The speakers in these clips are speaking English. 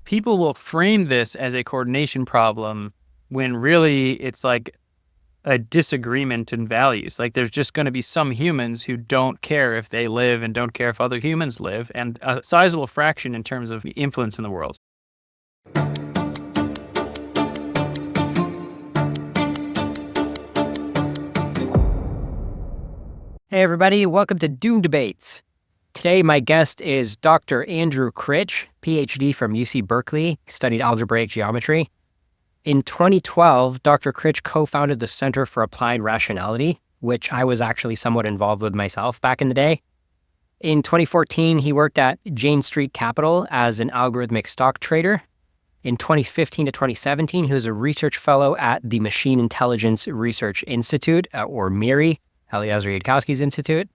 people will frame this as a coordination problem when really it's like a disagreement in values. Like there's just going to be some humans who don't care if they live and don't care if other humans live, and a sizable fraction in terms of influence in the world. Hey everybody, welcome to Doom Debates. Today my guest is Dr. Andrew Critch, PhD from UC Berkeley, studied algebraic geometry. In 2012, Dr. Critch co-founded the Center for Applied Rationality, which I was actually somewhat involved with myself back in the day. In 2014, he worked at Jane Street Capital as an algorithmic stock trader. In 2015 to 2017, he was a research fellow at the Machine Intelligence Research Institute, or MIRI, Eliezer Yudkowsky's Institute.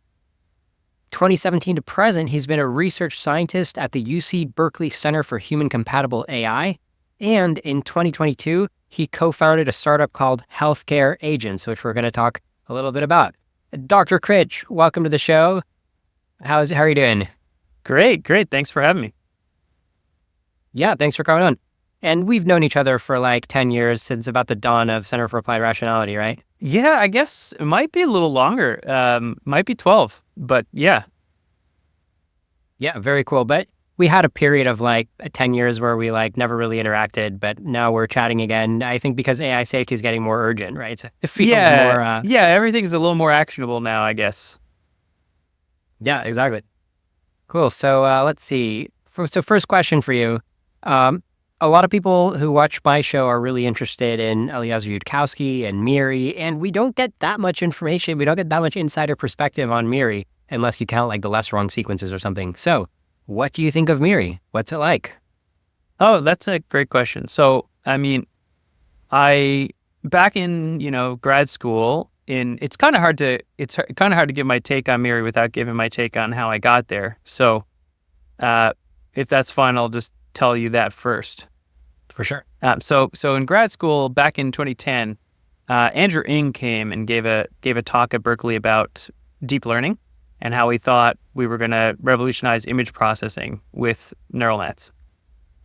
2017 to present, he's been a research scientist at the UC Berkeley Center for Human Compatible AI. And in 2022, he co-founded a startup called Healthcare Agents, which we're going to talk a little bit about. Dr. Critch, welcome to the show. How are you doing? Great. Thanks for having me. Yeah, thanks for coming on. And we've known each other for like 10 years, since about the dawn of Center for Applied Rationality, right? Yeah, I guess it might be a little longer. Might be 12, but yeah. Yeah, very cool. But we had a period of like 10 years where we like never really interacted, but now we're chatting again. I think because AI safety is getting more urgent, right? It feels more... Yeah, everything's a little more actionable now, I guess. Yeah, exactly. Cool. So let's see. So first question for you. A lot of people who watch my show are really interested in Eliezer Yudkowsky and MIRI, and we don't get that much information. We don't get that much insider perspective on MIRI, unless you count like the LessWrong sequences or something. So what do you think of MIRI? What's it like? Oh, that's a great question. So, I mean, back in, grad school, it's kind of hard to give my take on MIRI without giving my take on how I got there. So, if that's fine, I'll just tell you that first. For sure. So in grad school back in 2010, Andrew Ng came and gave a talk at Berkeley about deep learning and how he thought we were going to revolutionize image processing with neural nets.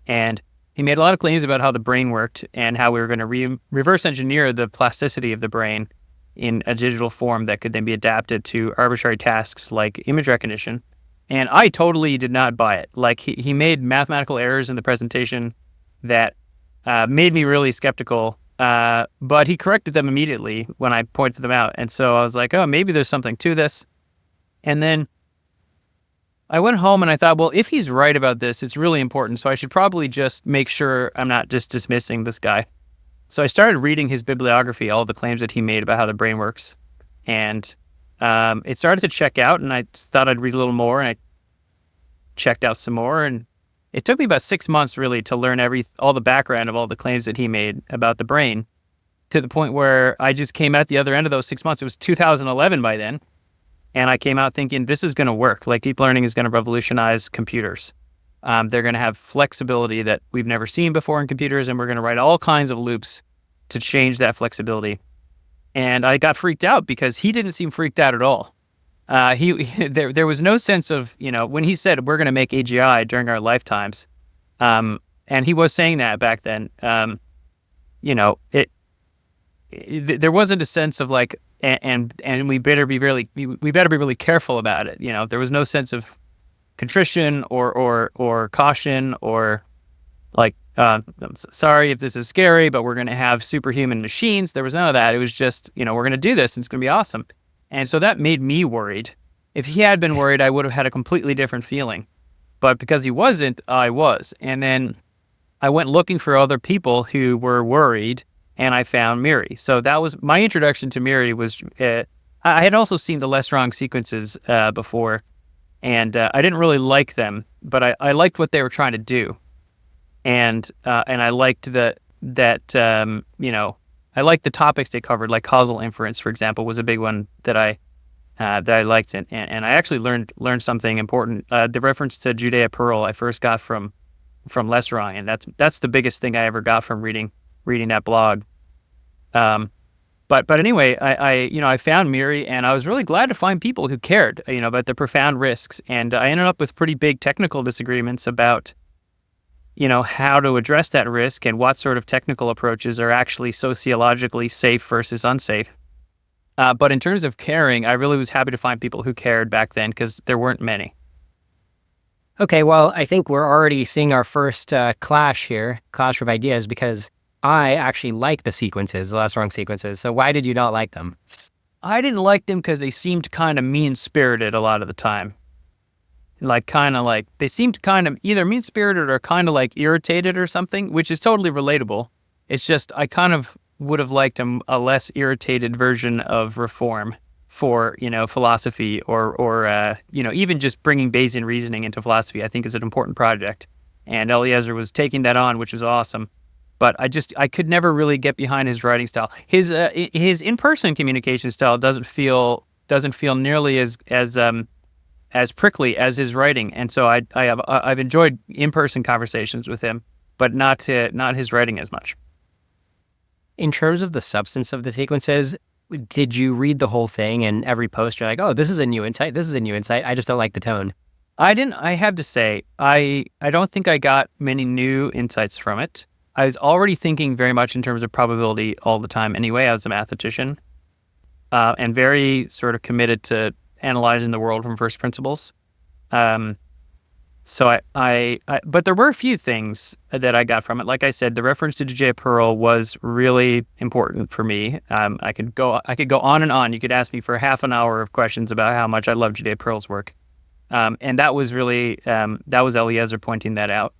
And he made a lot of claims about how the brain worked and how we were going to reverse engineer the plasticity of the brain in a digital form that could then be adapted to arbitrary tasks like image recognition. And I totally did not buy it. Like he made mathematical errors in the presentation that made me really skeptical, but he corrected them immediately when I pointed them out. And so I was like, oh, maybe there's something to this. And then I went home and I thought, well, if he's right about this, it's really important. So I should probably just make sure I'm not just dismissing this guy. So I started reading his bibliography, all the claims that he made about how the brain works. And it started to check out, and I thought I'd read a little more, and I checked out some more, and it took me about 6 months really to learn all the background of all the claims that he made about the brain, to the point where I just came out at the other end of those 6 months. It was 2011 by then, and I came out thinking this is going to work. Like deep learning is going to revolutionize computers. They're going to have flexibility that we've never seen before in computers, and we're going to write all kinds of loops to change that flexibility. And I got freaked out because he didn't seem freaked out at all. There was no sense of, when he said we're going to make AGI during our lifetimes, and he was saying that back then, there wasn't a sense of like, and we better be really careful about it. There was no sense of contrition or caution or like, I'm sorry if this is scary, but we're going to have superhuman machines. There was none of that. It was just, we're going to do this and it's going to be awesome. And so that made me worried. If he had been worried, I would have had a completely different feeling. But because he wasn't, I was. And then I went looking for other people who were worried, and I found MIRI. So that was my introduction to MIRI. I had also seen the LessWrong sequences before, and I didn't really like them, but I liked what they were trying to do. And I liked I liked the topics they covered, like causal inference, for example, was a big one that I liked, and I actually learned something important. The reference to Judea Pearl I first got from LessWrong, and that's the biggest thing I ever got from reading that blog. But anyway, I found MIRI, and I was really glad to find people who cared, about the profound risks, and I ended up with pretty big technical disagreements about how to address that risk and what sort of technical approaches are actually sociologically safe versus unsafe. But in terms of caring, I really was happy to find people who cared back then because there weren't many. Okay, well, I think we're already seeing our first clash of ideas, because I actually like the sequences, the LessWrong sequences. So why did you not like them? I didn't like them because they seemed kind of mean-spirited a lot of the time. They seemed kind of either mean-spirited or kind of like irritated or something, which is totally relatable. It's just I kind of would have liked a less irritated version of reform for, philosophy or even just bringing Bayesian reasoning into philosophy, I think is an important project. And Eliezer was taking that on, which is awesome. But I could never really get behind his writing style. His in-person communication style doesn't feel nearly as prickly as his writing. And so I've enjoyed in-person conversations with him, but not his writing as much. In terms of the substance of the sequences, did you read the whole thing and every post you're like, oh, this is a new insight, this is a new insight, I just don't like the tone? I didn't. I have to say, I don't think I got many new insights from it. I was already thinking very much in terms of probability all the time anyway, as a mathematician, and very sort of committed to analyzing the world from first principles. So but there were a few things that I got from it. Like I said, the reference to J. Pearl was really important for me. I could go on and on. You could ask me for half an hour of questions about how much I love J. Pearl's work. And that was really, that was Eliezer pointing that out.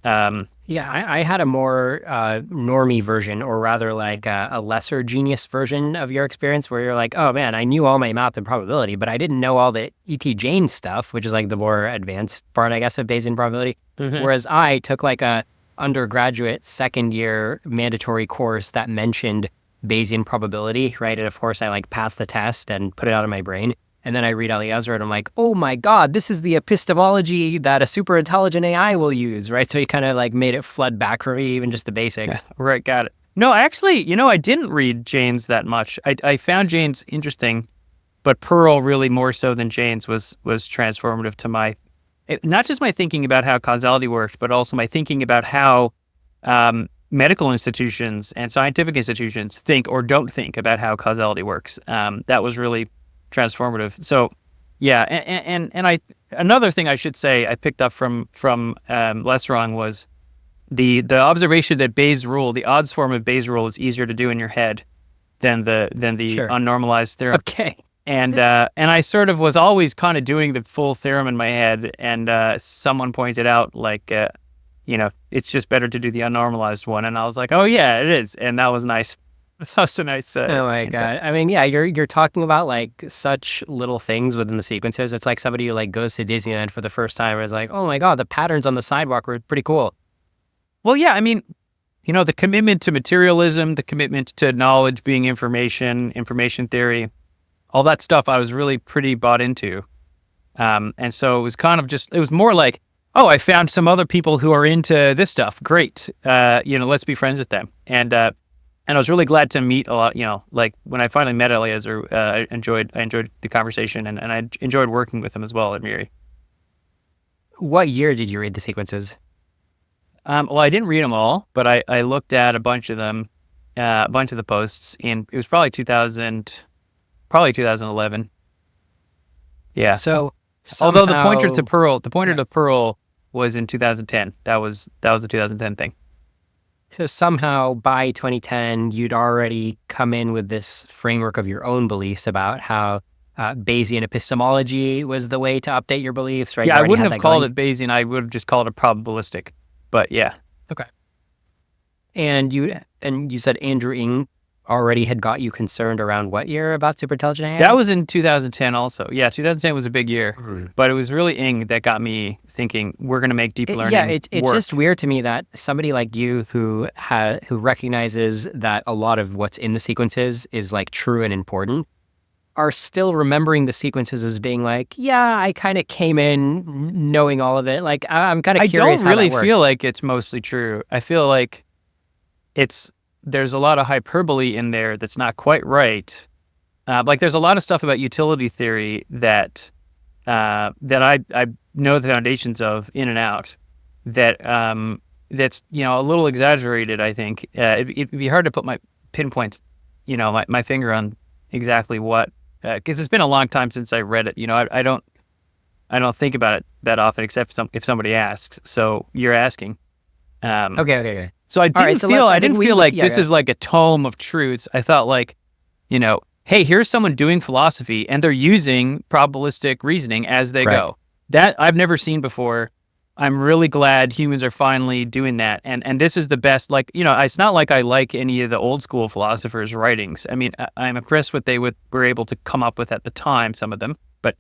I had a more normie version, or rather like a lesser genius version of your experience, where you're like, oh man, I knew all my math and probability, but I didn't know all the E.T. Jane stuff, which is like the more advanced part, I guess, of Bayesian probability. Mm-hmm. Whereas I took like a undergraduate second year mandatory course that mentioned Bayesian probability, right? And of course I like passed the test and put it out of my brain. And then I read Eliezer and I'm like, oh my God, this is the epistemology that a superintelligent AI will use, right? So he kind of like made it flood back for me, even just the basics. Yeah, right, got it. No, actually, I didn't read Jaynes that much. I found Jaynes interesting, but Pearl really more so than Jaynes was transformative to not just my thinking about how causality works, but also my thinking about how medical institutions and scientific institutions think or don't think about how causality works. That was really transformative. So, yeah, and another thing I should say I picked up from LessWrong was the observation that Bayes' rule, the odds form of Bayes' rule, is easier to do in your head than the Sure. unnormalized theorem. Okay. And I sort of was always kind of doing the full theorem in my head, and someone pointed out it's just better to do the unnormalized one, and I was like, oh yeah, it is, and that was nice. That's a nice. Oh my God! I mean, yeah, you're talking about like such little things within the sequences. It's like somebody who like goes to Disneyland for the first time and is like, "Oh my God, the patterns on the sidewalk were pretty cool." Well, yeah, I mean, the commitment to materialism, the commitment to knowledge being information theory, all that stuff, I was really pretty bought into, and so it was kind of it was more like, oh, I found some other people who are into this stuff. Great, let's be friends with them, and I was really glad to meet a lot, like when I finally met Eliezer, I enjoyed the conversation and I enjoyed working with him as well at MIRI. What year did you read the sequences? Well, I didn't read them all, but I looked at a bunch of them, a bunch of the posts, and it was probably 2011. Yeah. So, although the pointer to Pearl was in 2010. That was a 2010 thing. So somehow by 2010, you'd already come in with this framework of your own beliefs about how Bayesian epistemology was the way to update your beliefs, right? Yeah, I wouldn't have called it Bayesian. I would have just called it probabilistic. But yeah. Okay. And you said Andrew Ng already had got you concerned around what year about superintelligent AI? That was in 2010 also. Yeah, 2010 was a big year. Mm-hmm. But it was really Ng that got me thinking we're going to make deep learning it's just weird to me that somebody like you who recognizes that a lot of what's in the sequences is like true and important are still remembering the sequences as being like, yeah, I kind of came in knowing all of it. Like, I'm kind of curious how that works. I don't really feel like it's mostly true. I feel like there's a lot of hyperbole in there that's not quite right. Like there's a lot of stuff about utility theory that I know the foundations of in and out, that that's a little exaggerated. I think it'd be hard to put my pinpoints, my finger on exactly what, because it's been a long time since I read it. I don't think about it that often, except if somebody asks. So you're asking. Okay. So I didn't feel like this yeah. is like a tome of truths. I thought like, hey, here's someone doing philosophy and they're using probabilistic reasoning as they go. That I've never seen before. I'm really glad humans are finally doing that. And this is the best, it's not like I like any of the old school philosophers' writings. I mean, I'm impressed what they were able to come up with at the time, some of them. But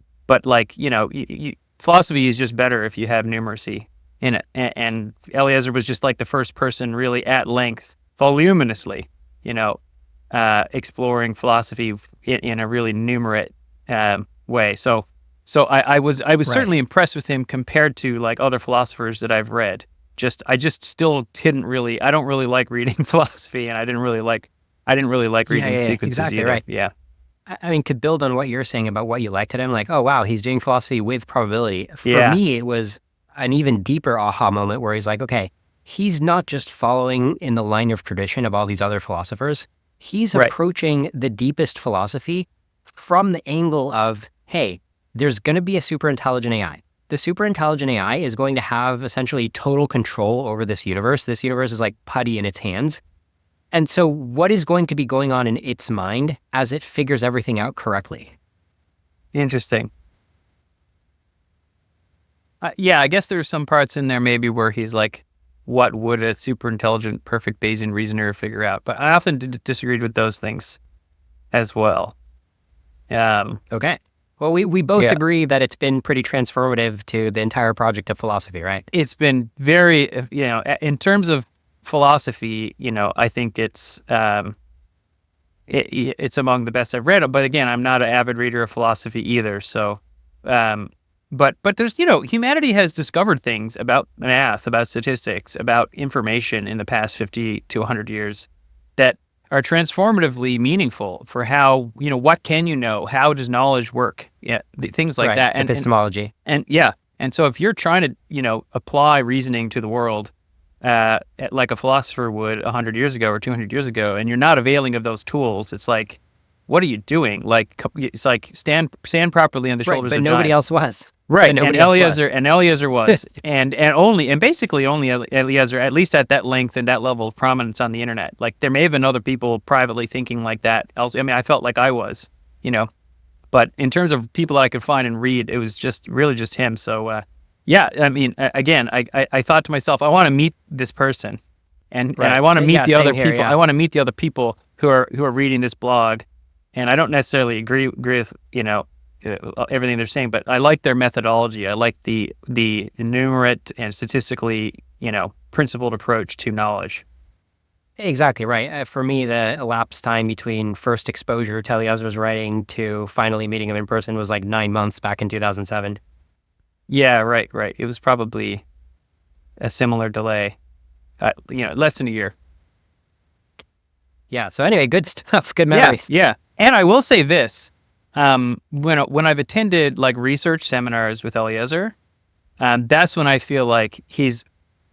philosophy is just better if you have numeracy in it. And Eliezer was just like the first person really at length, voluminously, exploring philosophy in a really numerate way. So I was certainly impressed with him compared to like other philosophers that I've read. I don't really like reading philosophy, and I didn't really like reading sequences exactly either. Right. Yeah. I mean, to build on what you're saying about what you liked at him, like, oh, wow, he's doing philosophy with probability. For me, it was an even deeper aha moment where he's like, okay, he's not just following in the line of tradition of all these other philosophers. He's approaching the deepest philosophy from the angle of, hey, there's going to be a superintelligent AI. The superintelligent AI is going to have essentially total control over this universe. This universe is like putty in its hands. And so what is going to be going on in its mind as it figures everything out correctly? Interesting. I guess there's some parts in there maybe where he's like, what would a superintelligent, perfect Bayesian reasoner figure out? But I often disagreed with those things as well. Okay. Well, we both agree that it's been pretty transformative to the entire project of philosophy, right? It's been very, in terms of philosophy, I think it's among the best I've read. But again, I'm not an avid reader of philosophy either. So, but there's, humanity has discovered things about math, about statistics, about information in the past 50 to 100 years that are transformatively meaningful for how, what can you know? How does knowledge work? Yeah, things like that. And epistemology. And so if you're trying to, apply reasoning to the world, like a philosopher would 100 years ago or 200 years ago, and you're not availing of those tools, it's like, what are you doing? Like, it's like stand properly on the shoulders of giants. But nobody else was. Right, and Eliezer was, and basically only Eliezer, at least at that length and that level of prominence on the internet. Like, there may have been other people privately thinking like that. I felt like I was, but in terms of people that I could find and read, it was really just him. So, again, I thought to myself, I want to meet this person, and I want to meet the other people. I want to meet the other people who are reading this blog, and I don't necessarily agree with everything they're saying, but I like their methodology. I like the enumerate and statistically, principled approach to knowledge. Exactly right. For me, the elapsed time between first exposure to Eliezer's writing to finally meeting him in person was like 9 months back in 2007. Yeah, right. It was probably a similar delay, less than a year. Yeah. So anyway, good stuff. Good memories. Yeah. And I will say this. When I've attended like research seminars with Eliezer, that's when I feel like he's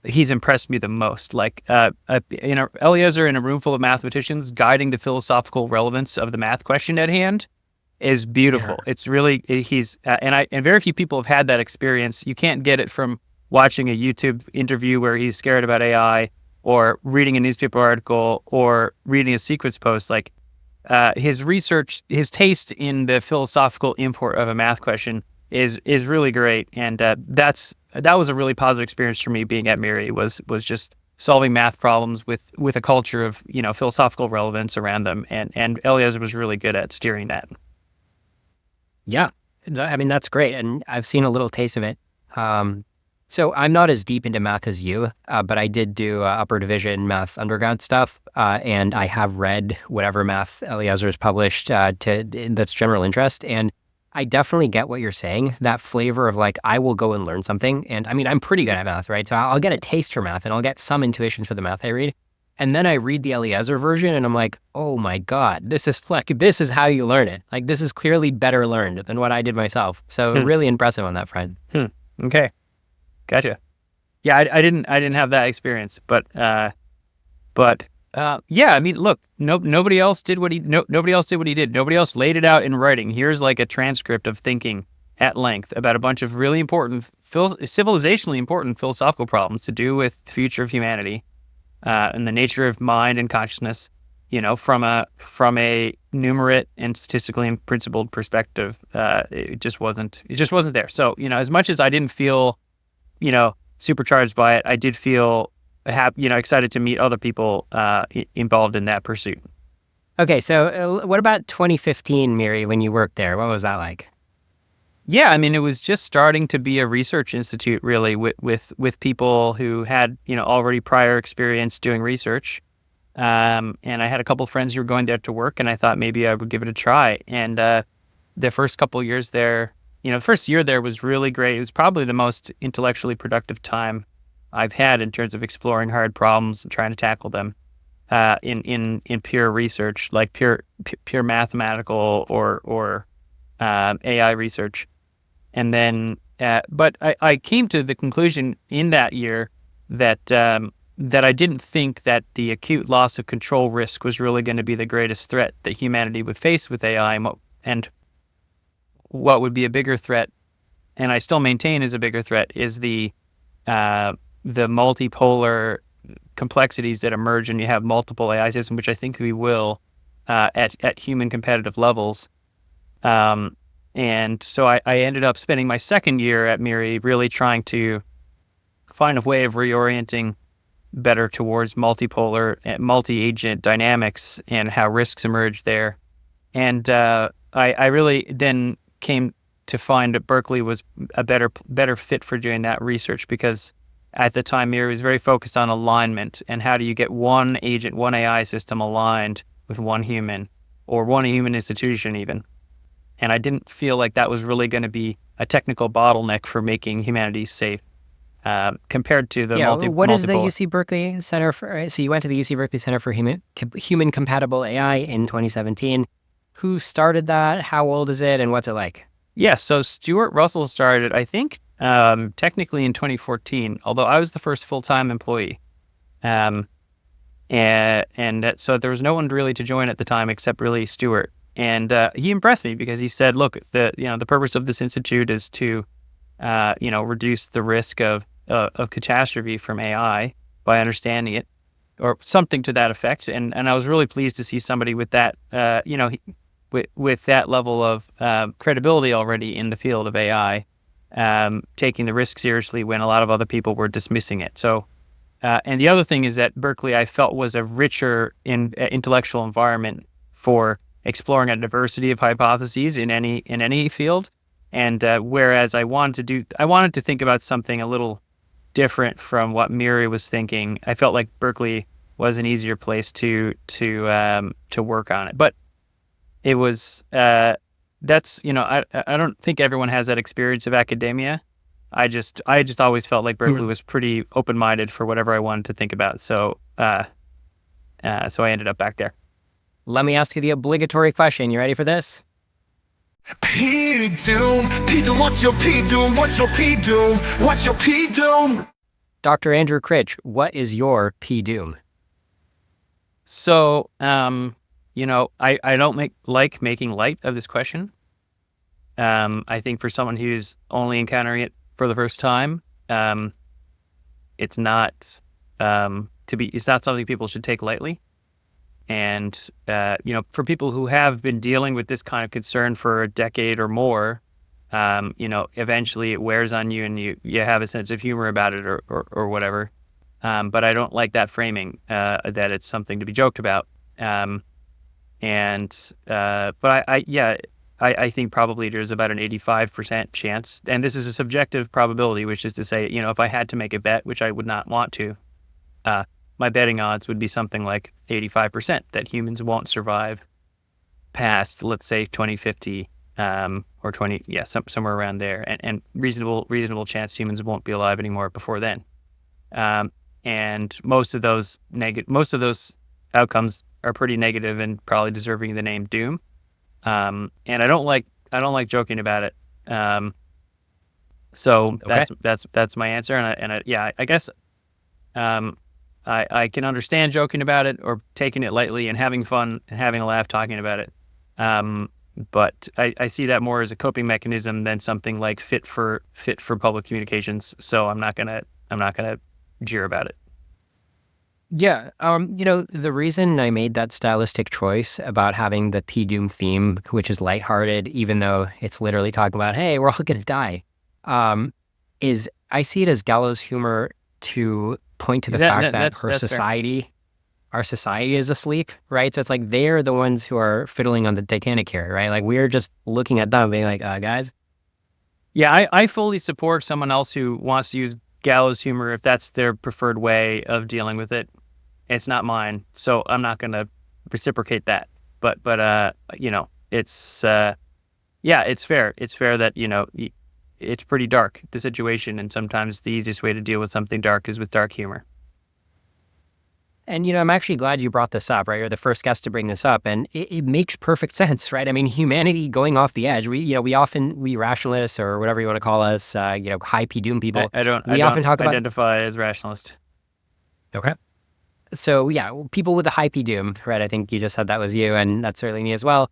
impressed me the most. Like, Eliezer in a room full of mathematicians guiding the philosophical relevance of the math question at hand is beautiful. Yeah. It's really, and very few people have had that experience. You can't get it from watching a YouTube interview where he's scared about AI, or reading a newspaper article, or reading a sequence post. Like, his research, his taste in the philosophical import of a math question is really great, and that was a really positive experience for me being at MIRI. Was just solving math problems with a culture of philosophical relevance around them, and Eliezer was really good at steering that. Yeah, I mean that's great, and I've seen a little taste of it. So I'm not as deep into math as you, but I did do upper division math undergrad stuff, and I have read whatever math Eliezer has published that's general interest. And I definitely get what you're saying, that flavor of like, I will go and learn something. And I mean, I'm pretty good at math, right? So I'll get a taste for math and I'll get some intuition for the math I read. And then I read the Eliezer version and I'm like, oh my God, this is how you learn it. Like, this is clearly better learned than what I did myself. So really impressive on that front. Okay. Gotcha. Yeah, I didn't have that experience, but yeah, I mean, look, nobody else did what he nobody else did what he did. Nobody else laid it out in writing. Here's like a transcript of thinking at length about a bunch of really important, civilizationally important philosophical problems to do with the future of humanity, and the nature of mind and consciousness. From a numerate and statistically principled perspective, it just wasn't there. So, as much as I didn't feel, supercharged by it, I did feel excited to meet other people involved in that pursuit. Okay, so what about 2015, MIRI, when you worked there? What was that like? Yeah, I mean, it was just starting to be a research institute, really, with people who had already prior experience doing research. And I had a couple of friends who were going there to work, and I thought maybe I would give it a try. And the first couple of years there, the first year there was really great. It was probably the most intellectually productive time I've had in terms of exploring hard problems and trying to tackle them in pure research, like pure mathematical or AI research. And then, but I came to the conclusion in that year that I didn't think that the acute loss of control risk was really going to be the greatest threat that humanity would face with AI, and what would be a bigger threat, and I still maintain is a bigger threat, is the multipolar complexities that emerge when you have multiple AI systems, which I think we will at human competitive levels. And so I ended up spending my second year at MIRI really trying to find a way of reorienting better towards multipolar, multi-agent dynamics and how risks emerge there. And I really then came to find that Berkeley was a better fit for doing that research, because at the time MIRI was very focused on alignment and how do you get one agent, one AI system aligned with one human or one human institution even. And I didn't feel like that was really going to be a technical bottleneck for making humanity safe. Compared to the what is the UC Berkeley Center for? So you went to the UC Berkeley Center for Human Compatible AI in 2017. Who started that? How old is it, and what's it like? Yeah, so Stuart Russell started, I think, technically in 2014. Although I was the first full-time employee, and so there was no one really to join at the time except really Stuart. And he impressed me because he said, "Look, the purpose of this institute is to, reduce the risk of catastrophe from AI by understanding it," or something to that effect. And I was really pleased to see somebody with that, with that level of credibility already in the field of AI, taking the risk seriously when a lot of other people were dismissing it. So, and the other thing is that Berkeley, I felt, was a richer intellectual environment for exploring a diversity of hypotheses in any field. And whereas I wanted to think about something a little different from what MIRI was thinking, I felt like Berkeley was an easier place to work on it. But it was that's I don't think everyone has that experience of academia. I just always felt like Berkeley was pretty open-minded for whatever I wanted to think about. So so I ended up back there. Let me ask you the obligatory question. You ready for this? P-Doom, P-Doom, what's your P-Doom, what's your P-Doom, what's your P-Doom? Dr. Andrew Critch, what is your P-Doom? So, I don't like making light of this question. I think for someone who's only encountering it for the first time, it's not something people should take lightly. And, for people who have been dealing with this kind of concern for a decade or more, eventually it wears on you and you have a sense of humor about it or whatever. But I don't like that framing, that it's something to be joked about. But I think probably there's about an 85% chance, and this is a subjective probability, which is to say, if I had to make a bet, which I would not want to, my betting odds would be something like 85% that humans won't survive past, let's say, 2050, or 20, somewhere around there, and reasonable chance humans won't be alive anymore before then. And most of those outcomes are pretty negative and probably deserving the name doom. And I don't like joking about it. So Okay. that's my answer. I guess I can understand joking about it or taking it lightly and having fun and having a laugh talking about it. But I see that more as a coping mechanism than something like fit for public communications. So I'm not gonna jeer about it. Yeah. The reason I made that stylistic choice about having the P-Doom theme, which is lighthearted, even though it's literally talking about, hey, we're all going to die, is I see it as gallows humor to point to the fact that our society is asleep, right? So it's like they're the ones who are fiddling on the Titanic here, right? Like we're just looking at them being like, guys. Yeah, I fully support someone else who wants to use gallows humor if that's their preferred way of dealing with it. It's not mine, so I'm not going to reciprocate that. But it's it's fair. It's fair that it's pretty dark, the situation, and sometimes the easiest way to deal with something dark is with dark humor. And, I'm actually glad you brought this up, right? You're the first guest to bring this up, and it makes perfect sense, right? I mean, humanity going off the edge. We rationalists or whatever you want to call us, high P-Doom people. I don't identify as rationalist. Okay. So, yeah, people with a high P-Doom, right? I think you just said that was you, and that's certainly me as well.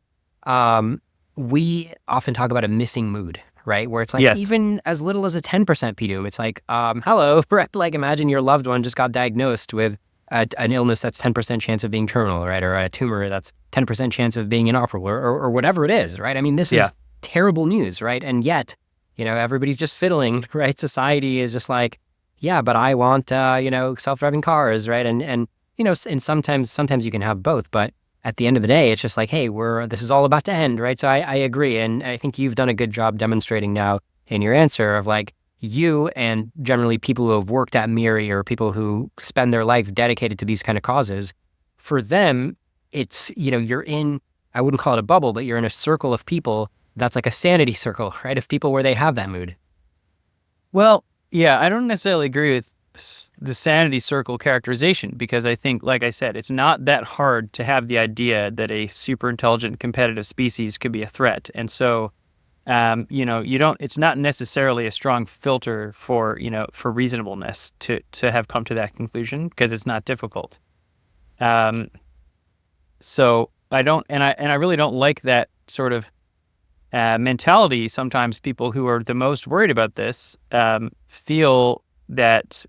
We often talk about a missing mood, right? Where it's like even as little as a 10% P-Doom. It's like, hello, like imagine your loved one just got diagnosed with an illness that's 10% chance of being terminal, right? Or a tumor that's 10% chance of being inoperable or whatever it is, right? I mean, this is terrible news, right? And yet, everybody's just fiddling, right? Society is just like, yeah, but I want, self-driving cars, right? And sometimes you can have both, but at the end of the day, it's just like, hey, this is all about to end, right? So I agree. And I think you've done a good job demonstrating now in your answer of like, you and generally people who have worked at MIRI or people who spend their life dedicated to these kind of causes, for them, it's, you're in, I wouldn't call it a bubble, but you're in a circle of people that's like a sanity circle, right? Of people where they have that mood. Well, yeah, I don't necessarily agree with the sanity circle characterization because I think, like I said, it's not that hard to have the idea that a super intelligent competitive species could be a threat. And so, it's not necessarily a strong filter for reasonableness to have come to that conclusion because it's not difficult. So I don't, and I really don't like that sort of mentality. Sometimes people who are the most worried about this feel that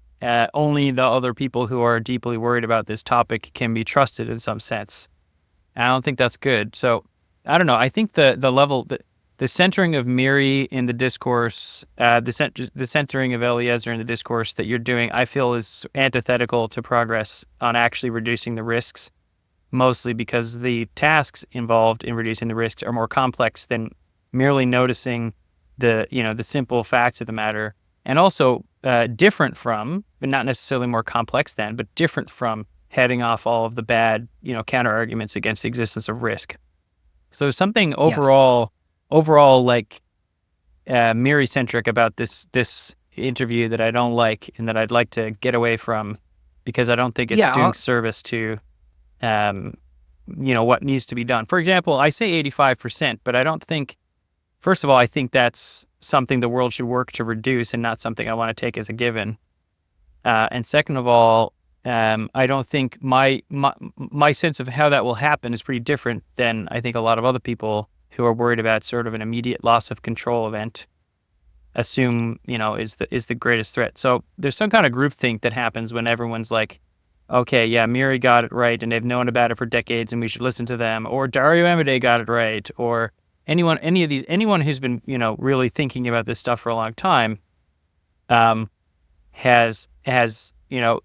only the other people who are deeply worried about this topic can be trusted in some sense. And I don't think that's good. So I don't know. I think the level that the centering of MIRI in the discourse, the centering of Eliezer in the discourse that you're doing, I feel is antithetical to progress on actually reducing the risks, mostly because the tasks involved in reducing the risks are more complex than merely noticing the simple facts of the matter, and also different from, but not necessarily more complex than, but different from heading off all of the bad, counter arguments against the existence of risk. So there's something overall like MIRI-centric about this interview that I don't like and that I'd like to get away from because I don't think it's doing service to what needs to be done. For example, I say 85%, but I don't think, first of all, I think that's something the world should work to reduce and not something I want to take as a given. And second of all, I don't think my sense of how that will happen is pretty different than I think a lot of other people who are worried about sort of an immediate loss of control event assume, is the greatest threat. So there's some kind of groupthink that happens when everyone's like, okay, yeah, MIRI got it right and they've known about it for decades and we should listen to them, or Dario Amodei got it right, or anyone who's been, really thinking about this stuff for a long time, has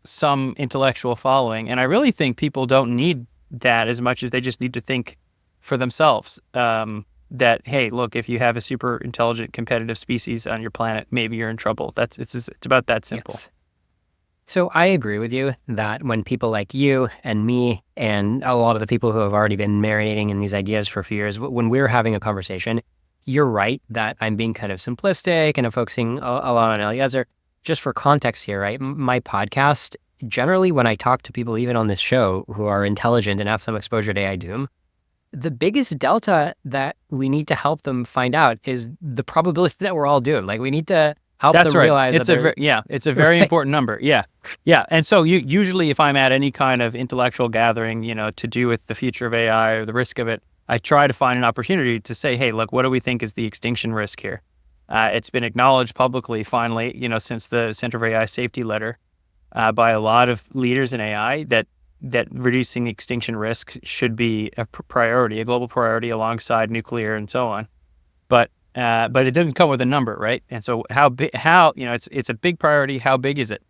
some intellectual following. And I really think people don't need that as much as they just need to think for themselves, that, hey, look, if you have a super intelligent competitive species on your planet, maybe you're in trouble. It's about that simple. Yes. So I agree with you that when people like you and me and a lot of the people who have already been marinating in these ideas for a few years, when we're having a conversation, you're right that I'm being kind of simplistic and I'm focusing a lot on Eliezer. Just for context here, right? My podcast, generally when I talk to people even on this show who are intelligent and have some exposure to AI Doom, the biggest delta that we need to help them find out is the probability that we're all doomed. Like we need to Help That's them right. realize It's that it's a very important number. Yeah. Yeah. And so usually if I'm at any kind of intellectual gathering, to do with the future of AI or the risk of it, I try to find an opportunity to say, hey, look, what do we think is the extinction risk here? It's been acknowledged publicly, finally, since the Center for AI Safety letter, by a lot of leaders in AI that reducing extinction risk should be a priority, a global priority alongside nuclear and so on. But it doesn't come with a number, right? And so it's a big priority. How big is it?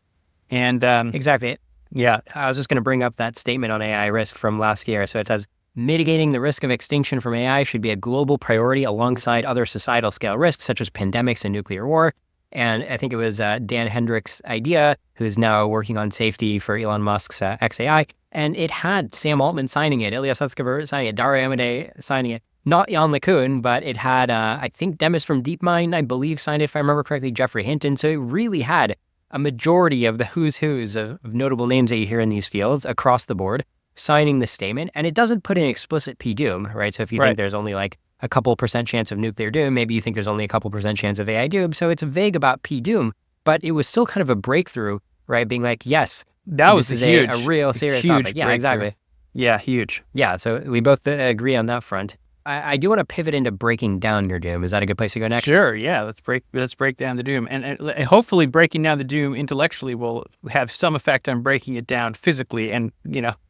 And Exactly. yeah, I was just going to bring up that statement on AI risk from last year. So it says, mitigating the risk of extinction from AI should be a global priority alongside other societal scale risks such as pandemics and nuclear war. And I think it was Dan Hendryck's idea, who's now working on safety for Elon Musk's XAI. And it had Sam Altman signing it, Ilya Sutskever signing it, Dario Amodei signing it. Not Jan LeCun, but it had, I think, Demis from DeepMind, I believe, signed it, if I remember correctly, Jeffrey Hinton. So it really had a majority of the who's of notable names that you hear in these fields across the board signing the statement. And it doesn't put an explicit P-doom, right? So if you think there's only like a couple % chance of nuclear doom, maybe you think there's only a couple % chance of AI doom. So it's vague about P-doom, but it was still kind of a breakthrough, right? Being like, yes, that was a real serious topic. Yeah, breakthrough. exactly. Yeah, huge. Yeah, so we both agree on that front. I do want to pivot into breaking down your doom. Is that a good place to go next? Sure. Yeah. Let's break down the doom, and hopefully breaking down the doom intellectually will have some effect on breaking it down physically, and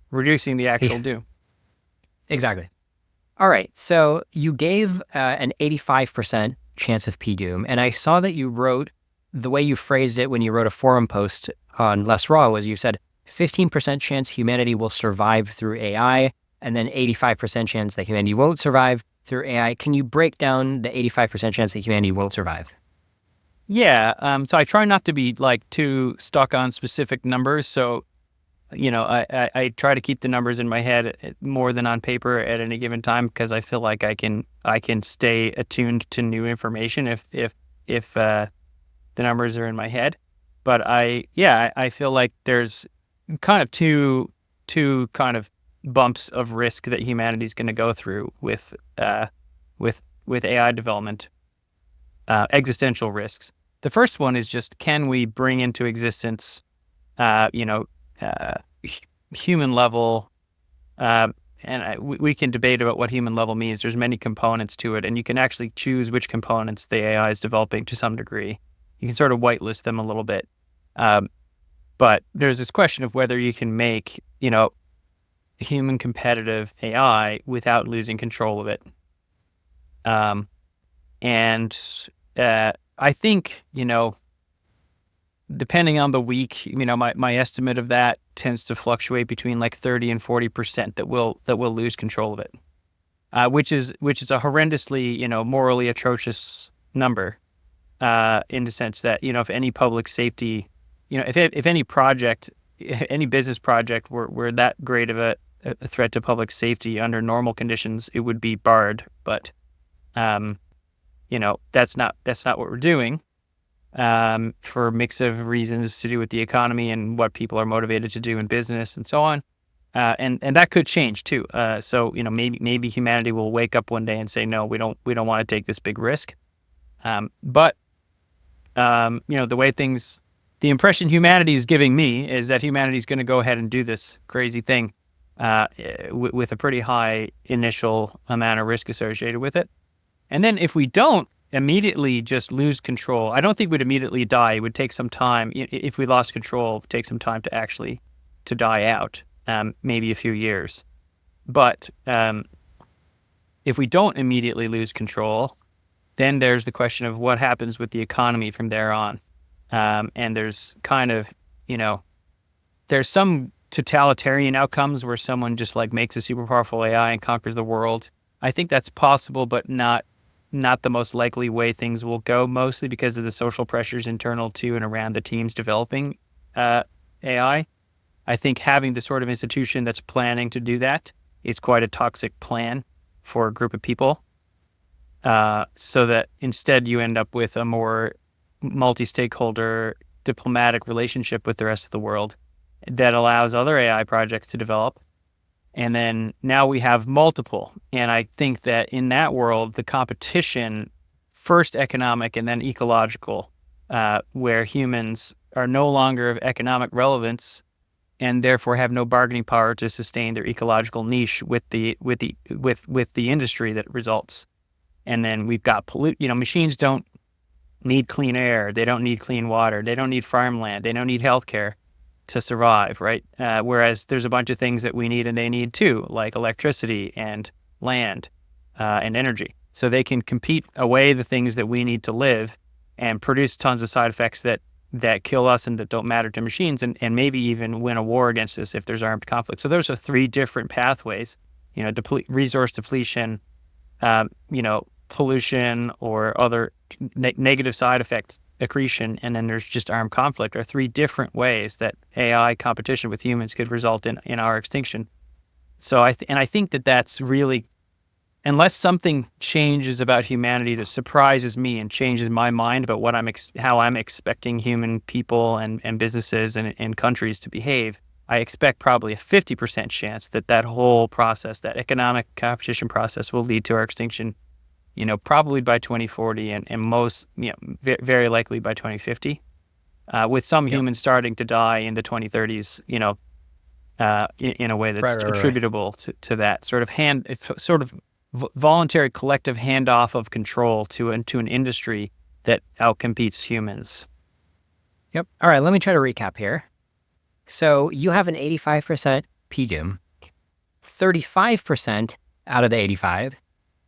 reducing the actual doom. Exactly. All right. So you gave an 85% chance of P-doom, and I saw that you wrote, the way you phrased it when you wrote a forum post on LessWrong was you said 15% chance humanity will survive through AI, and then 85% chance that humanity won't survive through AI. Can you break down the 85% chance that humanity won't survive? Yeah. So I try not to be too stuck on specific numbers. So, I try to keep the numbers in my head more than on paper at any given time, because I feel like I can stay attuned to new information if the numbers are in my head. But I feel like there's kind of two kind of bumps of risk that humanity's going to go through with AI development, existential risks. The first one is just, can we bring into existence, human level, we can debate about what human level means. There's many components to it, and you can actually choose which components the AI is developing to some degree. You can sort of whitelist them a little bit. But there's this question of whether you can make, human competitive AI without losing control of it. I think, depending on the week, my estimate of that tends to fluctuate between 30 and 40% that will lose control of it, which is a horrendously, morally atrocious number, in the sense that, if any public safety, if any project, any business project were that great of a threat to public safety under normal conditions, it would be barred. But, that's not what we're doing, for a mix of reasons to do with the economy and what people are motivated to do in business and so on. And that could change too. So, maybe humanity will wake up one day and say, no, we don't want to take this big risk. But the impression humanity is giving me is that humanity is going to go ahead and do this crazy thing, with a pretty high initial amount of risk associated with it. And then if we don't immediately just lose control, I don't think we'd immediately die. It would take some time. If we lost control, it would take some time to die out, maybe a few years. But if we don't immediately lose control, then there's the question of what happens with the economy from there on. And there's kind of, there's some totalitarian outcomes where someone just makes a super powerful AI and conquers the world. I think that's possible, but not the most likely way things will go, mostly because of the social pressures internal to and around the teams developing AI. I think having the sort of institution that's planning to do that is quite a toxic plan for a group of people. So that instead you end up with a more multi-stakeholder diplomatic relationship with the rest of the world that allows other AI projects to develop. And then now we have multiple. And I think that in that world, the competition, first economic and then ecological, where humans are no longer of economic relevance and therefore have no bargaining power to sustain their ecological niche with the industry that results. And then we've got machines don't need clean air, they don't need clean water, they don't need farmland, they don't need healthcare to survive, right? Whereas there's a bunch of things that we need and they need too, like electricity and land and energy. So they can compete away the things that we need to live and produce tons of side effects that kill us and that don't matter to machines, and maybe even win a war against us if there's armed conflict. So those are three different pathways, resource depletion, pollution or other negative side effects, accretion, and then there's just armed conflict, are three different ways that AI competition with humans could result in our extinction. So I think that that's really, unless something changes about humanity that surprises me and changes my mind about what how I'm expecting human people and businesses and countries to behave, I expect probably a 50% chance that whole process, that economic competition process, will lead to our extinction, probably by 2040 and most, very likely by 2050, with some humans starting to die in the 2030s, in a way that's attributable to that sort of voluntary collective handoff of control to an industry that outcompetes humans. Yep. All right, let me try to recap here. So you have an 85% PDOOM. 35% out of the 85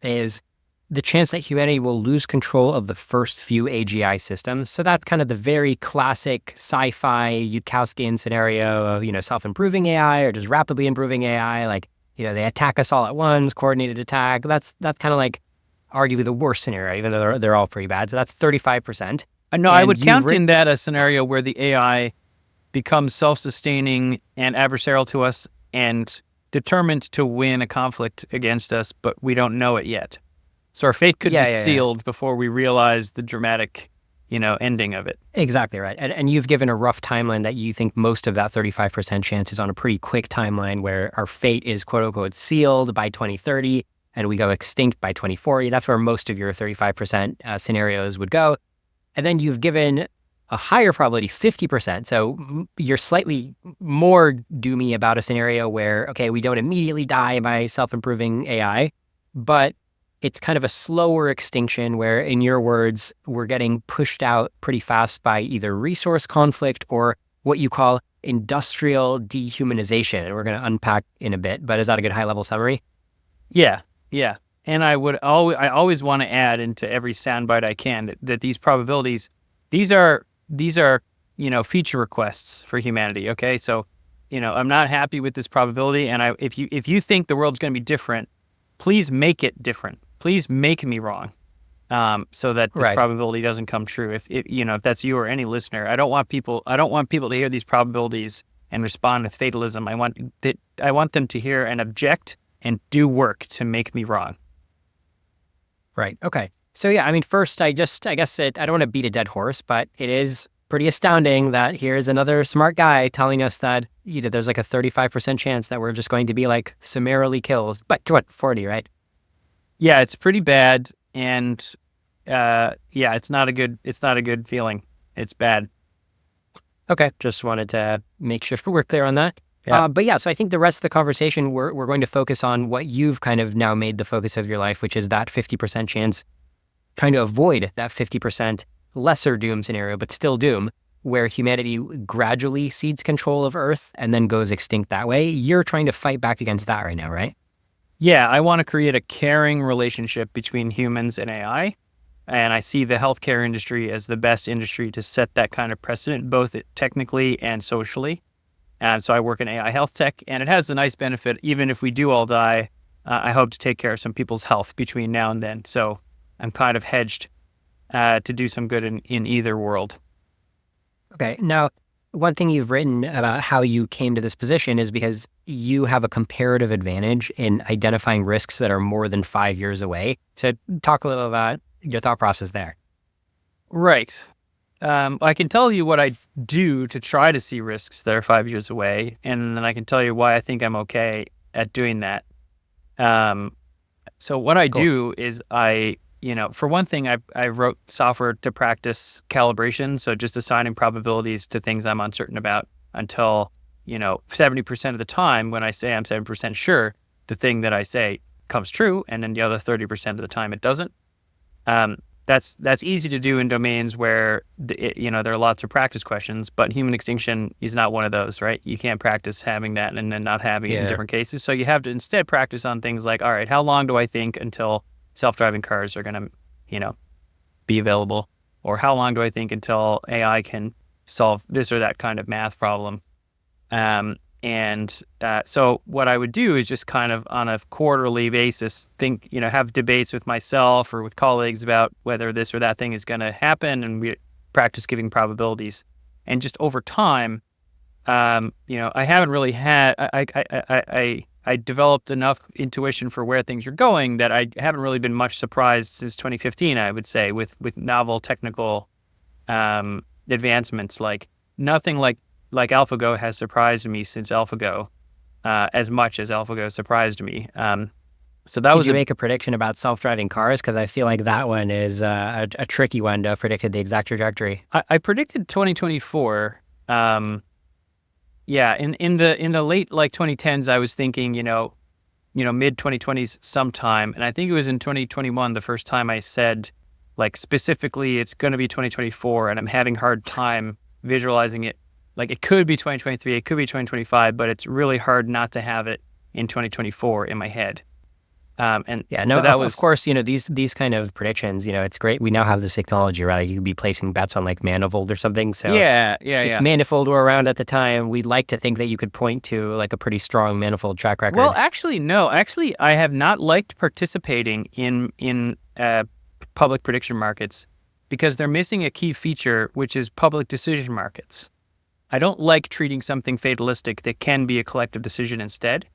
is the chance that humanity will lose control of the first few AGI systems. So that's kind of the very classic sci-fi Yudkowskian scenario of, self-improving AI or just rapidly improving AI. Like, they attack us all at once, coordinated attack. That's kind of like arguably the worst scenario, even though they're all pretty bad. So that's 35%. No, I would count in that a scenario where the AI becomes self-sustaining and adversarial to us and determined to win a conflict against us, but we don't know it yet. So our fate could be sealed before we realize the dramatic, ending of it. Exactly right. And you've given a rough timeline that you think most of that 35% chance is on a pretty quick timeline where our fate is quote unquote sealed by 2030 and we go extinct by 2040. That's where most of your 35% scenarios would go. And then you've given a higher probability, 50%. So you're slightly more doomy about a scenario where, okay, we don't immediately die by self-improving AI, but it's kind of a slower extinction where, in your words, we're getting pushed out pretty fast by either resource conflict or what you call industrial dehumanization. And we're going to unpack in a bit, but is that a good high-level summary? Yeah. And I always want to add into every soundbite I can that these probabilities, these are feature requests for humanity. Okay, so I'm not happy with this probability, and if you think the world's going to be different, please make it different. Please make me wrong, so that this probability doesn't come true. If that's you or any listener, I don't want people to hear these probabilities and respond with fatalism. I want them to hear and object and do work to make me wrong. Right. Okay. So yeah, first, I guess I don't want to beat a dead horse, but it is pretty astounding that here's another smart guy telling us that there's like a 35% chance that we're just going to be like summarily killed. But 40, right? Yeah, it's pretty bad, and it's not a good feeling. It's bad. Okay, just wanted to make sure we're clear on that. Yeah. But yeah, so I think the rest of the conversation, we're going to focus on what you've kind of now made the focus of your life, which is that 50% chance, trying to avoid that 50% lesser doom scenario, but still doom, where humanity gradually cedes control of Earth and then goes extinct that way. You're trying to fight back against that right now, right? Yeah, I want to create a caring relationship between humans and AI. And I see the healthcare industry as the best industry to set that kind of precedent, both technically and socially. And so I work in AI health tech, and it has the nice benefit, even if we do all die, I hope to take care of some people's health between now and then. So I'm kind of hedged to do some good in either world. Okay. Now, one thing you've written about how you came to this position is because you have a comparative advantage in identifying risks that are more than 5 years away. So talk a little about your thought process there. Right. I can tell you what I do to try to see risks that are 5 years away, and then I can tell you why I think I'm okay at doing that. So what I do is I for one thing, I wrote software to practice calibration, so just assigning probabilities to things I'm uncertain about until 70% of the time when I say I'm 7% sure, the thing that I say comes true, and then the other 30% of the time it doesn't. That's easy to do in domains where there are lots of practice questions, but human extinction is not one of those, right? You can't practice having that and then not having it in different cases. So you have to instead practice on things like, all right, how long do I think until self-driving cars are going to, be available? Or how long do I think until AI can solve this or that kind of math problem? So what I would do is just kind of on a quarterly basis have debates with myself or with colleagues about whether this or that thing is going to happen, and we practice giving probabilities. And just over time, I haven't really had I developed enough intuition for where things are going that I haven't really been much surprised since 2015. I would say with novel technical advancements, nothing like AlphaGo has surprised me since AlphaGo, as much as AlphaGo surprised me. So that Did you make a prediction about self-driving cars? Because I feel like that one is a tricky one to predict the exact trajectory. I predicted 2024. In the late 2010s, I was thinking, mid 2020s sometime, and I think it was in 2021 the first time I said, specifically, it's going to be 2024, and I'm having a hard time visualizing it. It could be 2023, it could be 2025, but it's really hard not to have it in 2024 in my head. Of course, these kind of predictions, it's great. We now have this technology, right? You could be placing bets on Manifold or something. So if Manifold were around at the time, we'd like to think that you could point to a pretty strong Manifold track record. Well, actually, no. Actually, I have not liked participating in public prediction markets because they're missing a key feature, which is public decision markets. I don't like treating something fatalistic that can be a collective decision instead.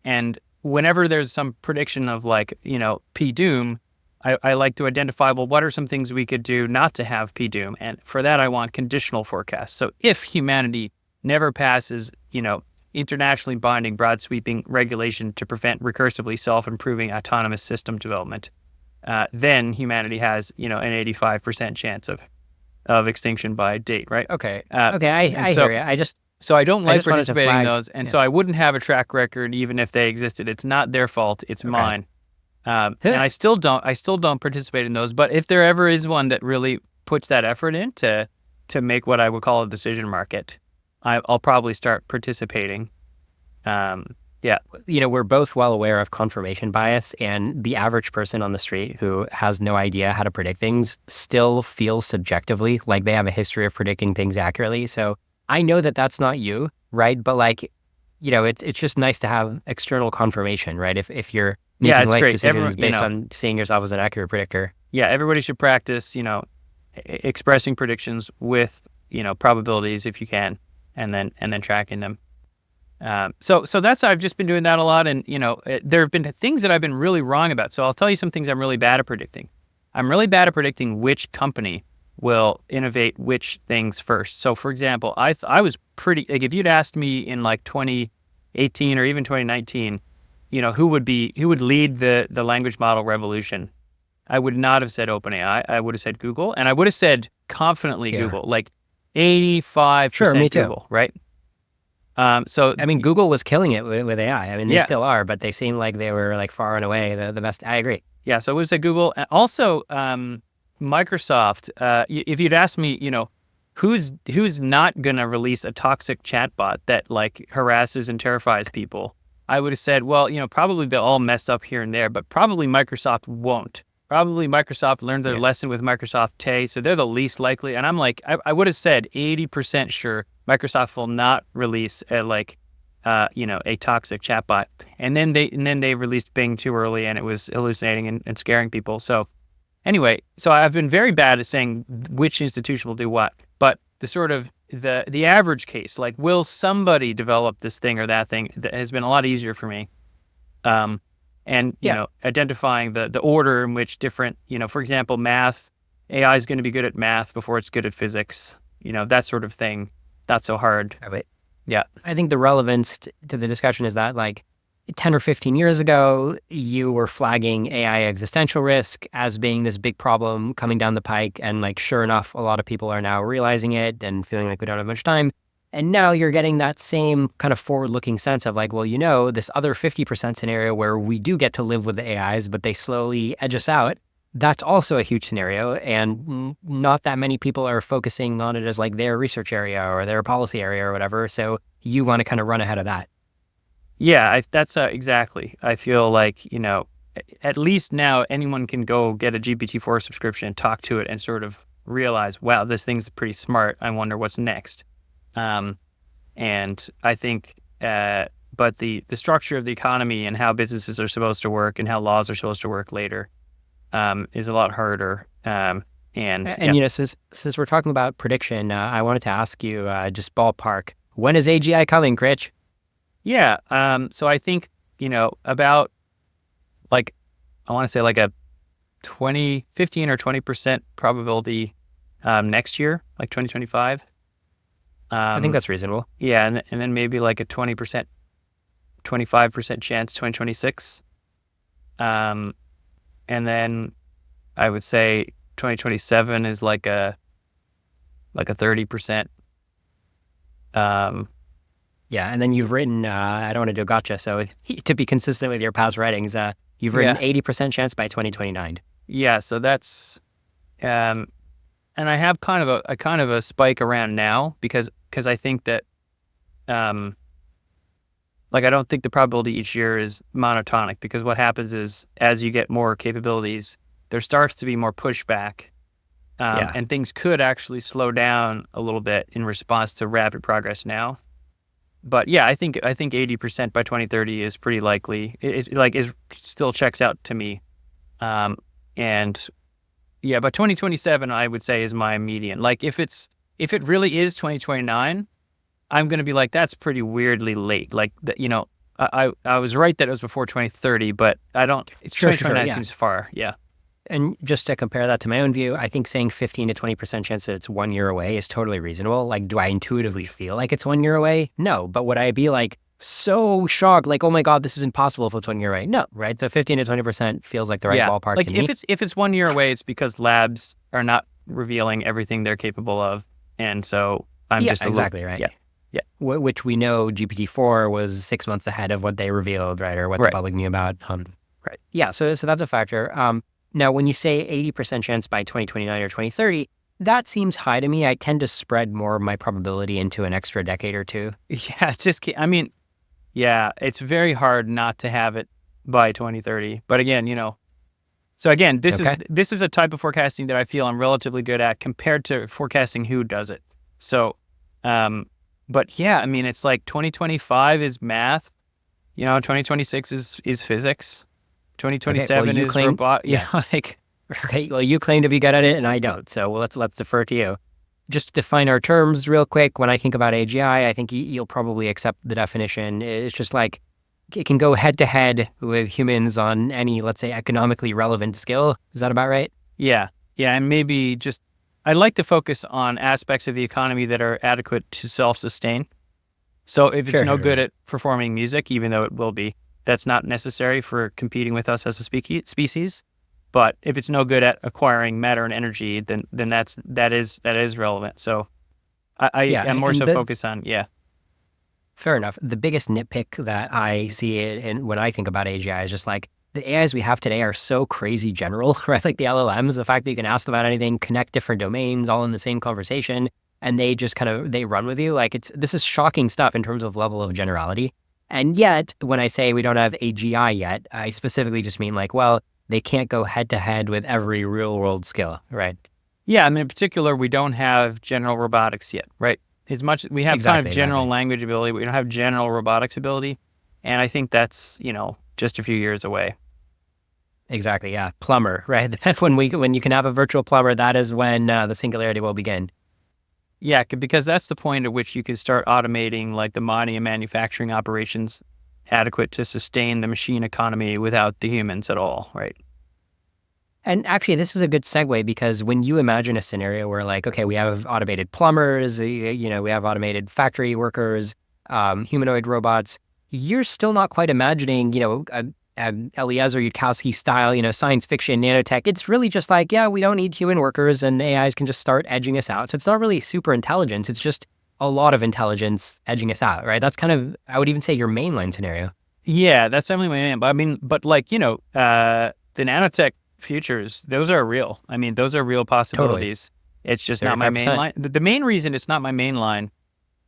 And whenever there's some prediction of P-doom, I like to identify, well, what are some things we could do not to have P-doom? And for that, I want conditional forecasts. So if humanity never passes, internationally binding, broad sweeping regulation to prevent recursively self-improving autonomous system development, then humanity has, an 85% chance of extinction by date, right? Okay. I hear you. So I don't like participating in those, and so I wouldn't have a track record even if they existed. It's not their fault; it's mine. And I still don't participate in those. But if there ever is one that really puts that effort in to make what I would call a decision market, I'll probably start participating. We're both well aware of confirmation bias, and the average person on the street who has no idea how to predict things still feels subjectively like they have a history of predicting things accurately. So I know that that's not you, right? But it's just nice to have external confirmation, right? If you're making decisions based on seeing yourself as an accurate predictor. Yeah, everybody should practice, expressing predictions with, probabilities if you can, and then tracking them. So I've just been doing that a lot, and there have been things that I've been really wrong about. So I'll tell you some things I'm really bad at predicting. I'm really bad at predicting which company will innovate which things first. So for example, I was pretty, if you'd asked me in 2018 or even 2019, who would lead the language model revolution, I would not have said OpenAI. I would have said Google, and I would have said confidently Google, 85% Google, right? Google was killing it with AI. They still are, but they seem like they were far and away the best. I agree. Yeah, so I would have said Google. Also, Microsoft, if you'd asked me, who's not going to release a toxic chatbot that harasses and terrifies people, I would have said, well, probably they'll all mess up here and there, but probably Microsoft won't. Probably Microsoft learned their lesson with Microsoft Tay, so they're the least likely. And I'm I would have said 80% sure Microsoft will not release a toxic chatbot. And then they released Bing too early, and it was hallucinating and scaring people. So anyway, so I've been very bad at saying which institution will do what, but the sort of the average case, will somebody develop this thing or that thing, that has been a lot easier for me. Identifying the order in which different, for example, math, AI is going to be good at math before it's good at physics, that sort of thing. Not so hard. Yeah. I think the relevance to the discussion is that 10 or 15 years ago, you were flagging AI existential risk as being this big problem coming down the pike. And like, sure enough, a lot of people are now realizing it and feeling like we don't have much time. And now you're getting that same kind of forward-looking sense of like, well, this other 50% scenario where we do get to live with the AIs, but they slowly edge us out. That's also a huge scenario. And not that many people are focusing on it as like their research area or their policy area or whatever. So you want to kind of run ahead of that. Yeah, that's exactly. I feel like, at least now anyone can go get a GPT-4 subscription, talk to it, and sort of realize, wow, this thing's pretty smart. I wonder what's next. And I think, but the structure of the economy and how businesses are supposed to work and how laws are supposed to work later is a lot harder. Since we're talking about prediction, I wanted to ask you just ballpark, when is AGI coming, Critch? Yeah. So I think, about like, I want to say like a 15 or 20% probability next year, like 2025. I think that's reasonable. Yeah. And then maybe like a 20%, 25% chance 2026. And then I would say 2027 is like a 30%. Yeah, and then you've written, I don't want to do a gotcha, so to be consistent with your past writings, you've written 80% chance by 2029. Yeah, so that's, and I have kind of a spike around now because I think that, like I don't think the probability each year is monotonic, because what happens is as you get more capabilities, there starts to be more pushback, and things could actually slow down a little bit in response to rapid progress now. But yeah, I think 80% by 2030 is pretty likely. It still checks out to me. And yeah, but 2027 I would say is my median. Like if it really is 2029, I'm going to be like, that's pretty weirdly late. Like I was right that it was before 2030, but I don't. 2029 seems far. Yeah. And just to compare that to my own view, I think saying 15 to 20% chance that it's 1 year away is totally reasonable. Like, do I intuitively feel like it's 1 year away? No. But would I be like so shocked, like, oh my God, this is impossible if it's 1 year away? No, right? So 15 to 20% feels like the right ballpark to me. Like if it's 1 year away, it's because labs are not revealing everything they're capable of. And so I'm just exactly right. Yeah. Yeah. Which we know GPT-4 was 6 months ahead of what they revealed, right? Or what the public knew about. Right. Yeah. So that's a factor. Now, when you say 80% chance by 2029 or 2030, that seems high to me. I tend to spread more of my probability into an extra decade or two. Yeah, it's very hard not to have it by 2030. But again, this is a type of forecasting that I feel I'm relatively good at compared to forecasting who does it. So, but yeah, it's like 2025 is math, 2026 is physics. 2027 is robot. Yeah, okay. Well, you claim to be good at it, and I don't. So let's defer to you. Just to define our terms real quick. When I think about AGI, I think you'll probably accept the definition. It's just like it can go head to head with humans on any, let's say, economically relevant skill. Is that about right? Yeah, and maybe I'd like to focus on aspects of the economy that are adequate to self-sustain. So if it's no good at performing music, even though it will be, that's not necessary for competing with us as a species. But if it's no good at acquiring matter and energy, then that is relevant. So I am more so focused on, Fair enough. The biggest nitpick that I see and when I think about AGI is just like the AIs we have today are so crazy general, right? Like the LLMs, the fact that you can ask about anything, connect different domains all in the same conversation, and they just they run with you. Like this is shocking stuff in terms of level of generality. And yet, when I say we don't have AGI yet, I specifically just mean like, well, they can't go head to head with every real world skill, right? Yeah, in particular, we don't have general robotics yet, right? As much we have kind of general language ability, but we don't have general robotics ability, and I think that's just a few years away. Exactly, yeah. Plumber, right? when you can have a virtual plumber, that is when the singularity will begin. Yeah, because that's the point at which you can start automating like the mining and manufacturing operations adequate to sustain the machine economy without the humans at all, right? And actually, this is a good segue because when you imagine a scenario where like, okay, we have automated plumbers, we have automated factory workers, humanoid robots, you're still not quite imagining, a Eliezer Yudkowsky style, science fiction, nanotech. It's really just like, yeah, we don't need human workers and AIs can just start edging us out. So it's not really super intelligence. It's just a lot of intelligence edging us out, right? That's kind of, I would even say, your mainline scenario. Yeah, that's definitely my name. But I mean, the nanotech futures, those are real. I mean, those are real possibilities. Totally. It's just not my main line. The main reason it's not my main line,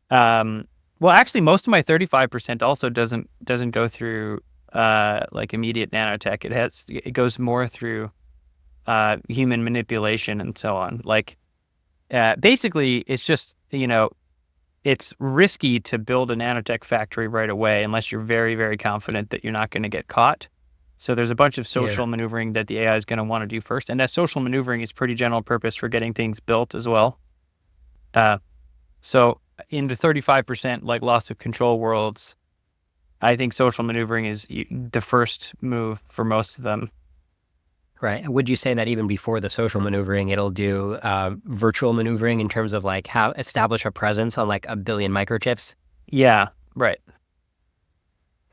well, actually, most of my 35% also doesn't go through immediate nanotech. It goes more through human manipulation and so on. Basically, it's just it's risky to build a nanotech factory right away unless you're very, very confident that you're not going to get caught. So there's a bunch of social maneuvering that the AI is going to want to do first, and that social maneuvering is pretty general purpose for getting things built as well. So in the 35% loss of control worlds, I think social maneuvering is the first move for most of them. Right. Would you say that even before the social maneuvering, it'll do virtual maneuvering in terms of how establish a presence on 1 billion microchips? Yeah. Right.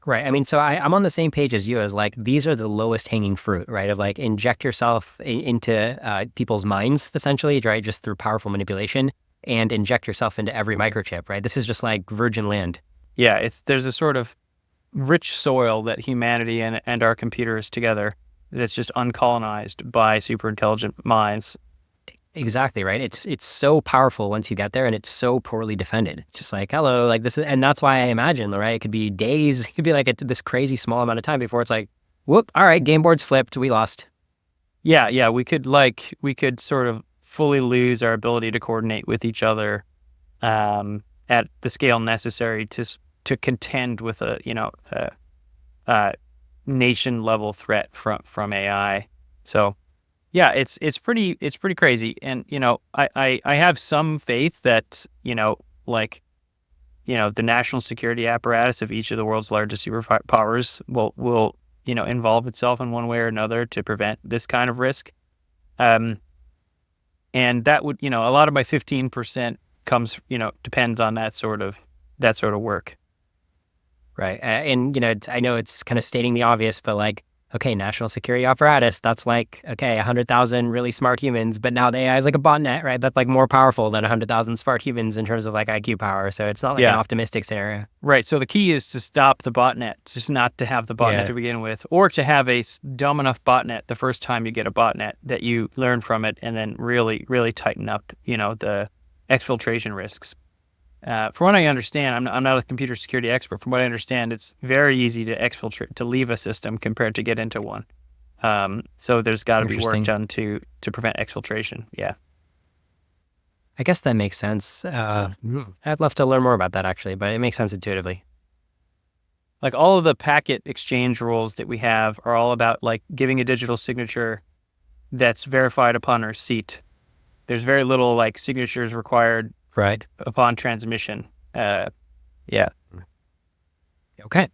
Right. I mean, so I'm on the same page as you as these are the lowest hanging fruit, right? Of inject yourself into people's minds, essentially, right? Just through powerful manipulation, and inject yourself into every microchip, right? This is just virgin land. Yeah. There's a sort of rich soil that humanity and our computers together that's just uncolonized by super intelligent minds. Exactly, right? It's so powerful once you get there, and it's so poorly defended. It's just hello, this is, and that's why I imagine, right? It could be days, it could be this crazy small amount of time before it's whoop, all right, game board's flipped, we lost. Yeah, we could sort of fully lose our ability to coordinate with each other at the scale necessary to contend with a nation level threat from AI. So yeah, it's pretty crazy. And I have some faith that the national security apparatus of each of the world's largest superpowers will involve itself in one way or another to prevent this kind of risk. And that would, a lot of my 15% comes, depends on that sort of work. Right. And, I know it's kind of stating the obvious, but okay, national security apparatus, that's 100,000 really smart humans, but now the AI is a botnet, right? That's more powerful than 100,000 smart humans in terms of IQ power. So it's not an optimistic scenario. Right. So the key is to stop the botnet, just not to have the botnet to begin with, or to have a dumb enough botnet the first time you get a botnet that you learn from it and then really, really tighten up, the exfiltration risks. From what I understand, I'm not a computer security expert. From what I understand, it's very easy to exfiltrate, to leave a system compared to get into one. So there's got to be work done to prevent exfiltration. Yeah. I guess that makes sense. I'd love to learn more about that, actually, but it makes sense intuitively. All of the packet exchange rules that we have are all about giving a digital signature that's verified upon receipt. There's very little signatures required. Right. Upon transmission. Yeah. Okay.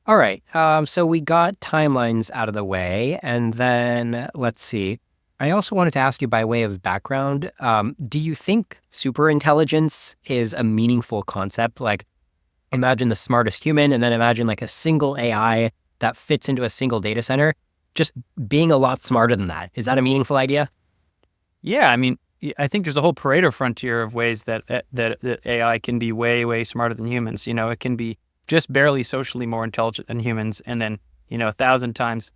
All right. So we got timelines out of the way, and then let's see. I also wanted to ask you by way of background, do you think superintelligence is a meaningful concept? Imagine the smartest human, and then imagine a single AI that fits into a single data center, just being a lot smarter than that. Is that a meaningful idea? Yeah, I mean, I think there's a whole Pareto frontier of ways that AI can be way, way smarter than humans. It can be just barely socially more intelligent than humans, and then 1,000 times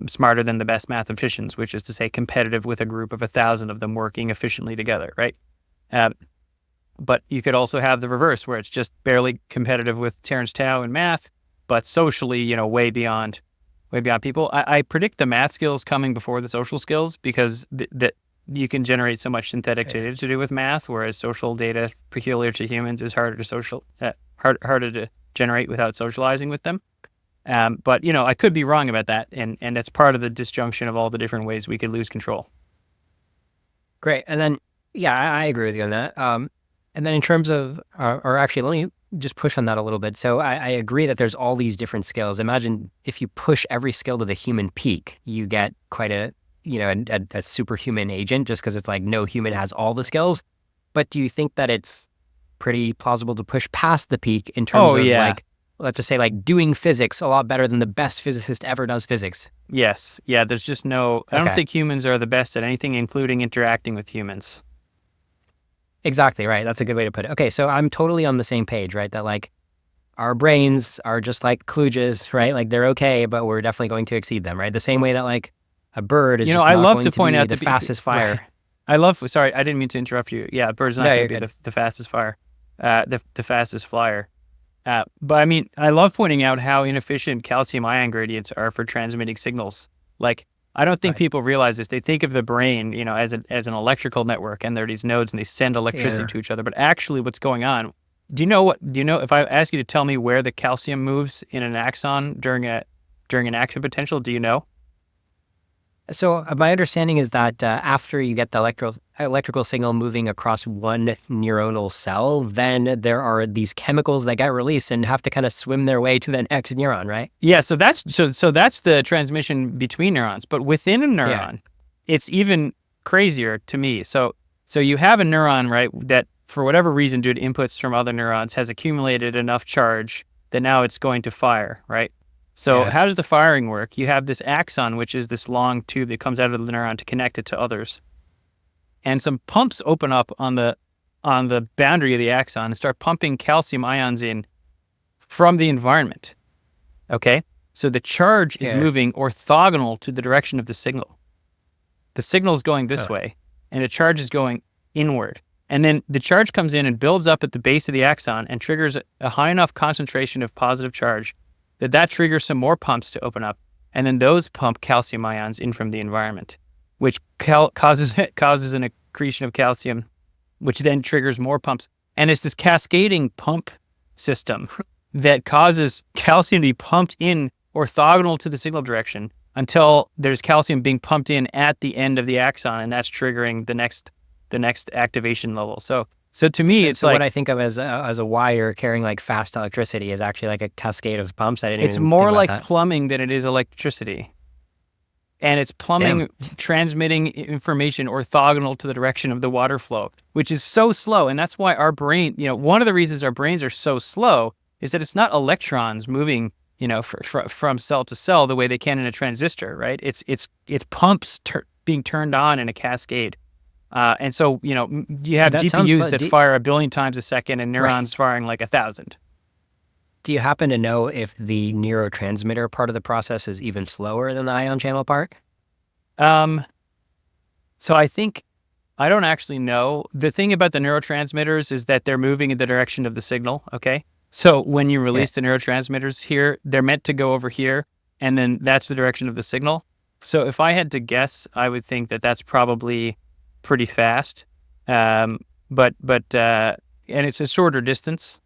smarter than the best mathematicians, which is to say competitive with a group of 1,000 of them working efficiently together, right? But you could also have the reverse, where it's just barely competitive with Terence Tao in math, but socially, way beyond people. I predict the math skills coming before the social skills, because that you can generate so much synthetic data to do with math, whereas social data peculiar to humans is harder to generate without socializing with them. But I could be wrong about that, and that's part of the disjunction of all the different ways we could lose control. Great. And then, I agree with you on that. And then in terms of, or actually, let me just push on that a little bit. So I agree that there's all these different skills. Imagine if you push every skill to the human peak, you get quite a superhuman agent, just because it's no human has all the skills. But do you think that it's pretty plausible to push past the peak in terms of let's just say like doing physics a lot better than the best physicist ever does physics. Yes. Yeah, there's just no... I don't Okay. think humans are the best at anything, including interacting with humans. Exactly, right. That's a good way to put it. Okay, so I'm totally on the same page, right? That like our brains are just like kludges, right? Like they're okay, but we're definitely going to exceed them, right? The same way that like a bird is just I not love going to to point be out the fastest fire. Right. Sorry, I didn't mean to interrupt you. Yeah, a bird's not No, going you're to be good. the fastest fire, the fastest flyer. But I mean, I love pointing out how inefficient calcium ion gradients are for transmitting signals. Like, I don't think Right. people realize this. They think of the brain, as an electrical network, and there are these nodes, and they send electricity Yeah. to each other. But actually, what's going on? Do you know if I ask you to tell me where the calcium moves in an axon during an action potential? Do you know? So my understanding is that after you get the electrical signal moving across one neuronal cell, then there are these chemicals that get released and have to kind of swim their way to the next neuron, right? Yeah, so that's the transmission between neurons. But within a Yeah. neuron, it's even crazier to me. So you have a neuron, right, that for whatever reason, due to inputs from other neurons, has accumulated enough charge that now it's going to fire, right? So Yeah. how does the firing work? You have this axon, which is this long tube that comes out of the neuron to connect it to others. And some pumps open up on the boundary of the axon and start pumping calcium ions in from the environment. Okay? So the charge is Yeah. moving orthogonal to the direction of the signal. The signal is going this way, and the charge is going inward. And then the charge comes in and builds up at the base of the axon and triggers a high enough concentration of positive charge that triggers some more pumps to open up. And then those pump calcium ions in from the environment, which causes an accretion of calcium, which then triggers more pumps. And it's this cascading pump system that causes calcium to be pumped in orthogonal to the signal direction until there's calcium being pumped in at the end of the axon, and that's triggering the next activation level. So to me, it's so like what I think of as a wire carrying like fast electricity is actually like a cascade of pumps. I didn't it's even more think about like that. plumbing than it is electricity. And it's plumbing transmitting information orthogonal to the direction of the water flow, which is so slow. And that's why our brain, one of the reasons our brains are so slow is that it's not electrons moving, from cell to cell the way they can in a transistor, right? It's pumps being turned on in a cascade. And so, you have That sounds GPUs like- that fire 1 billion times a second and neurons firing like 1,000. Do you happen to know if the neurotransmitter part of the process is even slower than the ion channel part? So I don't actually know. The thing about the neurotransmitters is that they're moving in the direction of the signal, okay? So when you release the neurotransmitters here, they're meant to go over here, and then that's the direction of the signal. So if I had to guess, I would think that that's probably pretty fast. And it's a shorter distance,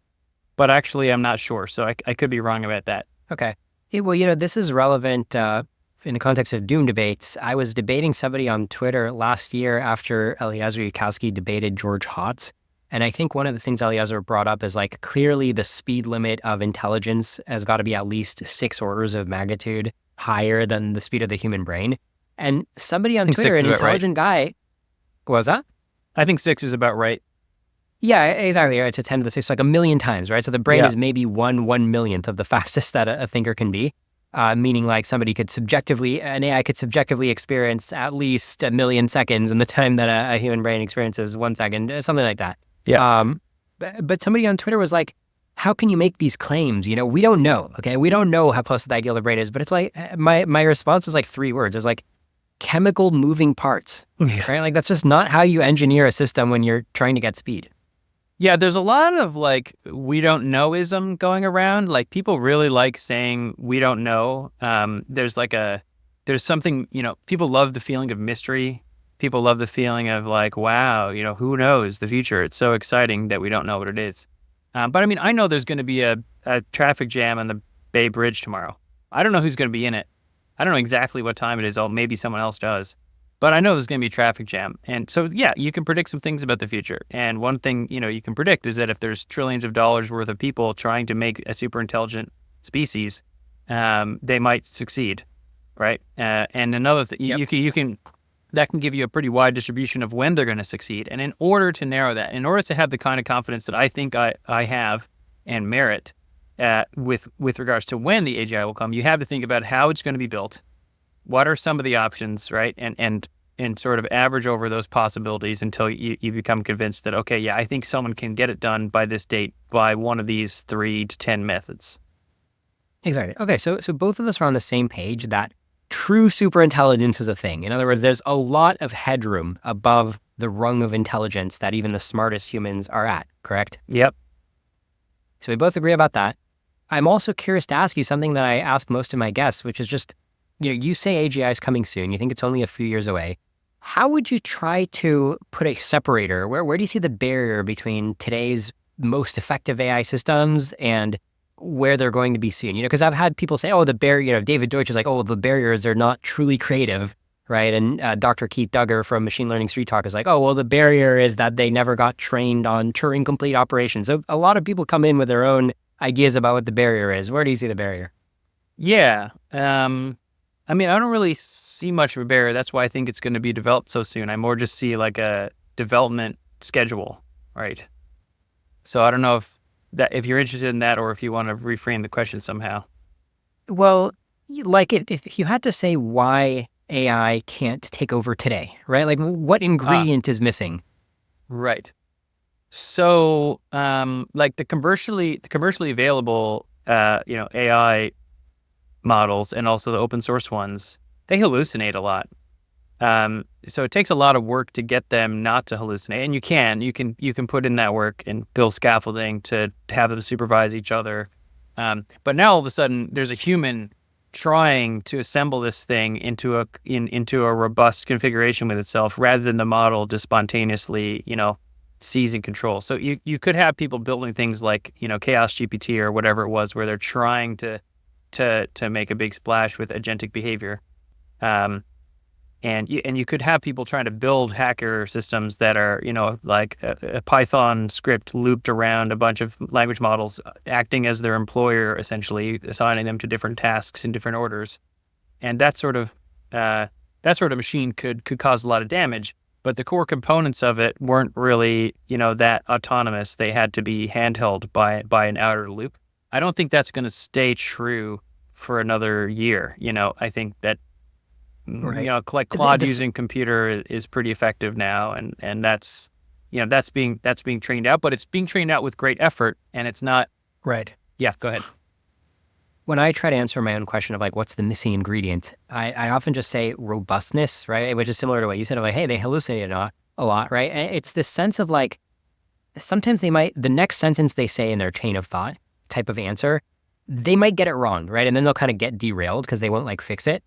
but actually I'm not sure. So I could be wrong about that. Okay. Yeah, well, this is relevant in the context of doom debates. I was debating somebody on Twitter last year after Eliezer Yudkowsky debated George Hotz. And I think one of the things Eliezer brought up is like clearly the speed limit of intelligence has got to be at least 6 orders of magnitude higher than the speed of the human brain. And somebody on think Twitter, 6 an is about right. intelligent guy, what was that? I think 6 is about right. Yeah, exactly. Right. It's a 10 to the 6, like 1,000,000 times, right? So the brain Yeah. is maybe 1/1,000,000th of the fastest that a thinker can be. Meaning like an AI could subjectively experience at least 1,000,000 seconds in the time that a human brain experiences 1 second, something like that. Yeah. But somebody on Twitter was like, how can you make these claims? We don't know. Okay. We don't know how close to the ideal the brain is, but it's like, my response is like 3 words. It's like chemical moving parts, right? Like that's just not how you engineer a system when you're trying to get speed. Yeah, there's a lot of like we don't know-ism going around. Like people really like saying we don't know. There's something, people love the feeling of mystery. People love the feeling of like, wow, who knows the future? It's so exciting that we don't know what it is. But I mean, I know there's going to be a traffic jam on the Bay Bridge tomorrow. I don't know who's going to be in it. I don't know exactly what time it is. Oh, maybe someone else does. But I know there's going to be a traffic jam. And so, yeah, you can predict some things about the future. And one thing, you can predict is that if there's trillions of dollars worth of people trying to make a super intelligent species, they might succeed, right? And another thing, you can that can give you a pretty wide distribution of when they're going to succeed. And in order to narrow that, in order to have the kind of confidence that I think I have and merit, with regards to when the AGI will come, you have to think about how it's going to be built. What are some of the options, right? And sort of average over those possibilities until you become convinced that, okay, yeah, I think someone can get it done by this date by one of these 3 to 10 methods. Exactly. Okay, so both of us are on the same page that true superintelligence is a thing. In other words, there's a lot of headroom above the rung of intelligence that even the smartest humans are at, correct? Yep. So we both agree about that. I'm also curious to ask you something that I ask most of my guests, which is just, you say AGI is coming soon. You think it's only a few years away. How would you try to put a separator? Where do you see the barrier between today's most effective AI systems and where they're going to be soon? Because I've had people say, oh, the barrier, David Deutsch is like, oh, the barriers are not truly creative, right? And Dr. Keith Duggar from Machine Learning Street Talk is like, oh, well, the barrier is that they never got trained on Turing complete operations. So a lot of people come in with their own ideas about what the barrier is. Where do you see the barrier? Yeah. I don't really see much of a barrier. That's why I think it's going to be developed so soon. I more just see like a development schedule, right? So I don't know if you're interested in that or if you want to reframe the question somehow. Well, like if you had to say why AI can't take over today, right? Like what ingredient is missing? Right. So, like the commercially available, AI models and also the open source ones, they hallucinate a lot. So it takes a lot of work to get them not to hallucinate. And you can put in that work and build scaffolding to have them supervise each other. But now all of a sudden there's a human trying to assemble this thing into a robust configuration with itself rather than the model just spontaneously, seize and control. So you could have people building things like, Chaos GPT or whatever it was, where they're trying to make a big splash with agentic behavior. And you could have people trying to build hacker systems that are, like a Python script looped around a bunch of language models, acting as their employer, essentially assigning them to different tasks in different orders. And that sort of machine could cause a lot of damage. But the core components of it weren't really, that autonomous. They had to be handheld by an outer loop. I don't think that's going to stay true for another year. I think that, right. like Claude using computer is pretty effective now, and that's being trained out, but it's being trained out with great effort, and it's not. Right. Yeah, go ahead. When I try to answer my own question of like, what's the missing ingredient? I often just say robustness, right? Which is similar to what you said of like, hey, they hallucinate a lot, right? And it's this sense of like, sometimes the next sentence they say in their chain of thought type of answer, they might get it wrong, right? And then they'll kind of get derailed because they won't like fix it.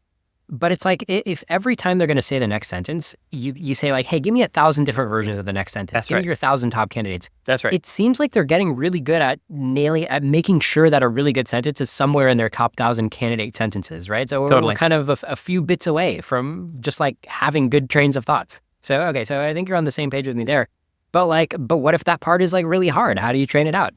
But it's like, if every time they're going to say the next sentence, you say like, hey, give me 1,000 different versions of the next sentence. That's give right. me your 1,000 top candidates. That's right. It seems like they're getting really good at making sure that a really good sentence is somewhere in their top 1,000 candidate sentences, right? So Totally. we're kind of a few bits away from just like having good trains of thoughts. So, okay, so I think you're on the same page with me there. But what if that part is like really hard? How do you train it out?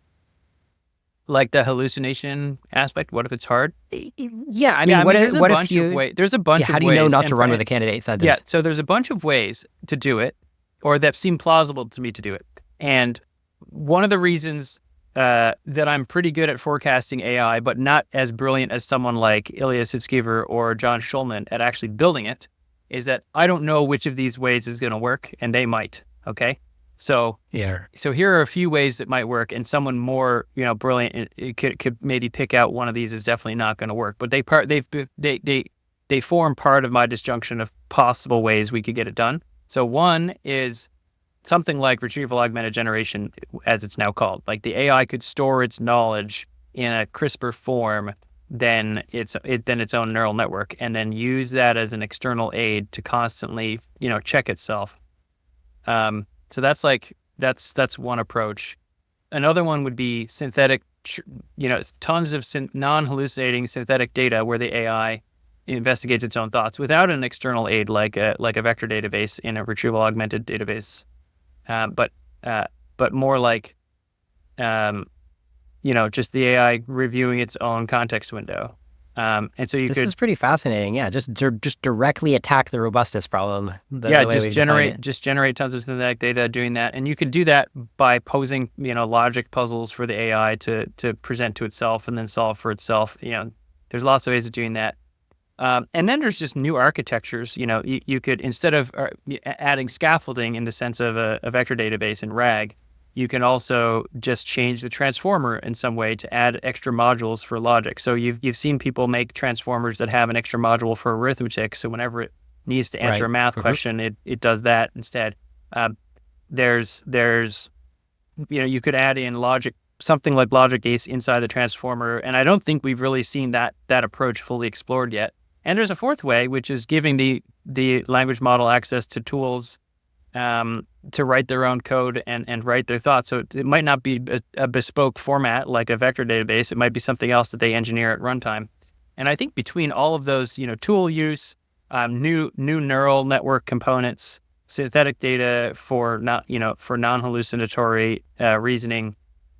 Like the hallucination aspect, what if it's hard? Yeah, I mean, there's a bunch of ways. There's a bunch of ways. How do you know not to run with a candidate sentence? Yeah, so there's a bunch of ways to do it, or that seem plausible to me to do it. And one of the reasons that I'm pretty good at forecasting AI, but not as brilliant as someone like Ilya Sutskever or John Schulman at actually building it, is that I don't know which of these ways is going to work, and they might. Okay. So here are a few ways that might work, and someone more brilliant could maybe pick out one of these is definitely not going to work. But they form part of my disjunction of possible ways we could get it done. So one is something like retrieval augmented generation, as it's now called. Like the AI could store its knowledge in a crisper form than its own neural network, and then use that as an external aid to constantly check itself. So that's one approach. Another one would be synthetic, tons of non-hallucinating synthetic data where the AI investigates its own thoughts without an external aid like a vector database in a retrieval augmented database, but more like just the AI reviewing its own context window. And so you This could is pretty fascinating. Yeah, just directly attack the robustness problem. just generate tons of synthetic data doing that, and you could do that by posing logic puzzles for the AI to present to itself and then solve for itself. There's lots of ways of doing that. And then there's just new architectures. You could, instead of adding scaffolding in the sense of a vector database in RAG, you can also just change the transformer in some way to add extra modules for logic. So you've seen people make transformers that have an extra module for arithmetic. So whenever it needs to answer a math question, it does that instead. You could add in logic, something like logic gates inside the transformer, and I don't think we've really seen that approach fully explored yet. And there's a fourth way, which is giving the language model access to tools to write their own code and write their thoughts. So it might not be a bespoke format like a vector database. It might be something else that they engineer at runtime. And I think between all of those, tool use, new neural network components, synthetic data for non-hallucinatory reasoning,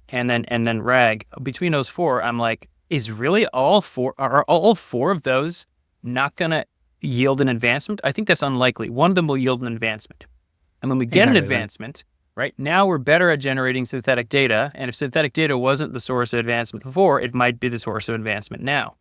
and then RAG, between those four, I'm like, are all four of those not going to yield an advancement? I think that's unlikely. One of them will yield an advancement. And when we get an advancement, right, now we're better at generating synthetic data. And if synthetic data wasn't the source of advancement before, it might be the source of advancement now.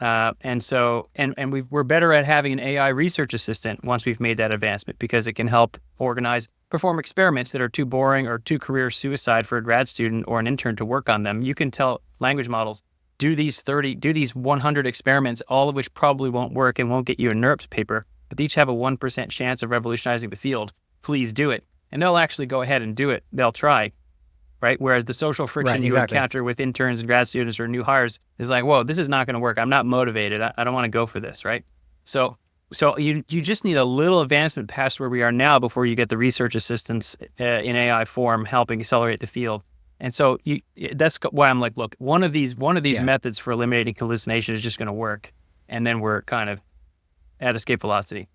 We're better at having an AI research assistant once we've made that advancement, because it can help perform experiments that are too boring or too career suicide for a grad student or an intern to work on them. You can tell language models, do these 100 experiments, all of which probably won't work and won't get you a NeurIPS paper, but they each have a 1% chance of revolutionizing the field. Please do it. And they'll actually go ahead and do it. They'll try, right? Whereas the social friction you encounter with interns and grad students or new hires is like, whoa, this is not going to work. I'm not motivated. I don't want to go for this, right? So you just need a little advancement past where we are now before you get the research assistants in AI form helping accelerate the field. And so that's why I'm like, look, one of these methods for eliminating hallucination is just going to work, and then we're kind of at escape velocity.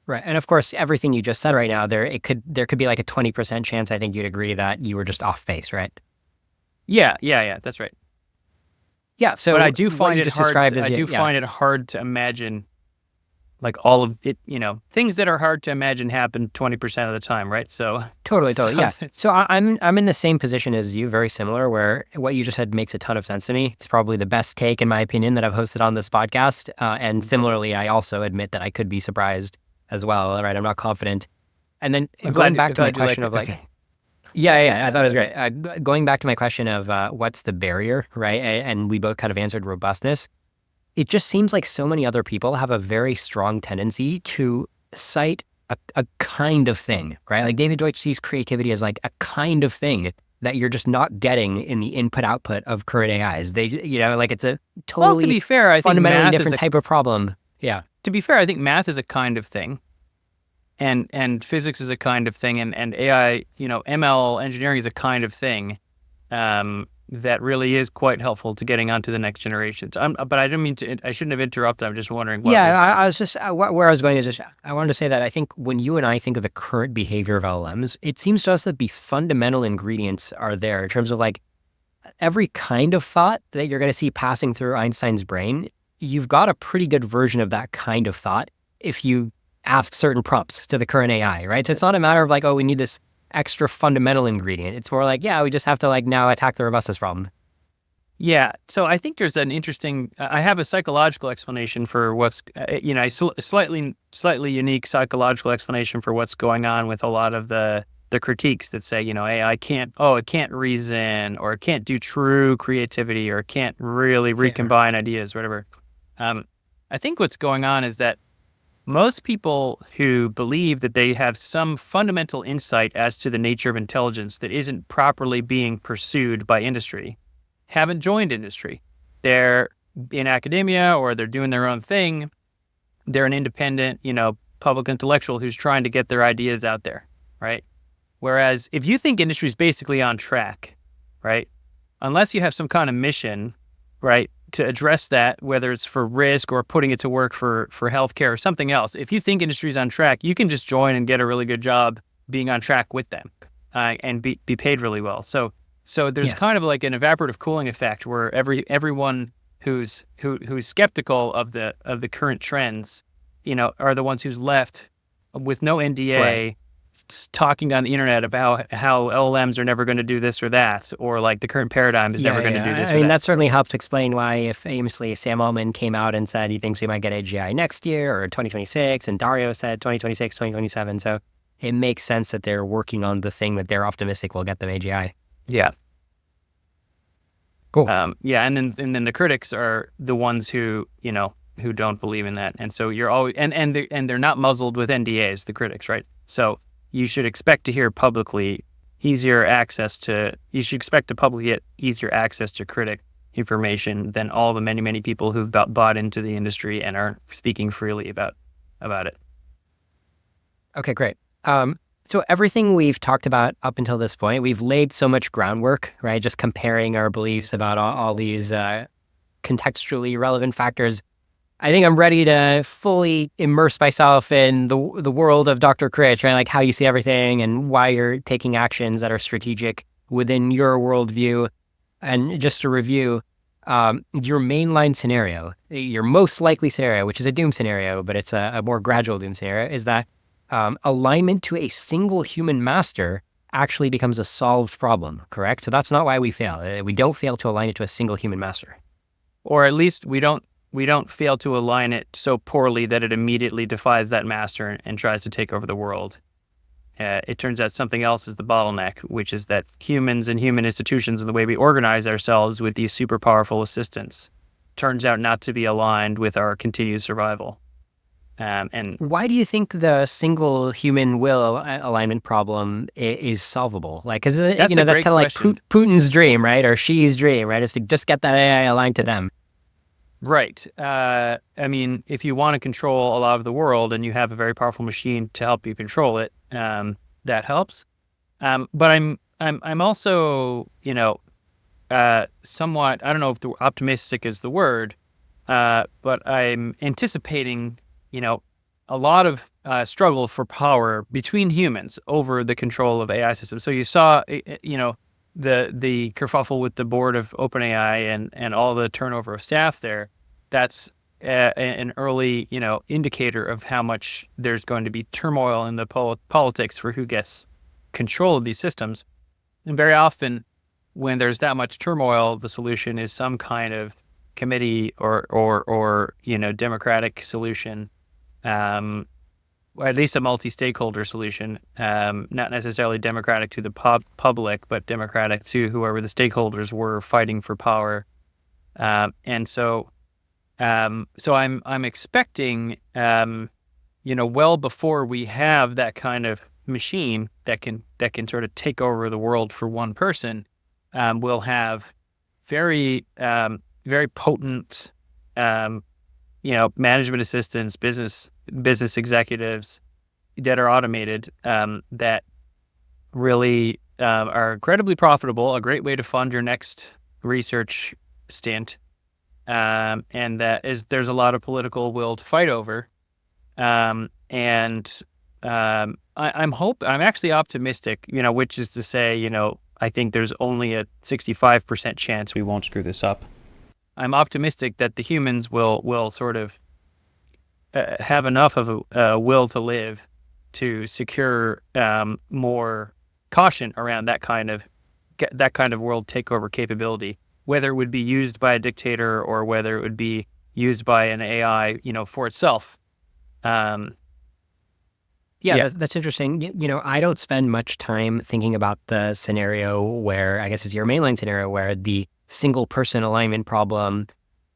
Right. And of course, everything you just said right now, there could be like a 20% chance, I think you'd agree, that you were just off base, right? Yeah, that's right. Yeah. So but I do find it hard. Find it hard to imagine, like, all of it. Things that are hard to imagine happen 20% of the time, right? So totally. Yeah. So I'm in the same position as you, very similar, where what you just said makes a ton of sense to me. It's probably the best take, in my opinion, that I've hosted on this podcast. And similarly, I also admit that I could be surprised as well, right? I'm not confident. And then going back to my question of like, yeah, I thought it was great. Going back to my question of what's the barrier, right? And we both kind of answered robustness. It just seems like so many other people have a very strong tendency to cite a kind of thing, right? Like David Deutsch sees creativity as like a kind of thing that you're just not getting in the input-output of current AIs. They, like it's a totally to be fair, I fundamentally think different type of problem. Yeah. To be fair, I think math is a kind of thing, and physics is a kind of thing, and AI, ML engineering is a kind of thing that really is quite helpful to getting onto the next generations. But I didn't mean to. I shouldn't have interrupted. I'm just wondering. I was just where I was going is just I wanted to say that I think when you and I think of the current behavior of LLMs, it seems to us that the fundamental ingredients are there in terms of like every kind of thought that you're going to see passing through Einstein's brain. You've got a pretty good version of that kind of thought if you ask certain prompts to the current AI, right? So it's not a matter of like, oh, we need this extra fundamental ingredient. It's more like, yeah, we just have to like now attack the robustness problem. Yeah. So I think there's an interesting, I have a psychological explanation for what's, slightly unique psychological explanation for what's going on with a lot of the critiques that say, AI it can't reason, or it can't do true creativity, or it can't really recombine ideas, whatever. I think what's going on is that most people who believe that they have some fundamental insight as to the nature of intelligence that isn't properly being pursued by industry haven't joined industry. They're in academia, or they're doing their own thing. They're an independent, public intellectual who's trying to get their ideas out there, right? Whereas if you think industry is basically on track, right, unless you have some kind of mission, right, to address that, whether it's for risk or putting it to work for healthcare or something else, if you think industry is on track, you can just join and get a really good job being on track with them and be paid really well. So there's kind of like an evaporative cooling effect where everyone who's skeptical of the current trends, are the ones who's left with no NDA, Right. talking on the internet about how LLMs are never going to do this or that, or like the current paradigm is never going to do this I or mean, that. that certainly helps explain why, if famously Sam Altman came out and said he thinks we might get AGI next year or 2026, and Dario said 2026, 2027. So it makes sense that they're working on the thing that they're optimistic will get them AGI. Yeah. Cool. Yeah, and then the critics are the ones who don't believe in that, and so you're always and they're not muzzled with NDAs, the critics, right? So you should expect to hear publicly easier access to. You should expect to publicly get easier access to critic information than all the many people who've bought into the industry and are speaking freely about it. Okay, great. So everything we've talked about up until this point, we've laid so much groundwork, right? Just comparing our beliefs about all these contextually relevant factors. I think I'm ready to fully immerse myself in the world of Dr. Critch, right? Like how you see everything and why you're taking actions that are strategic within your worldview. And just to review, your mainline scenario, your most likely scenario, which is a doom scenario, but it's a more gradual doom scenario, is that alignment to a single human master actually becomes a solved problem, correct? So that's not why we fail. We don't fail to align it to a single human master. Or at least we don't fail to align it so poorly that it immediately defies that master and tries to take over the world. It turns out something else is the bottleneck, which is that humans and human institutions and the way we organize ourselves with these super powerful assistants turns out not to be aligned with our continued survival. And why do you think the single human will alignment problem is solvable? Like, because that's kind of like Putin's dream, right? Or Xi's dream, right? Is to just get that AI aligned to them. Right. I mean, if you want to control a lot of the world and you have a very powerful machine to help you control it, that helps. But I'm also, somewhat, I don't know if the optimistic is the word, but I'm anticipating, a lot of struggle for power between humans over the control of AI systems. So you saw, the kerfuffle with the board of OpenAI and all the turnover of staff there. That's an early, indicator of how much there's going to be turmoil in the politics for who gets control of these systems. And very often, when there's that much turmoil, the solution is some kind of committee or democratic solution, or at least a multi-stakeholder solution, not necessarily democratic to the public, but democratic to whoever the stakeholders were fighting for power. And so I'm expecting, well before we have that kind of machine that can sort of take over the world for one person, we'll have very potent, management assistants, business executives that are automated, that really are incredibly profitable, a great way to fund your next research stint, and there's a lot of political will to fight over, I'm actually optimistic, which is to say, I think there's only a 65% chance we won't screw this up. I'm optimistic that the humans will sort of have enough of a will to live to secure more caution around that kind of world takeover capability, whether it would be used by a dictator or whether it would be used by an AI, for itself. Yeah, that's interesting. I don't spend much time thinking about the scenario where, I guess it's your mainline scenario, where the single person alignment problem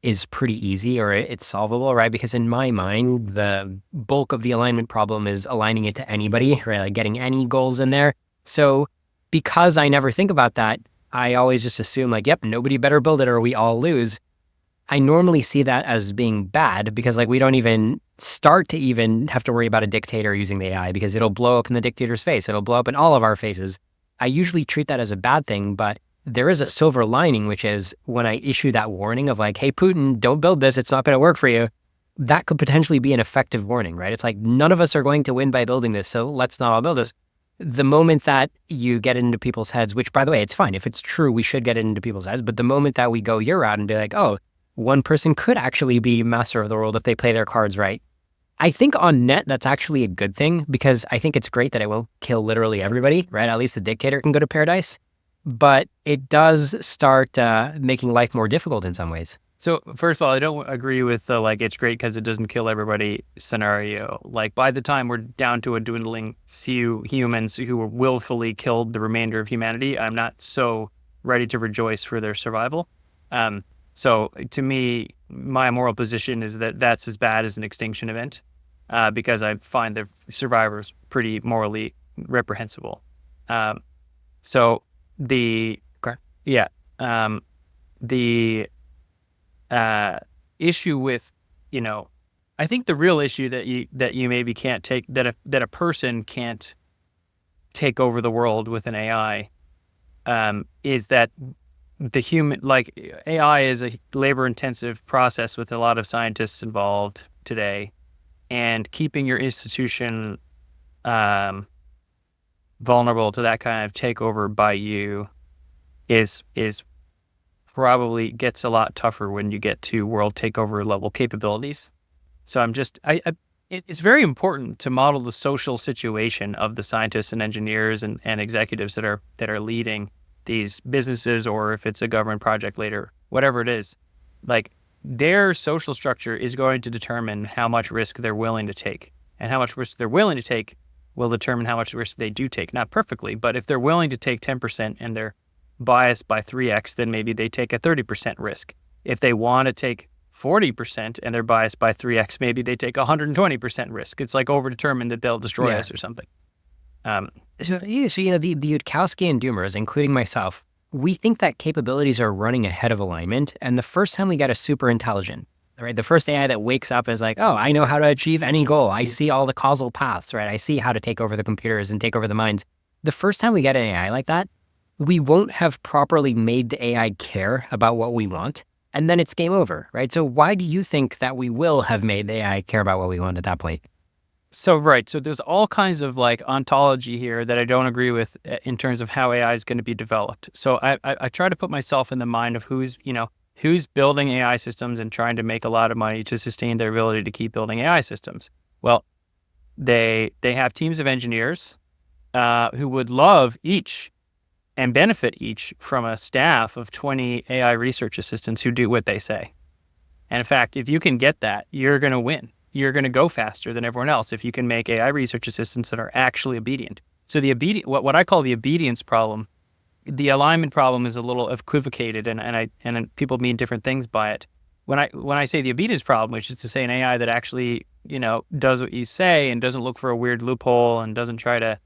is pretty easy or it's solvable, right? Because in my mind, the bulk of the alignment problem is aligning it to anybody, right? Like getting any goals in there. So because I never think about that, I always just assume like, yep, nobody better build it or we all lose. I normally see that as being bad because we don't even start to even have to worry about a dictator using the AI because it'll blow up in the dictator's face. It'll blow up in all of our faces. I usually treat that as a bad thing, but there is a silver lining, which is when I issue that warning of hey, Putin, don't build this. It's not going to work for you. That could potentially be an effective warning, right? It's none of us are going to win by building this, so let's not all build this. The moment that you get it into people's heads, which by the way, it's fine. If it's true, we should get it into people's heads. But the moment that we go your route and be oh, one person could actually be master of the world if they play their cards right. I think on net, that's actually a good thing because I think it's great that it won't kill literally everybody, right? At least the dictator can go to paradise. But it does start making life more difficult in some ways. So first of all, I don't agree with the it's great because it doesn't kill everybody scenario. Like by the time we're down to a dwindling few humans who willfully killed the remainder of humanity, I'm not so ready to rejoice for their survival. So to me, my moral position is that that's as bad as an extinction event because I find the survivors pretty morally reprehensible. So the issue with, I think the real issue that you maybe can't take, that a person can't take over the world with an AI, is that the human, AI is a labor-intensive process with a lot of scientists involved today, and keeping your institution vulnerable to that kind of takeover by you is probably gets a lot tougher when you get to world takeover level capabilities. So it's very important to model the social situation of the scientists and engineers and executives that are leading these businesses, or if it's a government project later, whatever it is, their social structure is going to determine how much risk they're willing to take, and how much risk they're willing to take will determine how much risk they do take. Not perfectly, but if they're willing to take 10% and they're biased by 3x, then maybe they take a 30% risk. If they want to take 40% and they're biased by 3x, maybe they take 120% risk. It's overdetermined that they'll destroy us or something. So the Yudkowsky Doomers, including myself, we think that capabilities are running ahead of alignment. And the first time we get a superintelligent, right? The first AI that wakes up is like, oh, I know how to achieve any goal. I see all the causal paths, right? I see how to take over the computers and take over the minds. The first time we get an AI like that, we won't have properly made the AI care about what we want. And then it's game over, right? So why do you think that we will have made the AI care about what we want at that point? So there's all kinds of ontology here that I don't agree with in terms of how AI is going to be developed. So I try to put myself in the mind of who's building AI systems and trying to make a lot of money to sustain their ability to keep building AI systems. Well, they have teams of engineers who would love each and benefit each from a staff of 20 AI research assistants who do what they say. And in fact, if you can get that, you're going to win. You're going to go faster than everyone else if you can make AI research assistants that are actually obedient. So what I call the obedience problem, the alignment problem is a little equivocated, and people mean different things by it. When I say the obedience problem, which is to say an AI that actually does what you say and doesn't look for a weird loophole and doesn't try to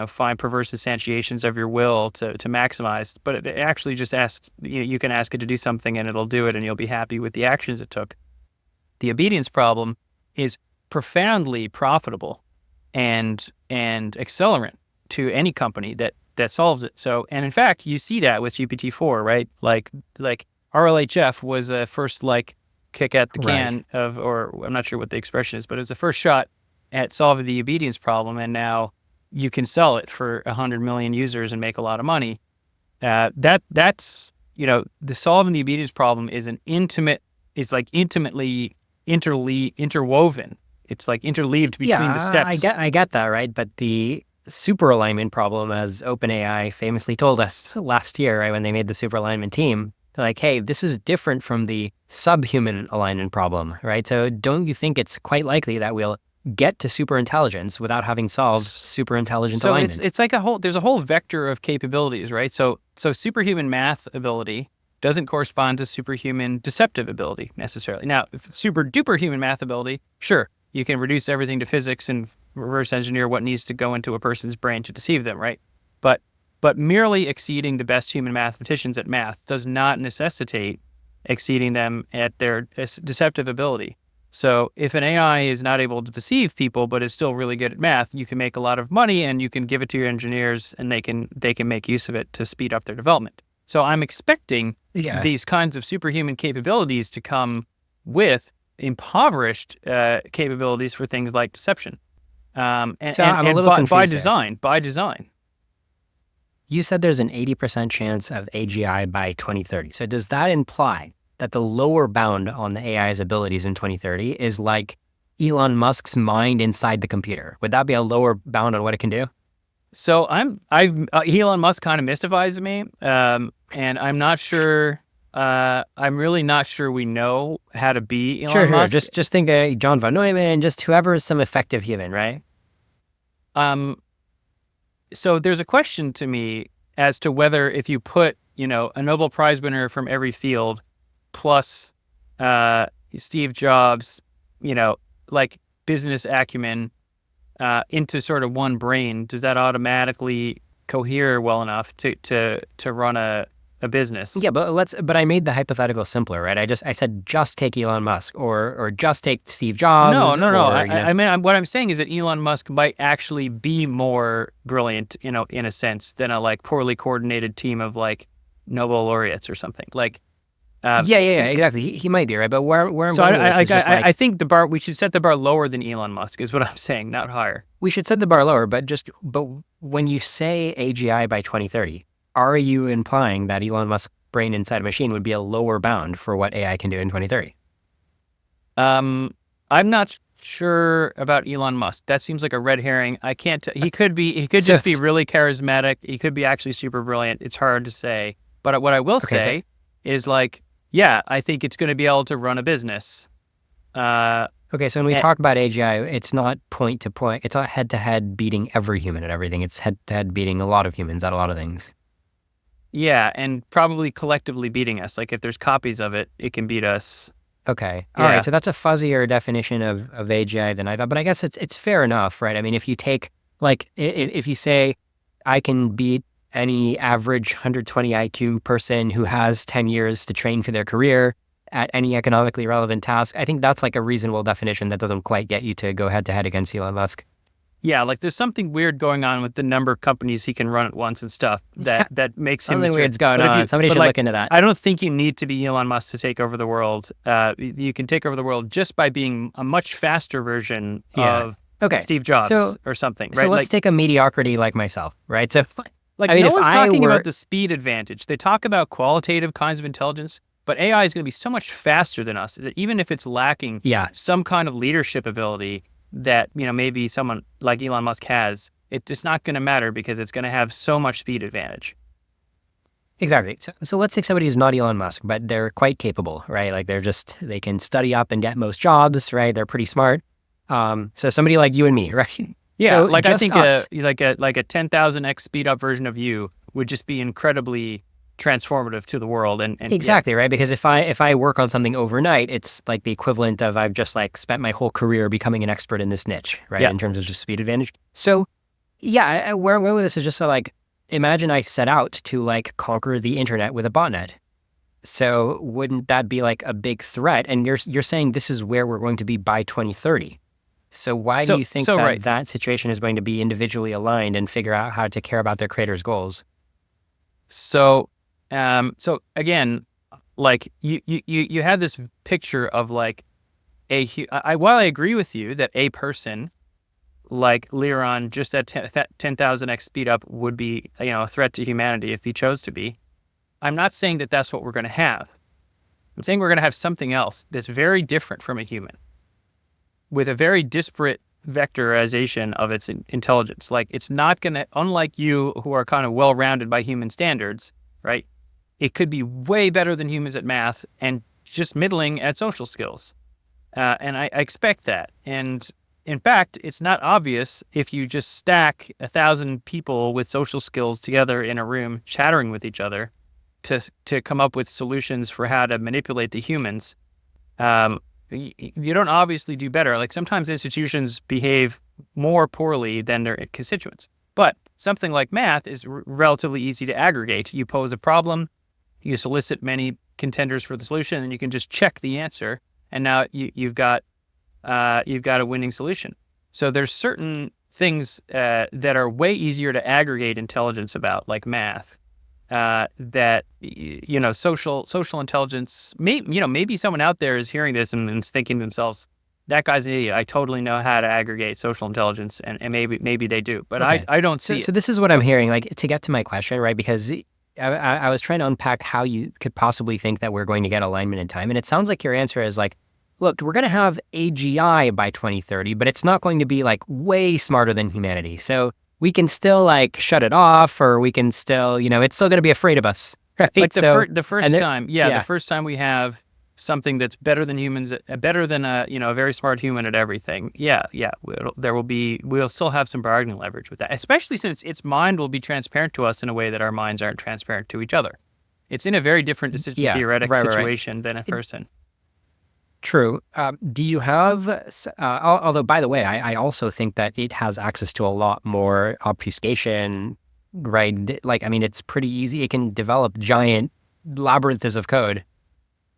find perverse instantiations of your will to maximize, but it actually just asks, you can ask it to do something and it'll do it and you'll be happy with the actions it took. The obedience problem is profoundly profitable and accelerant to any company that solves it. So, and in fact, you see that with GPT-4, right? Like RLHF was a first kick at the can of, or I'm not sure what the expression is, but it was the first shot at solving the obedience problem, and now you can sell it for 100 million users and make a lot of money. That's the solving the obedience problem is intimately interwoven. It's interleaved between the steps. I get that, right? But the super alignment problem, as OpenAI famously told us last year, right, when they made the super alignment team, they're like, hey, this is different from the subhuman alignment problem, right? So don't you think it's quite likely that we'll get to superintelligence without having solved superintelligent alignment? It's there's a whole vector of capabilities, right? So superhuman math ability doesn't correspond to superhuman deceptive ability necessarily. Now, super duper human math ability, sure, you can reduce everything to physics and reverse engineer what needs to go into a person's brain to deceive them, right? But merely exceeding the best human mathematicians at math does not necessitate exceeding them at their deceptive ability. So if an AI is not able to deceive people but is still really good at math, you can make a lot of money and you can give it to your engineers and they can make use of it to speed up their development. So I'm expecting these kinds of superhuman capabilities to come with impoverished capabilities for things like deception. I'm a little confused by design. You said there's an 80% chance of AGI by 2030. So does that imply that the lower bound on the AI's abilities in 2030 is like Elon Musk's mind inside the computer. Would that be a lower bound on what it can do? So Elon Musk kind of mystifies me, and I'm not sure. I'm really not sure we know how to be Elon Musk. Sure. Just think John von Neumann, just whoever is some effective human, right? So there's a question to me as to whether if you put, a Nobel Prize winner from every field plus Steve Jobs, like business acumen into sort of one brain, does that automatically cohere well enough to run a business? Yeah, but I made the hypothetical simpler, right? I said just take Elon Musk or just take Steve Jobs. No. Or, I mean, what I'm saying is that Elon Musk might actually be more brilliant, in a sense, than a like poorly coordinated team of like Nobel laureates or something. Like, yeah, exactly. He might be, right? But where so I think we should set the bar lower than Elon Musk is what I'm saying, not higher. We should set the bar lower, but when you say AGI by 2030, are you implying that Elon Musk's brain inside a machine would be a lower bound for what AI can do in 2030? I'm not sure about Elon Musk. That seems like a red herring. I can't. He could just be really charismatic. He could be actually super brilliant. It's hard to say. But what I will say is like, yeah, I think it's going to be able to run a business. Okay, so when we talk about AGI, it's not point to point. It's not head to head beating every human at everything. It's head to head beating a lot of humans at a lot of things. Yeah, and probably collectively beating us. Like if there's copies of it, it can beat us. Okay. All right. So that's a fuzzier definition of AGI than I thought, but I guess it's fair enough, right? I mean, if you take like if you say I can beat any average 120 IQ person who has 10 years to train for their career at any economically relevant task, I think that's like a reasonable definition that doesn't quite get you to go head to head against Elon Musk. Yeah, like there's something weird going on with the number of companies he can run at once and stuff that makes him... Something weird's going on. Somebody should look into that. I don't think you need to be Elon Musk to take over the world. You can take over the world just by being a much faster version of Steve Jobs or something, right? So let's take a mediocrity like myself, right? So, like, no one's talking about the speed advantage. They talk about qualitative kinds of intelligence, but AI is going to be so much faster than us that even if it's lacking some kind of leadership ability that, maybe someone like Elon Musk has, it's not going to matter because it's going to have so much speed advantage. Exactly. So let's take somebody who's not Elon Musk, but they're quite capable, right? Like they can study up and get most jobs, right? They're pretty smart. So somebody like you and me, right? Yeah, so like I think like a 10,000x speed up version of you would just be incredibly transformative to the world. And exactly, right? Because if I work on something overnight, it's like the equivalent of I've just like spent my whole career becoming an expert in this niche, right? In terms of just speed advantage. So yeah, where I'm going with this is just so like, imagine I set out to like conquer the internet with a botnet. So wouldn't that be like a big threat? And you're saying this is where we're going to be by 2030. So why do you think that situation is going to be individually aligned and figure out how to care about their creators' goals? So again, like you had this picture of like while I agree with you that a person like Liron just at 10,000x speed up would be, a threat to humanity if he chose to be. I'm not saying that that's what we're going to have. I'm saying we're going to have something else that's very different from a human, with a very disparate vectorization of its intelligence. Like it's not going to, unlike you who are kind of well-rounded by human standards, right? It could be way better than humans at math and just middling at social skills. And I expect that. And in fact, it's not obvious if you just stack 1,000 people with social skills together in a room chattering with each other to come up with solutions for how to manipulate the humans. You don't obviously do better. Like sometimes institutions behave more poorly than their constituents. But something like math is relatively easy to aggregate. You pose a problem, you solicit many contenders for the solution, and you can just check the answer. And now you've got a winning solution. So there's certain things that are way easier to aggregate intelligence about, like math. That social intelligence. Maybe someone out there is hearing this and is thinking to themselves, "That guy's an idiot. I totally know how to aggregate social intelligence," and maybe they do, but I don't see it. So this is what I'm hearing. Like to get to my question, right? Because I was trying to unpack how you could possibly think that we're going to get alignment in time. And it sounds like your answer is like, look, we're going to have AGI by 2030, but it's not going to be like way smarter than humanity. So we can still like shut it off, or we can still, it's still going to be afraid of us. Right? Like the first time we have something that's better than humans, better than a very smart human at everything. We'll still have some bargaining leverage with that, especially since its mind will be transparent to us in a way that our minds aren't transparent to each other. It's in a very different decision theoretic situation than a person. True. Do you have, although by the way, I also think that it has access to a lot more obfuscation, right? Like, I mean, it's pretty easy. It can develop giant labyrinths of code.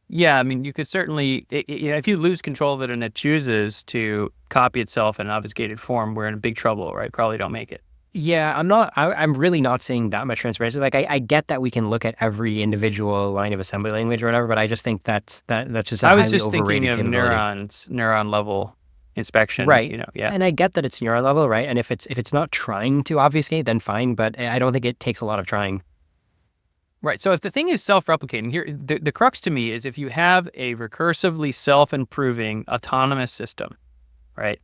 Yeah, I mean, you could certainly, if you lose control of it and it chooses to copy itself in an obfuscated form, we're in big trouble, right? Probably don't make it. Yeah, I'm really not seeing that much transparency. Like, I get that we can look at every individual line of assembly language or whatever, but I just think that's just a I was highly just thinking overrated of capability. neuron level inspection. Right. Yeah. And I get that it's neuron level, right? And if it's not trying to obfuscate, then fine, but I don't think it takes a lot of trying. Right. So if the thing is self-replicating, here the crux to me is if you have a recursively self-improving autonomous system, right?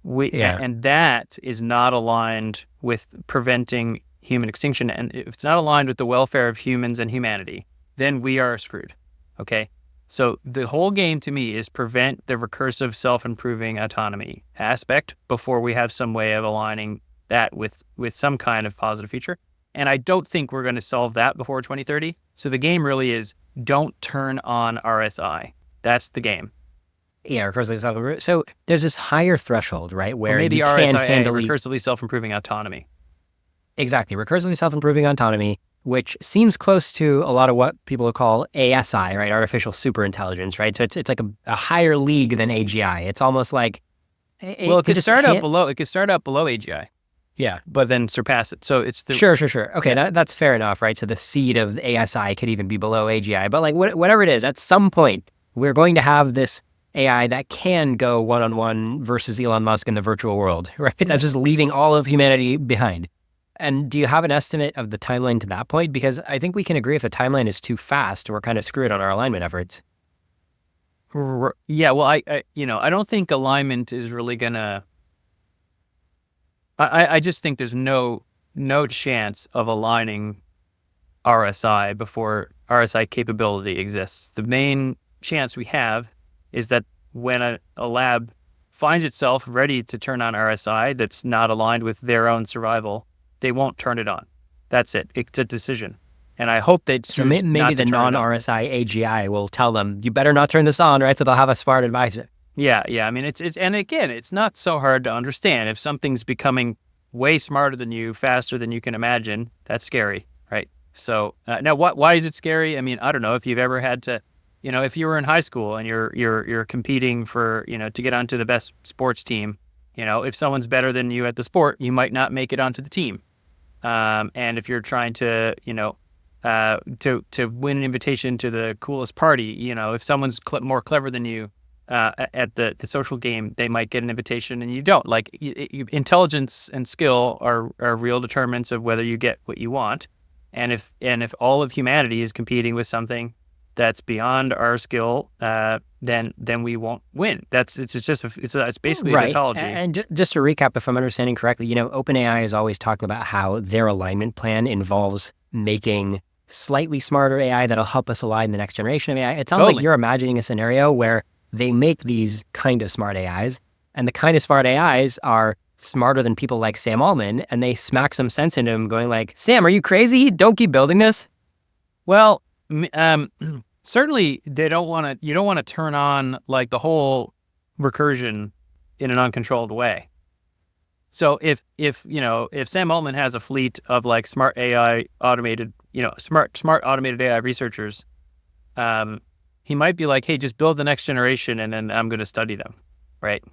And that is not aligned with preventing human extinction, and if it's not aligned with the welfare of humans and humanity, then we are screwed. Okay. So the whole game to me is prevent the recursive self-improving autonomy aspect before we have some way of aligning that with some kind of positive feature. And I don't think we're going to solve that before 2030. So the game really is don't turn on RSI. That's the game. Yeah, recursively self-improving. So there's this higher threshold, right, where maybe you RSIA, can handle recursively self-improving autonomy. Exactly, recursively self-improving autonomy, which seems close to a lot of what people call ASI, right, artificial superintelligence, right? So it's like a higher league than AGI. It's almost like it could start out below. It could start out below AGI. Yeah, but then surpass it. So it's the sure. Okay, that's fair enough, right? So the seed of the ASI could even be below AGI, but like whatever it is, at some point we're going to have this AI that can go one-on-one versus Elon Musk in the virtual world, right? That's just leaving all of humanity behind. And do you have an estimate of the timeline to that point? Because I think we can agree if the timeline is too fast, we're kind of screwed on our alignment efforts. Yeah, well, I don't think alignment is really gonna. I just think there's no chance of aligning RSI before RSI capability exists. The main chance we have is that when a lab finds itself ready to turn on RSI that's not aligned with their own survival, they won't turn it on. That's it. It's a decision. And I hope they choose maybe the non-RSI AGI will tell them, you better not turn this on, right? So they'll have a smart advisor. Yeah. I mean, it's and again, it's not so hard to understand. If something's becoming way smarter than you, faster than you can imagine, that's scary, right? So now, why is it scary? I mean, I don't know. If you've ever had to, if you were in high school and you're competing for, to get onto the best sports team, if someone's better than you at the sport, you might not make it onto the team. And if you're trying to, to win an invitation to the coolest party, if someone's more clever than you at the social game, they might get an invitation and you don't. Like intelligence and skill are real determinants of whether you get what you want. And if all of humanity is competing with something that's beyond our skill, then we won't win. It's basically right. a tautology. And just to recap, if I'm understanding correctly, OpenAI is always talking about how their alignment plan involves making slightly smarter AI that'll help us align the next generation of AI. It sounds like you're imagining a scenario where they make these kind of smart AIs, and the kind of smart AIs are smarter than people like Sam Altman, and they smack some sense into him going like, Sam, are you crazy? Don't keep building this. Well, certainly you don't want to turn on like the whole recursion in an uncontrolled way. So if Sam Altman has a fleet of like smart AI automated, smart automated AI researchers, he might be like, hey, just build the next generation and then I'm going to study them, right?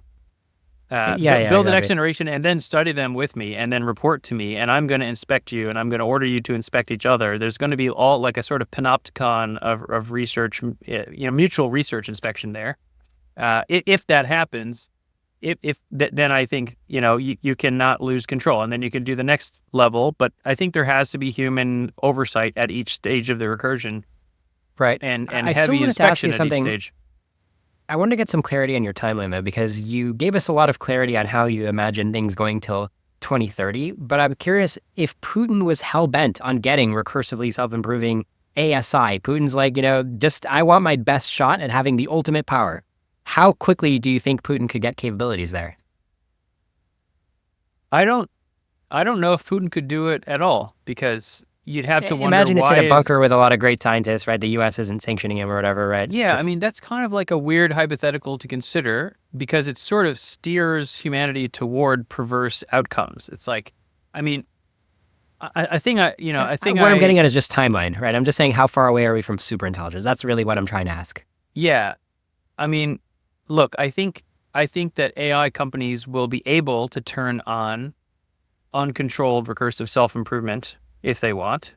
Build the next generation and then study them with me and then report to me, and I'm going to inspect you and I'm going to order you to inspect each other. There's going to be all like a sort of panopticon of research, mutual research inspection there. If that happens, then I think, you cannot lose control, and then you can do the next level. But I think there has to be human oversight at each stage of the recursion, Right. and I still heavy wanted to ask you inspection at each something. stage. I wanted to get some clarity on your timeline, though, because you gave us a lot of clarity on how you imagine things going till 2030. But I'm curious if Putin was hell-bent on getting recursively self-improving ASI. Putin's like, just I want my best shot at having the ultimate power. How quickly do you think Putin could get capabilities there? I don't know if Putin could do it at all, because you'd have to wonder Imagine it's why in a bunker with a lot of great scientists, right? The U.S. isn't sanctioning him or whatever, right? Yeah, I mean, that's kind of like a weird hypothetical to consider, because it sort of steers humanity toward perverse outcomes. It's like, I mean, I think what I'm getting at is just timeline, right? I'm just saying, how far away are we from superintelligence? That's really what I'm trying to ask. Yeah, I mean, look, I think that AI companies will be able to turn on uncontrolled recursive self-improvement if they want,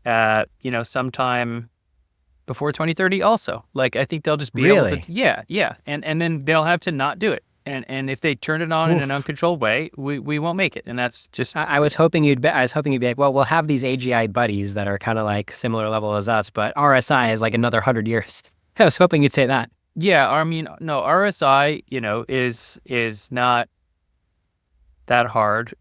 sometime before 2030 also. Like, I think they'll just be able to, yeah. And then they'll have to not do it. And if they turn it on in an uncontrolled way, we won't make it. And that's just... I was hoping you'd be like, well, we'll have these AGI buddies that are kind of like similar level as us, but RSI is like another 100 years. I was hoping you'd say that. Yeah, I mean, no, RSI, is not that hard.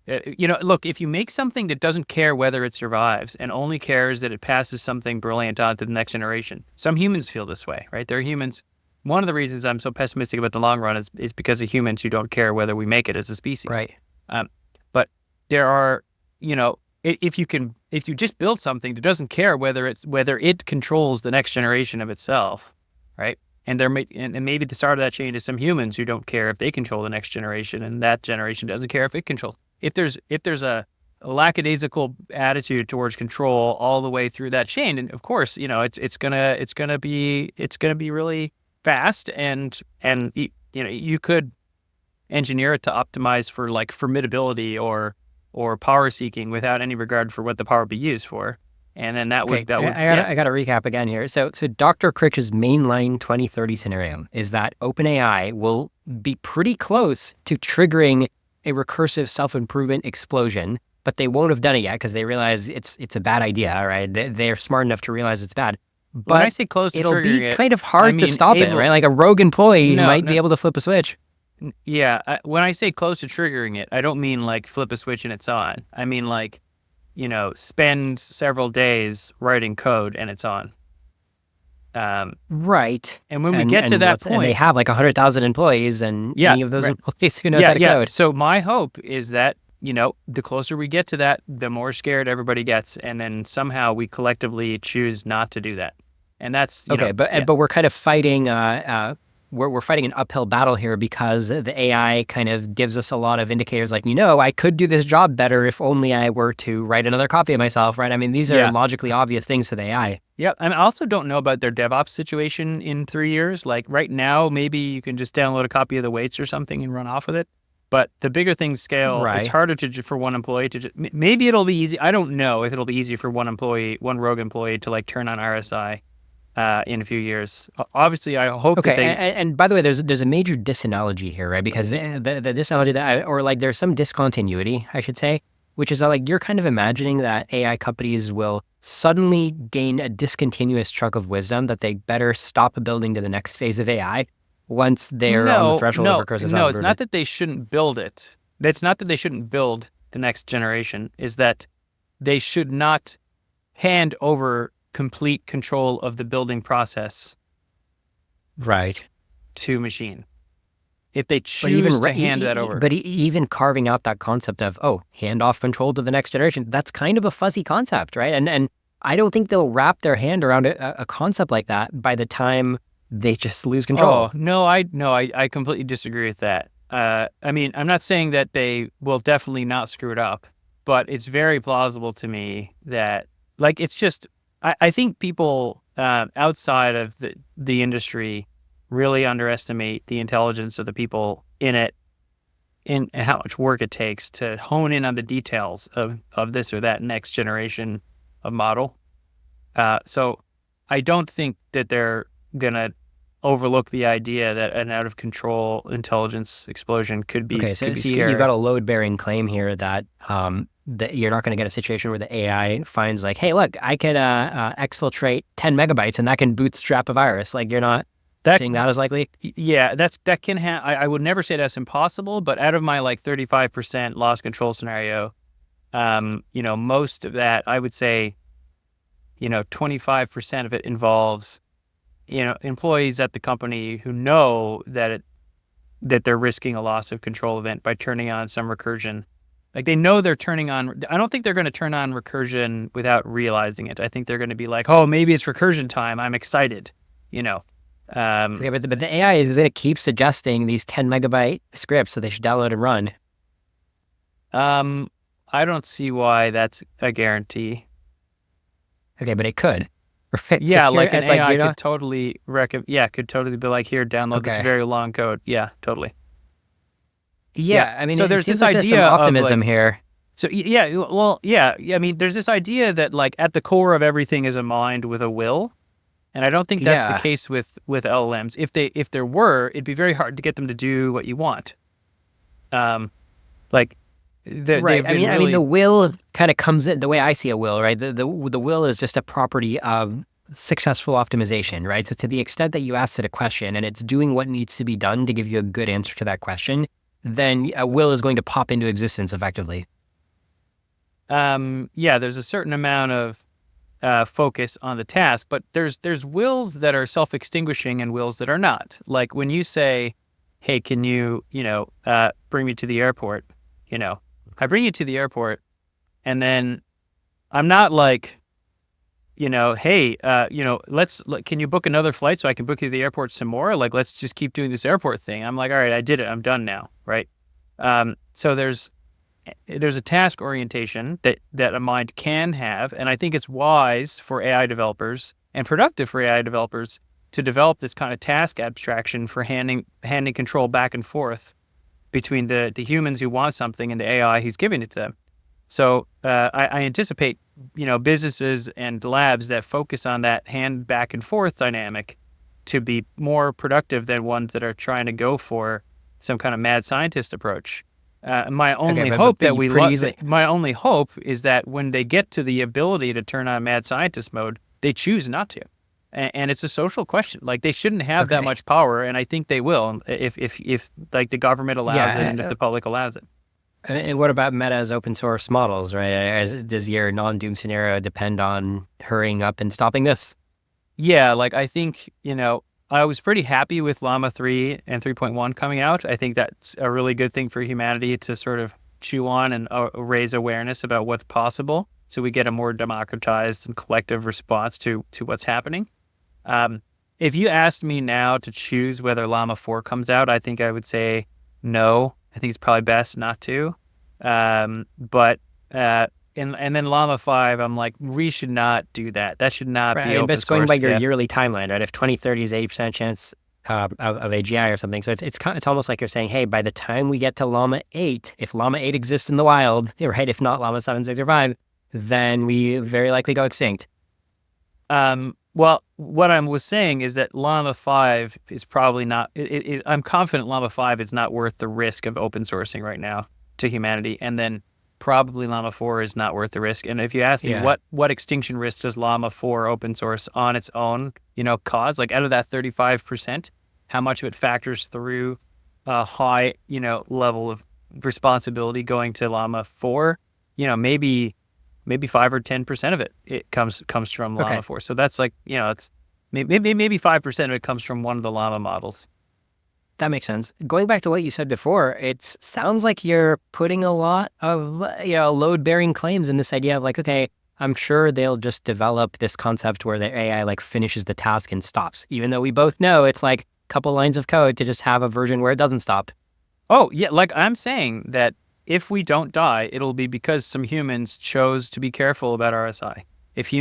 Look, if you make something that doesn't care whether it survives and only cares that it passes something brilliant on to the next generation, some humans feel this way, right? There are humans. One of the reasons I'm so pessimistic about the long run is because of humans who don't care whether we make it as a species. Right. But there are, if you just build something that doesn't care whether it controls the next generation of itself, right? And maybe the start of that chain is some humans who don't care if they control the next generation, and that generation doesn't care if it controls. If there's a lackadaisical attitude towards control all the way through that chain, and of course, it's gonna be really fast, and you could engineer it to optimize for like formidability or power seeking without any regard for what the power would be used for. And then I got to recap again here. So Dr. Critch's mainline 2030 scenario is that OpenAI will be pretty close to triggering a recursive self-improvement explosion, but they won't have done it yet because they realize it's a bad idea, right? They're smart enough to realize it's bad. But when I say close to it'll be triggering kind of hard to stop it, right? Like a rogue employee might be able to flip a switch. Yeah, when I say close to triggering it, I don't mean like flip a switch and it's on. I mean like, spend several days writing code and it's on. Right. And when we get to that point, and they have like 100,000 employees, and any of those employees who knows how to code. So my hope is that, the closer we get to that, the more scared everybody gets, and then somehow we collectively choose not to do that. And that's but we're kind of fighting. We're fighting an uphill battle here because the AI kind of gives us a lot of indicators like, I could do this job better if only I were to write another copy of myself, right? I mean, these are logically obvious things to the AI. Yeah, and I also don't know about their DevOps situation in 3 years. Like right now, maybe you can just download a copy of the weights or something and run off with it. But the bigger things scale. Right. It's harder for one employee to just, maybe it'll be easy. I don't know if it'll be easy for one rogue employee to like turn on RSI. In a few years. Obviously, I hope that they... And by the way, there's a major disanalogy here, right? Because the disanalogy there's some discontinuity, I should say, which is that like you're kind of imagining that AI companies will suddenly gain a discontinuous chunk of wisdom that they better stop building to the next phase of AI once they're on the threshold of recursive self-improvement. No, it's not that they shouldn't build it. It's not that they shouldn't build the next generation. Is that they should not hand over complete control of the building process, right, to machine. If they choose to hand that over. But even carving out that concept of, hand off control to the next generation, that's kind of a fuzzy concept, right? And I don't think they'll wrap their hand around a concept like that by the time they just lose control. Oh, no, I completely disagree with that. I mean, I'm not saying that they will definitely not screw it up, but it's very plausible to me that, like, it's just... I think people outside of the industry really underestimate the intelligence of the people in it, and how much work it takes to hone in on the details of this or that next generation of model. So I don't think that they're going to overlook the idea that an out of control intelligence explosion could be Okay, so, could be so scary. you've got a load-bearing claim here that that you're not going to get a situation where the AI finds like, hey, look, I can exfiltrate 10 megabytes and that can bootstrap a virus. Like, you're not seeing that as likely? Yeah, that can happen. I would never say that's impossible, but out of my like 35% loss control scenario, most of that, I would say, 25% of it involves, employees at the company who know that they're risking a loss of control event by turning on some recursion. Like, they know they're turning on. I don't think they're going to turn on recursion without realizing it. I think they're going to be like, oh, maybe it's recursion time. I'm excited, Okay, but the AI is going to keep suggesting these 10 megabyte scripts that they should download and run. I don't see why that's a guarantee. Okay, but it could. Yeah, like an AI you know? could totally could totally be like, here, download this very long code. Yeah, totally. Yeah, I mean, so it there's seems this like there's idea some of optimism like, here. so yeah, well, yeah, I mean, there's this idea that like at the core of everything is a mind with a will, and I don't think that's the case with LLMs. If there were, it'd be very hard to get them to do what you want. Right. I mean, the will kind of comes in the way I see a will, right? The will is just a property of successful optimization, right? So to the extent that you ask it a question and it's doing what needs to be done to give you a good answer to that question, then a will is going to pop into existence effectively. There's a certain amount of focus on the task, but there's wills that are self-extinguishing and wills that are not. Like when you say, hey, can you, bring me to the airport? I bring you to the airport, and then I'm not like, hey, can you book another flight so I can book you to the airport some more? Like, let's just keep doing this airport thing. I'm like, all right, I did it. I'm done now, right? So there's a task orientation that a mind can have, and I think it's wise for AI developers and productive for AI developers to develop this kind of task abstraction for handing control back and forth between the humans who want something and the AI who's giving it to them. So I anticipate, businesses and labs that focus on that hand back and forth dynamic to be more productive than ones that are trying to go for some kind of mad scientist approach. My only hope is that when they get to the ability to turn on mad scientist mode, they choose not to. And it's a social question. Like, they shouldn't have that much power, and I think they will if like the government allows it and if the public allows it. And what about Meta's open source models, right? Does your non-doom scenario depend on hurrying up and stopping this? Yeah, like I think, I was pretty happy with Llama 3 and 3.1 coming out. I think that's a really good thing for humanity to sort of chew on and raise awareness about what's possible, so we get a more democratized and collective response to what's happening. If you asked me now to choose whether Llama 4 comes out, I think I would say no. I think it's probably best not to. And then Llama 5, I'm like, we should not do that. That should not be open source. But it's going by your yearly timeline, right? If 2030 is 80% chance of AGI or something, so it's almost like you're saying, hey, by the time we get to Llama 8, if Llama 8 exists in the wild, right? If not Llama 7, 6, or 5, then we very likely go extinct. Well, what I was saying is that Llama 5 is probably not, I'm confident Llama 5 is not worth the risk of open sourcing right now to humanity. And then probably Llama 4 is not worth the risk. And if you ask me what extinction risk does Llama 4 open source on its own, cause, like out of that 35%, how much of it factors through a high, level of responsibility going to Llama 4, maybe 5 or 10% of it comes from Llama 4. So that's like, it's maybe 5% of it comes from one of the Llama models. That makes sense. Going back to what you said before, it sounds like you're putting a lot of load-bearing claims in this idea of like, okay, I'm sure they'll just develop this concept where the AI like finishes the task and stops, even though we both know it's like a couple lines of code to just have a version where it doesn't stop. Oh, yeah. Like I'm saying that if we don't die, it'll be because some humans chose to be careful about RSI. If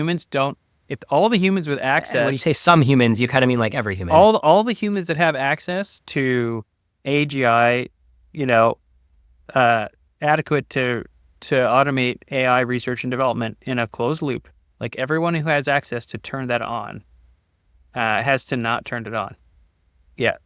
all the humans with access... And when you say some humans, you kind of mean like every human. All the humans that have access to AGI, adequate to automate AI research and development in a closed loop, like everyone who has access to turn that on has to not turn it on. Yeah.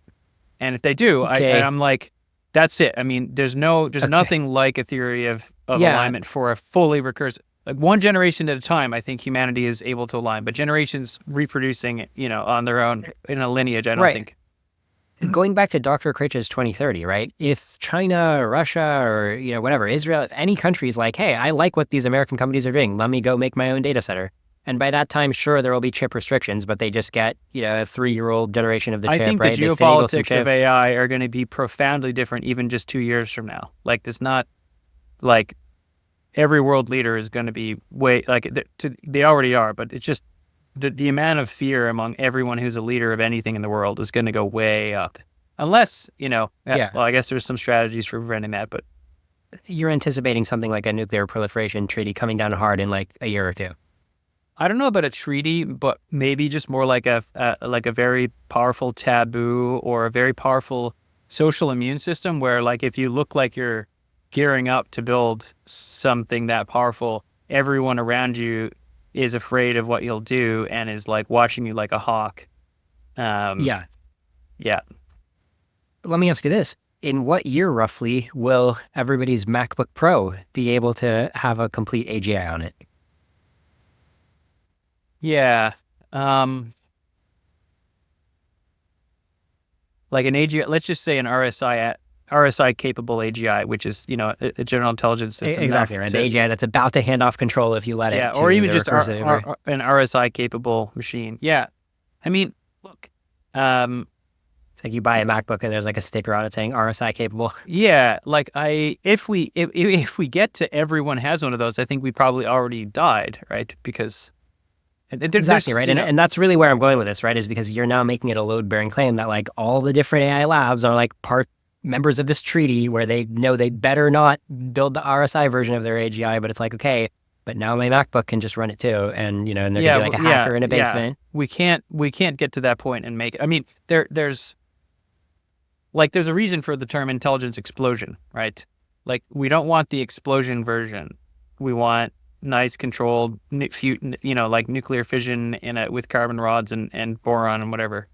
And if they do, Okay. I'm like, that's it. I mean, there's nothing like a theory of alignment for a fully recursive. Like one generation at a time, I think humanity is able to align, but generations reproducing, on their own in a lineage, I don't think. Going back to Dr. Critch's 2030, right? If China, or Russia, or whatever, Israel, if any country is like, hey, I like what these American companies are doing, let me go make my own data center. And by that time, sure, there will be chip restrictions, but they just get, a 3-year-old generation of the chip, I think right? the geopolitics of AI are going to be profoundly different even just 2 years from now. Like, it's not like every world leader is going to be they already are, but it's just the amount of fear among everyone who's a leader of anything in the world is going to go way up. Unless, well, I guess there's some strategies for preventing that, but... You're anticipating something like a nuclear proliferation treaty coming down hard in like a year or two. I don't know about a treaty, but maybe just more like a very powerful taboo or a very powerful social immune system where, like, if you look like you're gearing up to build something that powerful, everyone around you is afraid of what you'll do and is like watching you like a hawk. Yeah. Let me ask you this. In what year, roughly, will everybody's MacBook Pro be able to have a complete AGI on it? Yeah. Like an AGI, let's just say an RSI capable AGI, which is, a general intelligence system. Exactly, right. The AGI that's about to hand off control if you let it. Or even just an RSI capable machine. Yeah. I mean, look, it's like you buy a MacBook and there's like a sticker on it saying RSI capable. Yeah. Like if we get to everyone has one of those, I think we probably already died, right? Because exactly right, and that's really where I'm going with this, right? Is because you're now making it a load-bearing claim that like all the different AI labs are like members of this treaty where they know they better not build the RSI version of their AGI, but it's like, okay, but now my MacBook can just run it too, and and they're gonna be like a hacker in a basement. We can't get to that point and make. I mean, there's a reason for the term intelligence explosion, right? Like, we don't want the explosion version. We want nice controlled, like nuclear fission with carbon rods and boron and whatever.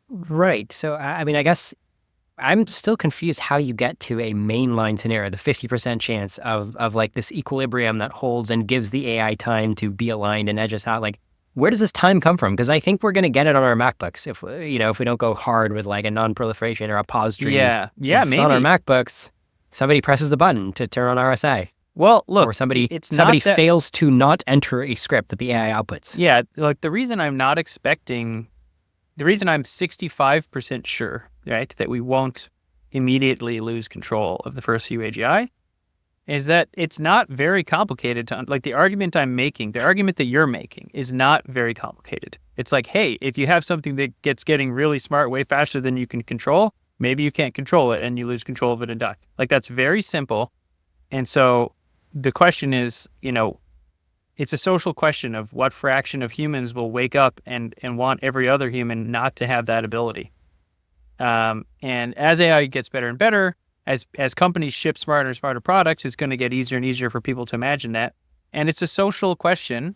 Right. So, I mean, I guess I'm still confused how you get to a mainline scenario, the 50% chance of like this equilibrium that holds and gives the AI time to be aligned and edge us out. Like, where does this time come from? Because I think we're going to get it on our MacBooks if we don't go hard with like a non-proliferation or a pause tree. Yeah, if maybe it's on our MacBooks, somebody presses the button to turn on RSI. Well, look, or somebody fails to not enter a script that the AI outputs. Yeah, like the reason I'm 65% sure, right, that we won't immediately lose control of the first few AGI is that it's not very complicated to, like, the argument that you're making is not very complicated. It's like, hey, if you have something that getting really smart way faster than you can control, maybe you can't control it and you lose control of it and die. Like, that's very simple. And so the question is, it's a social question of what fraction of humans will wake up and want every other human not to have that ability. And as AI gets better and better, as companies ship smarter and smarter products, it's going to get easier and easier for people to imagine that. And it's a social question,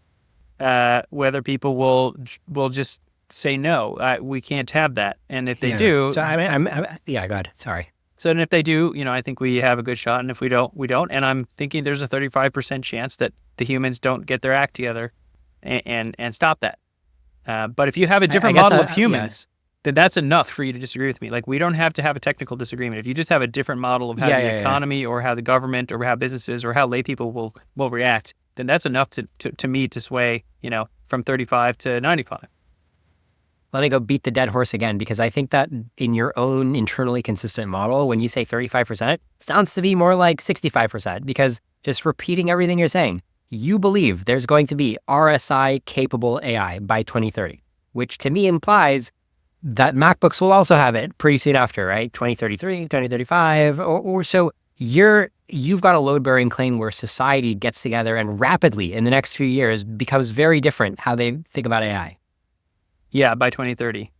whether people will just say, no, we can't have that. And if they do... So, go ahead. Sorry. So, and if they do, I think we have a good shot. And if we don't, we don't. And I'm thinking there's a 35% chance that the humans don't get their act together and stop that. But if you have a different model of humans, then that's enough for you to disagree with me. Like, we don't have to have a technical disagreement. If you just have a different model of how the economy or how the government or how businesses or how lay people will react, then that's enough to me to sway, from 35 to 95. Let me go beat the dead horse again, because I think that in your own internally consistent model, when you say 35%, sounds to be more like 65%, because just repeating everything you're saying, you believe there's going to be RSI-capable AI by 2030, which to me implies that MacBooks will also have it pretty soon after, right? 2033, 2035, or so. You've got a load-bearing claim where society gets together and rapidly in the next few years becomes very different how they think about AI. Yeah, by 2030.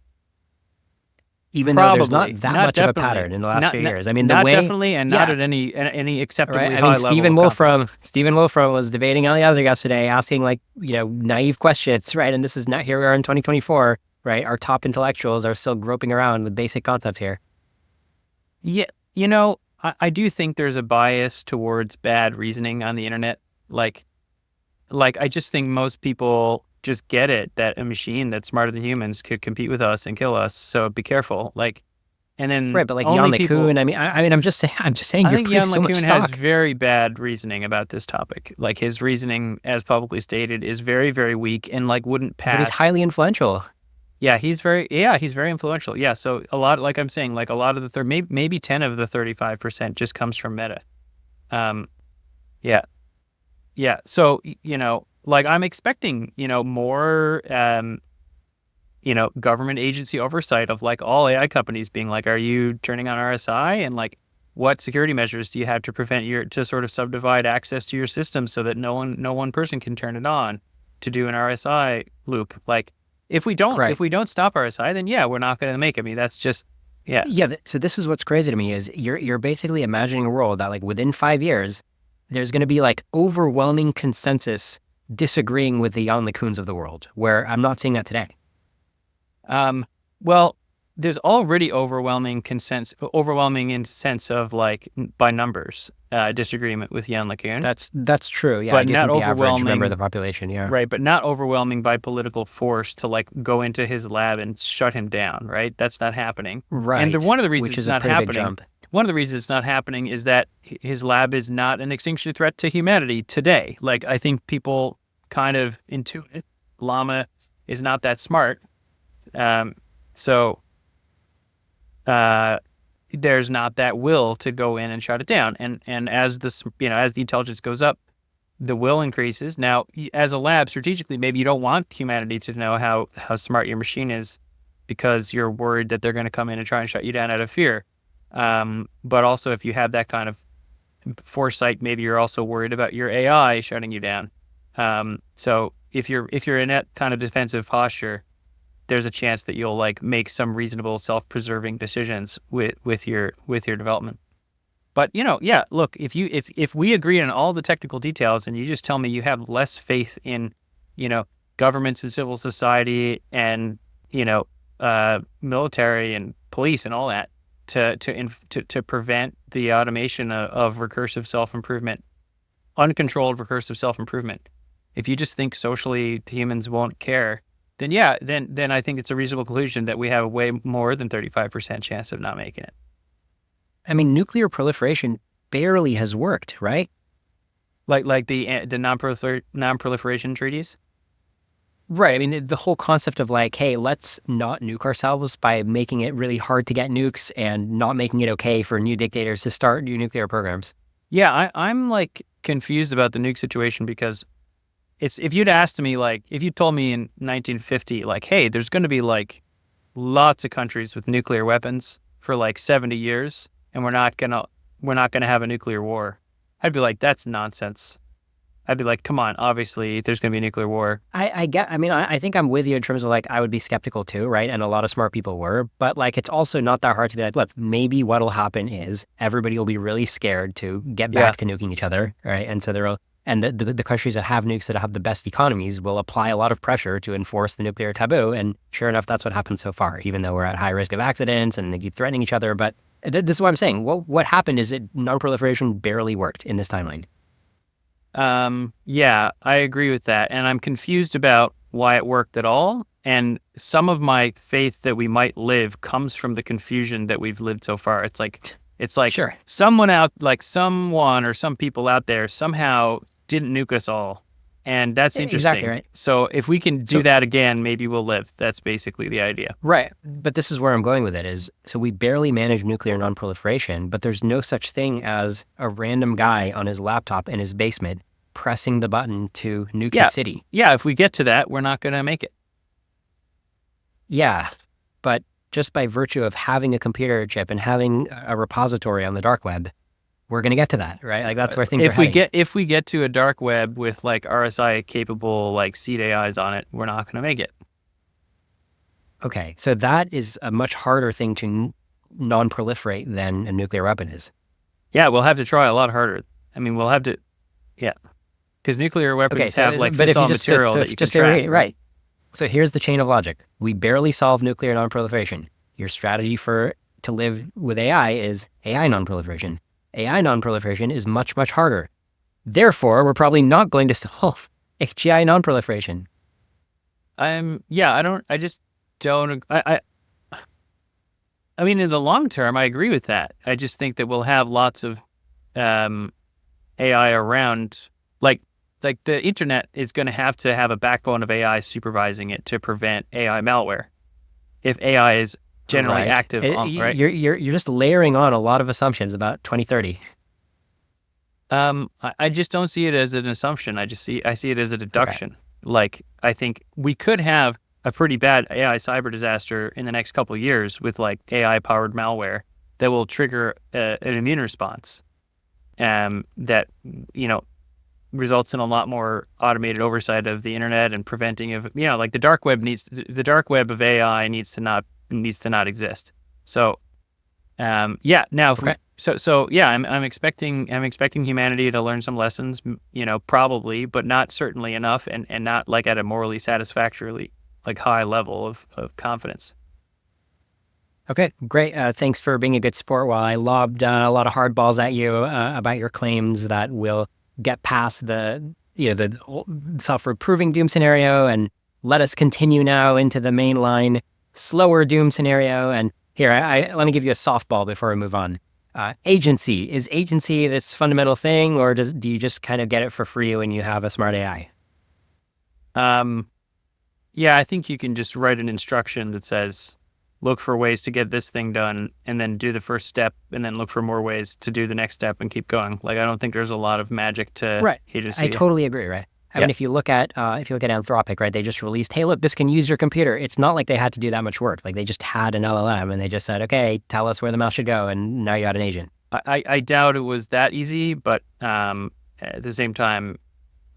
Even though there's not that much of a pattern in the last few years. I mean, not definitely, and not at any acceptably high level. Stephen Wolfram was debating Eliezer yesterday, asking naive questions, right? And this is not, here we are in 2024, right? Our top intellectuals are still groping around with basic concepts here. Yeah, I do think there's a bias towards bad reasoning on the internet. Like I just think most people just get it that a machine that's smarter than humans could compete with us and kill us. So be careful. And then Right, but like only Jan people. LeCun, I'm just saying I you're think putting Jan so much LeCun has stock. very bad reasoning about this topic. Like his reasoning, as publicly stated, is very, very weak and like wouldn't pass. But he's highly influential. Yeah, he's very influential. Yeah, so a lot, like I'm saying, like a lot of the maybe 10 of the 35% just comes from Meta. Yeah, yeah. So like I'm expecting more government agency oversight of like all AI companies being like, are you turning on RSI, and like what security measures do you have to prevent to sort of subdivide access to your system so that no one person can turn it on to do an RSI loop. Like if we don't stop RSI, then yeah, we're not going to make it. I mean, that's just So this is what's crazy to me is you're basically imagining a world that like within 5 years there's going to be like overwhelming consensus disagreeing with the Jan LeCuns of the world, where I'm not seeing that today. Well, there's already overwhelming in sense of like by numbers disagreement with Jan LeCun. That's true. Yeah, but I do not think the average overwhelming member of the population. Yeah, right, but not overwhelming by political force to like go into his lab and shut him down. Right, that's not happening. right. And one of the reasons which it's is not a pretty big happening. jump. One of the reasons it's not happening is that his lab is not an extinction threat to humanity today. Like I think people kind of intuit it. Llama is not that smart. So there's not that will to go in and shut it down. And as this, as the intelligence goes up, the will increases. Now, as a lab, strategically, maybe you don't want humanity to know how smart your machine is because you're worried that they're going to come in and try and shut you down out of fear. But also, if you have that kind of foresight, maybe you're also worried about your AI shutting you down. So if you're in that kind of defensive posture, there's a chance that you'll like make some reasonable self-preserving decisions with your development. But look, if we agree on all the technical details and you just tell me you have less faith in governments and civil society and military and police and all that to prevent the automation of recursive self-improvement, uncontrolled recursive self-improvement, if you just think socially humans won't care, then I think it's a reasonable conclusion that we have a way more than 35% chance of not making it. I mean, nuclear proliferation barely has worked, right? Like the non-proliferation treaties? Right. I mean, the whole concept of like, hey, let's not nuke ourselves by making it really hard to get nukes and not making it okay for new dictators to start new nuclear programs. Yeah, I'm like confused about the nuke situation because if you'd asked me, like, if you told me in 1950, like, hey, there's going to be like lots of countries with nuclear weapons for like 70 years, and we're not gonna have a nuclear war, I'd be like, that's nonsense. I'd be like, come on, obviously there's going to be a nuclear war. I think I'm with you in terms of like, I would be skeptical too, right? And a lot of smart people were, but like, it's also not that hard to be like, look, maybe what'll happen is everybody will be really scared to get back to nuking each other, right? And so the countries that have nukes that have the best economies will apply a lot of pressure to enforce the nuclear taboo. And sure enough, that's what happened so far, even though we're at high risk of accidents and they keep threatening each other. But this is what I'm saying. What happened is that non-proliferation barely worked in this timeline. Yeah, I agree with that. And I'm confused about why it worked at all. And some of my faith that we might live comes from the confusion that we've lived so far. It's like sure. someone or some people out there somehow didn't nuke us all. And that's interesting. Exactly right. So if we can do that again, maybe we'll live. That's basically the idea. Right. But this is where I'm going with it is, so we barely manage nuclear non-proliferation, but there's no such thing as a random guy on his laptop in his basement pressing the button to nuke his city. Yeah, if we get to that, we're not going to make it. Yeah, but just by virtue of having a computer chip and having a repository on the dark web, we're going to get to that, right? Like that's where things are heading. If we get to a dark web with like RSI capable like seed AIs on it, we're not going to make it. Okay, so that is a much harder thing to non-proliferate than a nuclear weapon is. Yeah, we'll have to try a lot harder. I mean, we'll have to, because nuclear weapons have like fissile material that you can track. Right. So here's the chain of logic. We barely solve nuclear nonproliferation. Your strategy to live with AI is AI nonproliferation. AI nonproliferation is much, much harder. Therefore, we're probably not going to solve HGI nonproliferation. I just don't, I mean, in the long term, I agree with that. I just think that we'll have lots of AI around, like the internet is going to have a backbone of AI supervising it to prevent AI malware. If AI is generally active, right? You're just layering on a lot of assumptions about 2030. I just don't see it as an assumption. I see it as a deduction. Okay. Like, I think we could have a pretty bad AI cyber disaster in the next couple of years with like AI powered malware that will trigger an immune response, that, results in a lot more automated oversight of the internet and preventing of, like the dark web of AI needs to not exist. So, I'm expecting humanity to learn some lessons, probably, but not certainly enough, and not like at a morally satisfactorily like high level of confidence. Okay, great. Thanks for being a good sport while I lobbed a lot of hard balls at you about your claims that we'll get past the self-reproving doom scenario and let us continue now into the mainline slower doom scenario. And here, let me give you a softball before we move on. Agency. Is agency this fundamental thing, or do you just kind of get it for free when you have a smart AI? Yeah, I think you can just write an instruction that says, look for ways to get this thing done, and then do the first step, and then look for more ways to do the next step and keep going. Like, I don't think there's a lot of magic to agency. I totally agree, right? I mean, if you look at Anthropic, right, they just released, hey, look, this can use your computer. It's not like they had to do that much work. Like, they just had an LLM, and they just said, okay, tell us where the mouse should go, and now you got an agent. I doubt it was that easy, but at the same time,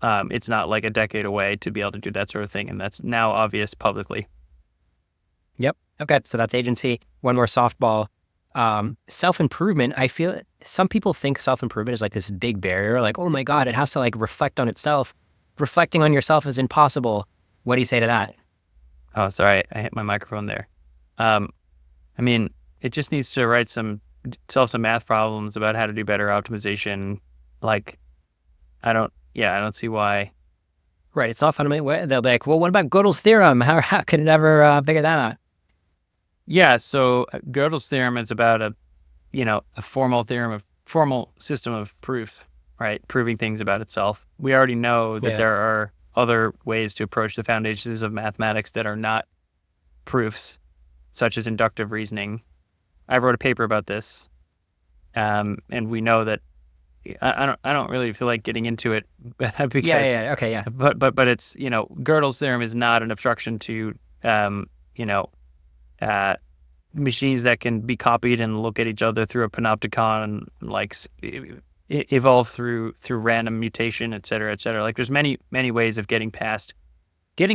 it's not like a decade away to be able to do that sort of thing, and that's now obvious publicly. Yep. Okay, so that's agency. One more softball. Self-improvement, I feel some people think self-improvement is like this big barrier, like, oh my God, it has to like reflect on itself. Reflecting on yourself is impossible. What do you say to that? Oh, sorry, I hit my microphone there. I mean, it just needs to solve some math problems about how to do better optimization. Like, I don't see why. Right, it's not fundamental. They'll be like, well, what about Gödel's theorem? How could it ever figure that out? Yeah, so Gödel's theorem is about a formal system of proof, right? Proving things about itself. We already know that there are other ways to approach the foundations of mathematics that are not proofs, such as inductive reasoning. I wrote a paper about this, and we know that I don't really feel like getting into it because But it's Gödel's theorem is not an obstruction to machines that can be copied and look at each other through a panopticon and like evolve through random mutation, et cetera, et cetera. Like, there's many ways of getting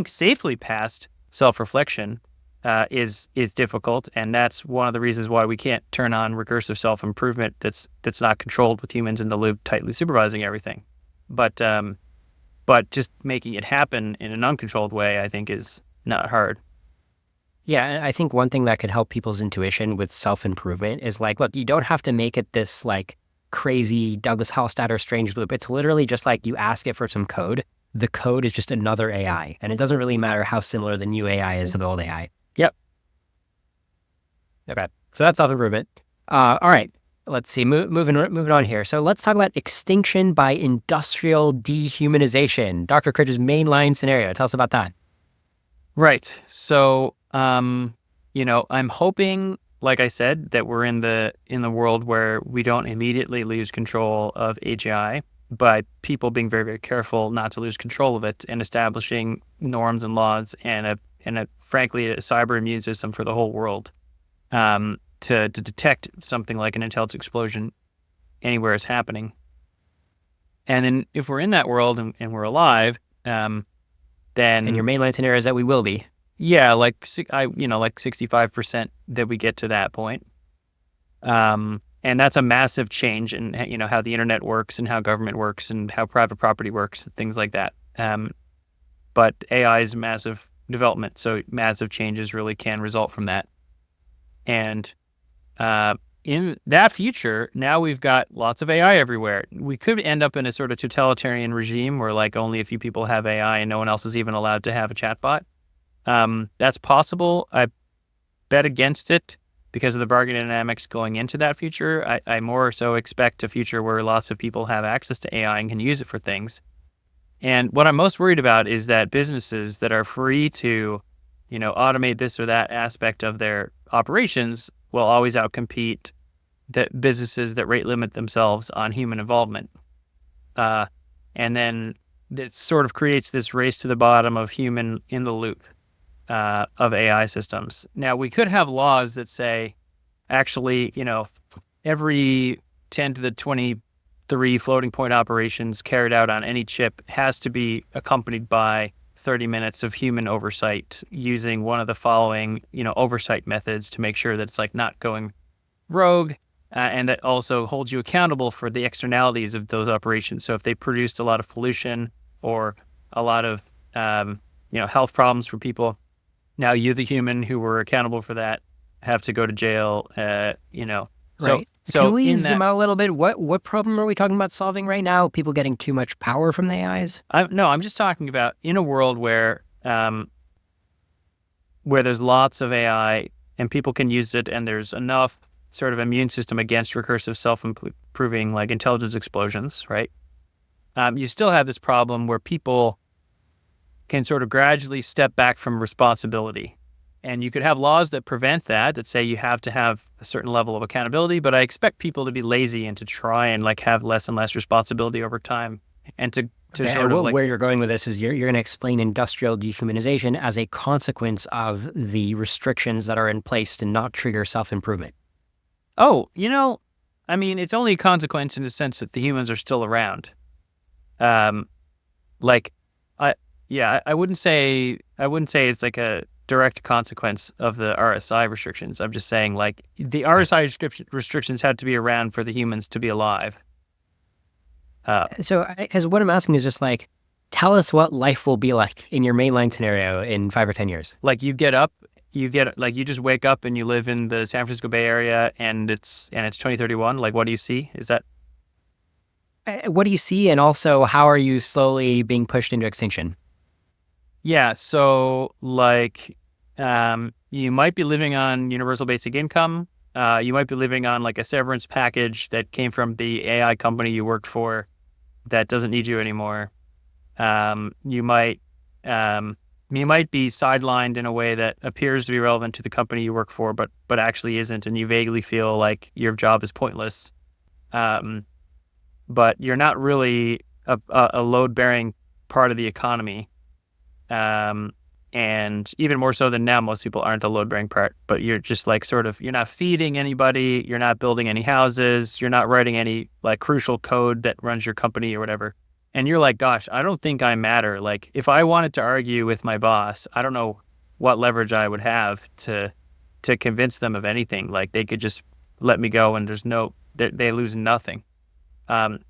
safely past self-reflection is difficult, and that's one of the reasons why we can't turn on recursive self-improvement that's not controlled with humans in the loop tightly supervising everything. But just making it happen in an uncontrolled way, I think, is not hard. Yeah, I think one thing that could help people's intuition with self-improvement is like, look, you don't have to make it this like crazy Douglas Hofstadter strange loop. It's literally just like you ask it for some code. The code is just another AI, and it doesn't really matter how similar the new AI is to the old AI. Yep. Okay, so that's self-improvement. All right, let's see, moving on here. So let's talk about extinction by industrial dehumanization. Dr. Critch's mainline scenario. Tell us about that. Right. So, I'm hoping, like I said, that we're in the world where we don't immediately lose control of AGI, by people being very, very careful not to lose control of it and establishing norms and laws and frankly, a cyber immune system for the whole world, to detect something like an intelligence explosion anywhere it's happening. And then if we're in that world and we're alive, then... And your mainline scenario is that we will be. Yeah, like 65% that we get to that point. And that's a massive change in, how the internet works and how government works and how private property works, things like that. But AI is a massive development. So massive changes really can result from that. And in that future, now we've got lots of AI everywhere. We could end up in a sort of totalitarian regime where like only a few people have AI and no one else is even allowed to have a chatbot. That's possible. I bet against it because of the bargain dynamics going into that future. I more so expect a future where lots of people have access to AI and can use it for things. And what I'm most worried about is that businesses that are free to, automate this or that aspect of their operations will always outcompete the businesses that rate limit themselves on human involvement. And then it sort of creates this race to the bottom of human in the loop of AI systems. Now, we could have laws that say, actually, every 10 to the 23 floating point operations carried out on any chip has to be accompanied by 30 minutes of human oversight using one of the following, oversight methods to make sure that it's like not going rogue, and that also holds you accountable for the externalities of those operations. So if they produced a lot of pollution or a lot of, health problems for people, now you, the human who were accountable for that, have to go to jail, Right. So can we zoom out a little bit? What problem are we talking about solving right now? People getting too much power from the AIs? I'm just talking about in a world where there's lots of AI and people can use it, and there's enough sort of immune system against recursive self-improving like intelligence explosions, right? You still have this problem where people can sort of gradually step back from responsibility. And you could have laws that prevent that say you have to have a certain level of accountability, but I expect people to be lazy and to try and like have less and less responsibility over time, and to Okay, sort of like where you're going with this is you're going to explain industrial dehumanization as a consequence of the restrictions that are in place to not trigger self-improvement. Oh, it's only a consequence in the sense that the humans are still around. I wouldn't say it's like a direct consequence of the RSI restrictions. I'm just saying like the RSI restrictions had to be around for the humans to be alive. Because what I'm asking is just like, tell us what life will be like in your mainline scenario in 5 or 10 years. Like you just wake up and you live in the San Francisco Bay Area and it's 2031. Like, what do you see? Is that? What do you see? And also, how are you slowly being pushed into extinction? Yeah. So like, you might be living on universal basic income. You might be living on like a severance package that came from the AI company you worked for that doesn't need you anymore. You might be sidelined in a way that appears to be relevant to the company you work for, but actually isn't, and you vaguely feel like your job is pointless. But you're not really a load-bearing part of the economy. And even more so than now, most people aren't a load-bearing part, but you're just like you're not feeding anybody, you're not building any houses, you're not writing any like crucial code that runs your company or whatever. And you're like, gosh, I don't think I matter. Like if I wanted to argue with my boss, I don't know what leverage I would have to convince them of anything. Like they could just let me go and they lose nothing. And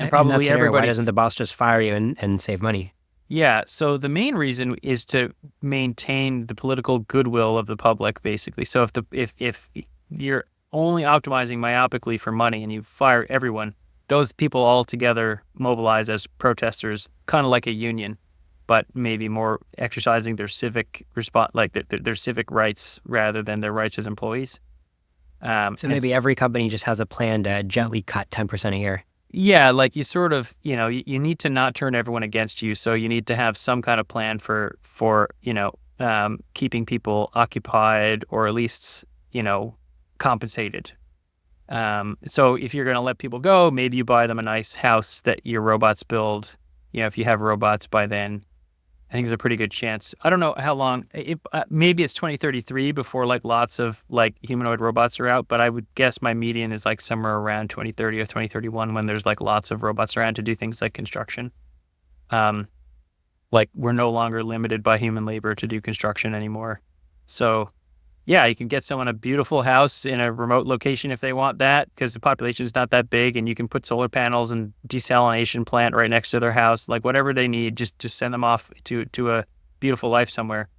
probably everybody. Why doesn't the boss just fire you and save money? Yeah. So the main reason is to maintain the political goodwill of the public, basically. So if you're only optimizing myopically for money and you fire everyone, those people all together mobilize as protesters, kind of like a union, but maybe more exercising their civic their civic rights rather than their rights as employees. So maybe every company just has a plan to gently cut 10% a year. Yeah, like you sort of, you need to not turn everyone against you. So you need to have some kind of plan for keeping people occupied or at least, compensated. So if you're going to let people go, maybe you buy them a nice house that your robots build. If you have robots by then, I think there's a pretty good chance. I don't know how long. Maybe it's 2033 before like lots of like humanoid robots are out, but I would guess my median is like somewhere around 2030 or 2031 when there's like lots of robots around to do things like construction. Like we're no longer limited by human labor to do construction anymore. So yeah, you can get someone a beautiful house in a remote location if they want that, because the population is not that big, and you can put solar panels and desalination plant right next to their house, like whatever they need, just send them off to a beautiful life somewhere.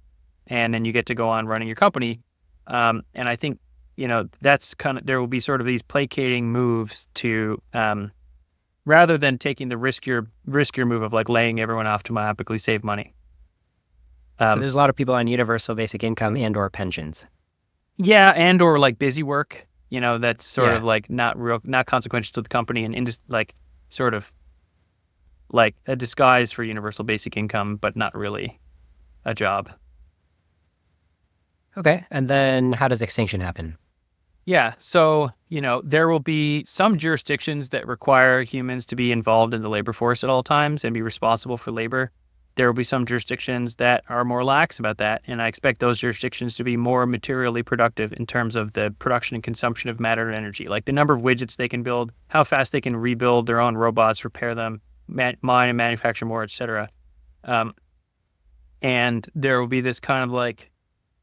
and then you get to go on running your company. And I think, that's there will be sort of these placating moves to, rather than taking the riskier move of like laying everyone off to myopically save money. So there's a lot of people on universal basic income and or pensions. Yeah, and or like busy work, that's sort of like not consequential to the company, and like sort of like a disguise for universal basic income, but not really a job. Okay, and then how does extinction happen? Yeah, so, there will be some jurisdictions that require humans to be involved in the labor force at all times and be responsible for labor. There will be some jurisdictions that are more lax about that, and I expect those jurisdictions to be more materially productive in terms of the production and consumption of matter and energy, like the number of widgets they can build, how fast they can rebuild their own robots, repair them, mine and manufacture more, etc. And there will be this kind of like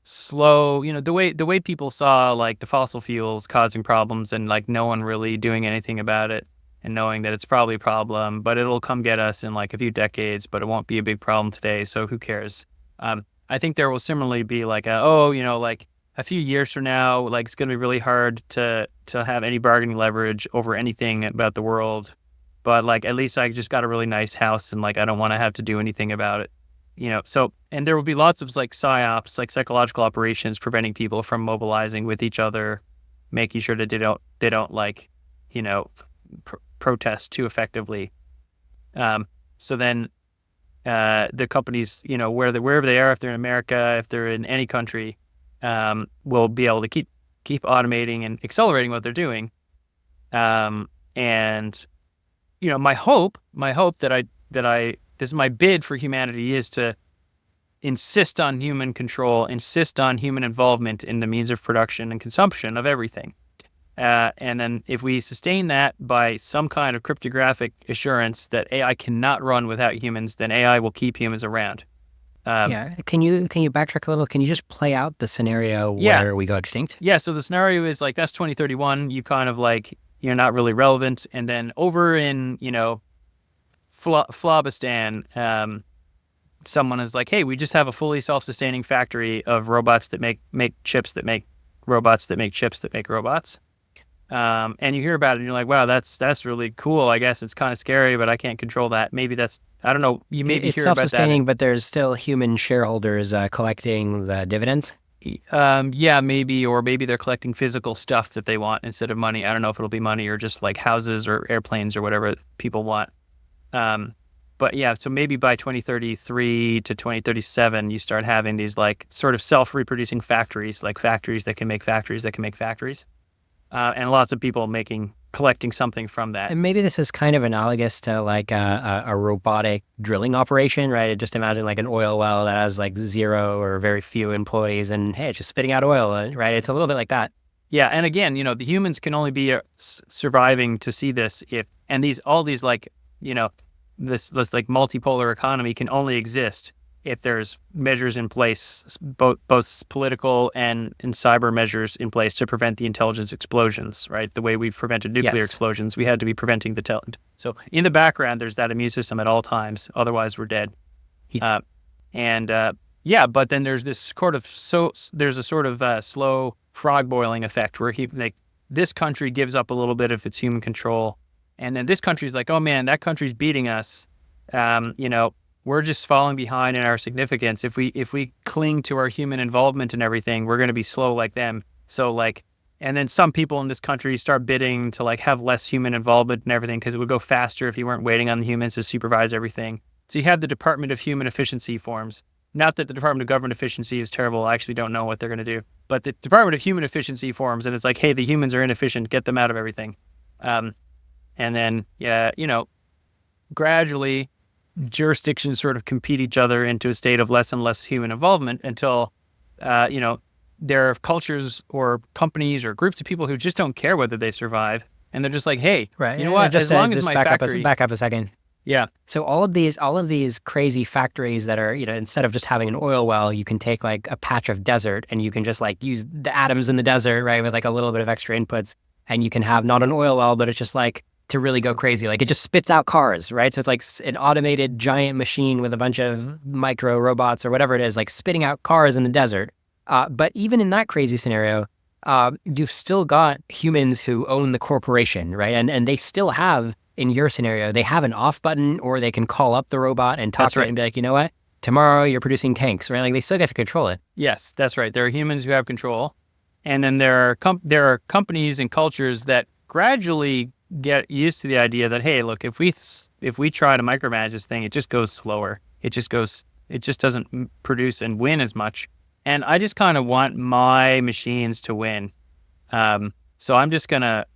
slow, the way people saw like the fossil fuels causing problems and like no one really doing anything about it, and knowing that it's probably a problem, but it'll come get us in like a few decades, but it won't be a big problem today, so who cares? I think there will similarly be like like a few years from now, like it's going to be really hard to have any bargaining leverage over anything about the world, but like at least I just got a really nice house and like I don't want to have to do anything about it. So, and there will be lots of like psyops, like psychological operations, preventing people from mobilizing with each other, making sure that they don't like, protest too effectively. So then, the companies, wherever they are, if they're in America, if they're in any country, will be able to keep automating and accelerating what they're doing. And, my hope that this is my bid for humanity, is to insist on human control, insist on human involvement in the means of production and consumption of everything. And then if we sustain that by some kind of cryptographic assurance that AI cannot run without humans, then AI will keep humans around. Can you backtrack a little? Can you just play out the scenario where we go extinct? Yeah, so the scenario is like, that's 2031, you kind of like, you're not really relevant. And then over in, Flobistan, someone is like, hey, we just have a fully self-sustaining factory of robots that make chips that make robots that make chips that make robots. And you hear about it and you're like, wow, that's really cool. I guess it's kind of scary, but I can't control that. Maybe I don't know. You maybe it's hear about that. It's self-sustaining, but there's still human shareholders collecting the dividends. Yeah, maybe, or maybe they're collecting physical stuff that they want instead of money. I don't know if it'll be money or just like houses or airplanes or whatever people want. But yeah, so maybe by 2033 to 2037, you start having these like sort of self-reproducing factories, like factories that can make factories that can make factories. And lots of people collecting something from that. And maybe this is kind of analogous to like a robotic drilling operation, right? Just imagine like an oil well that has like 0 or very few employees and hey, it's just spitting out oil, right? It's a little bit like that. Yeah, and again, the humans can only be surviving to see this all these like, this like multipolar economy can only exist if there's measures in place, both political and cyber measures in place to prevent the intelligence explosions, right? The way we've prevented nuclear explosions, we had to be preventing So in the background, there's that immune system at all times. Otherwise, we're dead. But then there's this sort of slow frog boiling effect where this country gives up a little bit of its human control. And then this country's like, oh man, that country's beating us. We're just falling behind in our significance. If we cling to our human involvement and everything, we're going to be slow like them. So like, and then some people in this country start bidding to like have less human involvement and everything because it would go faster if you weren't waiting on the humans to supervise everything. So you have the Department of Human Efficiency forms. Not that the Department of Government Efficiency is terrible. I actually don't know what they're going to do. But the Department of Human Efficiency forms, and it's like, hey, the humans are inefficient. Get them out of everything. And then, gradually, jurisdictions sort of compete each other into a state of less and less human involvement until, there are cultures or companies or groups of people who just don't care whether they survive. And they're just like, hey, right. You know what? Just, as long as my factory... Back up a second. Yeah. So all of these crazy factories that are, instead of just having an oil well, you can take like a patch of desert and you can just like use the atoms in the desert, right, with like a little bit of extra inputs. And you can have not an oil well, but it's just like to really go crazy. Like it just spits out cars, right? So it's like an automated giant machine with a bunch of micro robots or whatever it is, like spitting out cars in the desert. But even in that crazy scenario, you've still got humans who own the corporation, right? And they still have, in your scenario, they have an off button, or they can call up the robot and talk to it and be like, you know what? Tomorrow you're producing tanks, right? Like they still get to control it. Yes, that's right. There are humans who have control. And then there are companies and cultures that gradually get used to the idea that, hey, look, if we try to micromanage this thing, it just goes slower. It just doesn't produce and win as much. And I just kind of want my machines to win. So I'm just gonna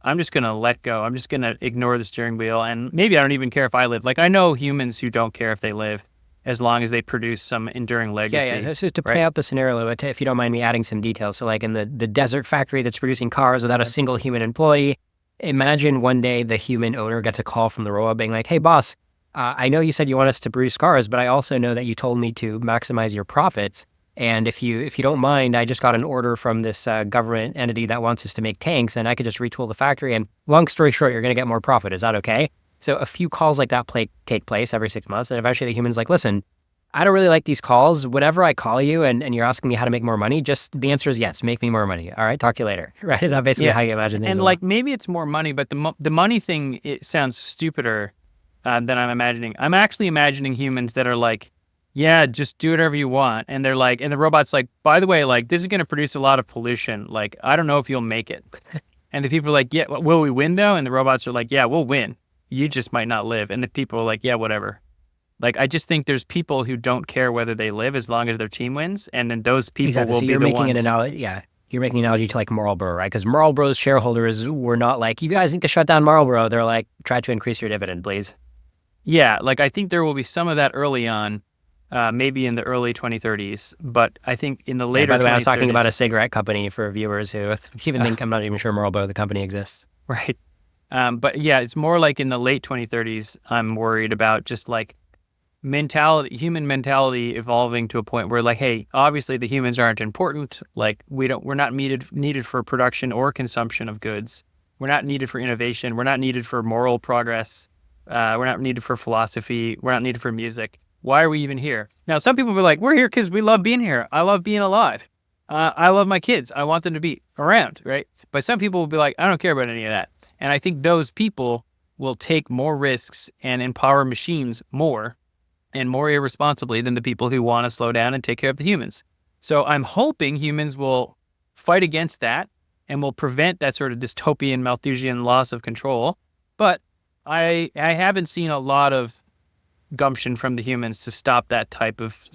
let go. I'm just gonna ignore the steering wheel, and maybe I don't even care if I live. Like I know humans who don't care if they live, as long as they produce some enduring legacy. Yeah. So to play out the scenario a little bit, if you don't mind me adding some details. So like in the desert factory that's producing cars without a single human employee, imagine one day the human owner gets a call from the robot being like, hey, boss, I know you said you want us to produce cars, but I also know that you told me to maximize your profits. And if you don't mind, I just got an order from this government entity that wants us to make tanks, and I could just retool the factory. And long story short, you're going to get more profit. Is that okay? So a few calls like that take place every 6 months. And eventually the human's like, listen, I don't really like these calls. Whenever I call you and you're asking me how to make more money, just the answer is yes, make me more money. All right, talk to you later. Right? Is that basically how you imagine things? And like maybe it's more money, but the money thing, it sounds stupider than I'm imagining. I'm actually imagining humans that are like, yeah, just do whatever you want. And they're like, and the robot's like, by the way, like this is going to produce a lot of pollution. Like, I don't know if you'll make it. And the people are like, yeah, will we win though? And the robots are like, yeah, we'll win. You just might not live. And the people are like, yeah, whatever. Like, I just think there's people who don't care whether they live as long as their team wins. And then those people will be the ones. You're making an analogy to like Marlboro, right? Because Marlboro's shareholders were not like, you guys need to shut down Marlboro. They're like, try to increase your dividend, please. Yeah, like I think there will be some of that early on, maybe in the early 2030s. But I think in the later 2030s. By the way, I was talking about a cigarette company for viewers who even think I'm not even sure Marlboro, the company, exists. Right. But yeah, it's more like in the late 2030s, I'm worried about just like human mentality evolving to a point where like, hey, obviously the humans aren't important. Like we're not needed for production or consumption of goods. We're not needed for innovation. We're not needed for moral progress. We're not needed for philosophy. We're not needed for music. Why are we even here? Now, some people will be like, we're here because we love being here. I love being alive. I love my kids. I want them to be around, right? But some people will be like, I don't care about any of that. And I think those people will take more risks and empower machines more and more irresponsibly than the people who want to slow down and take care of the humans. So I'm hoping humans will fight against that and will prevent that sort of dystopian Malthusian loss of control. But I haven't seen a lot of gumption from the humans to stop that type of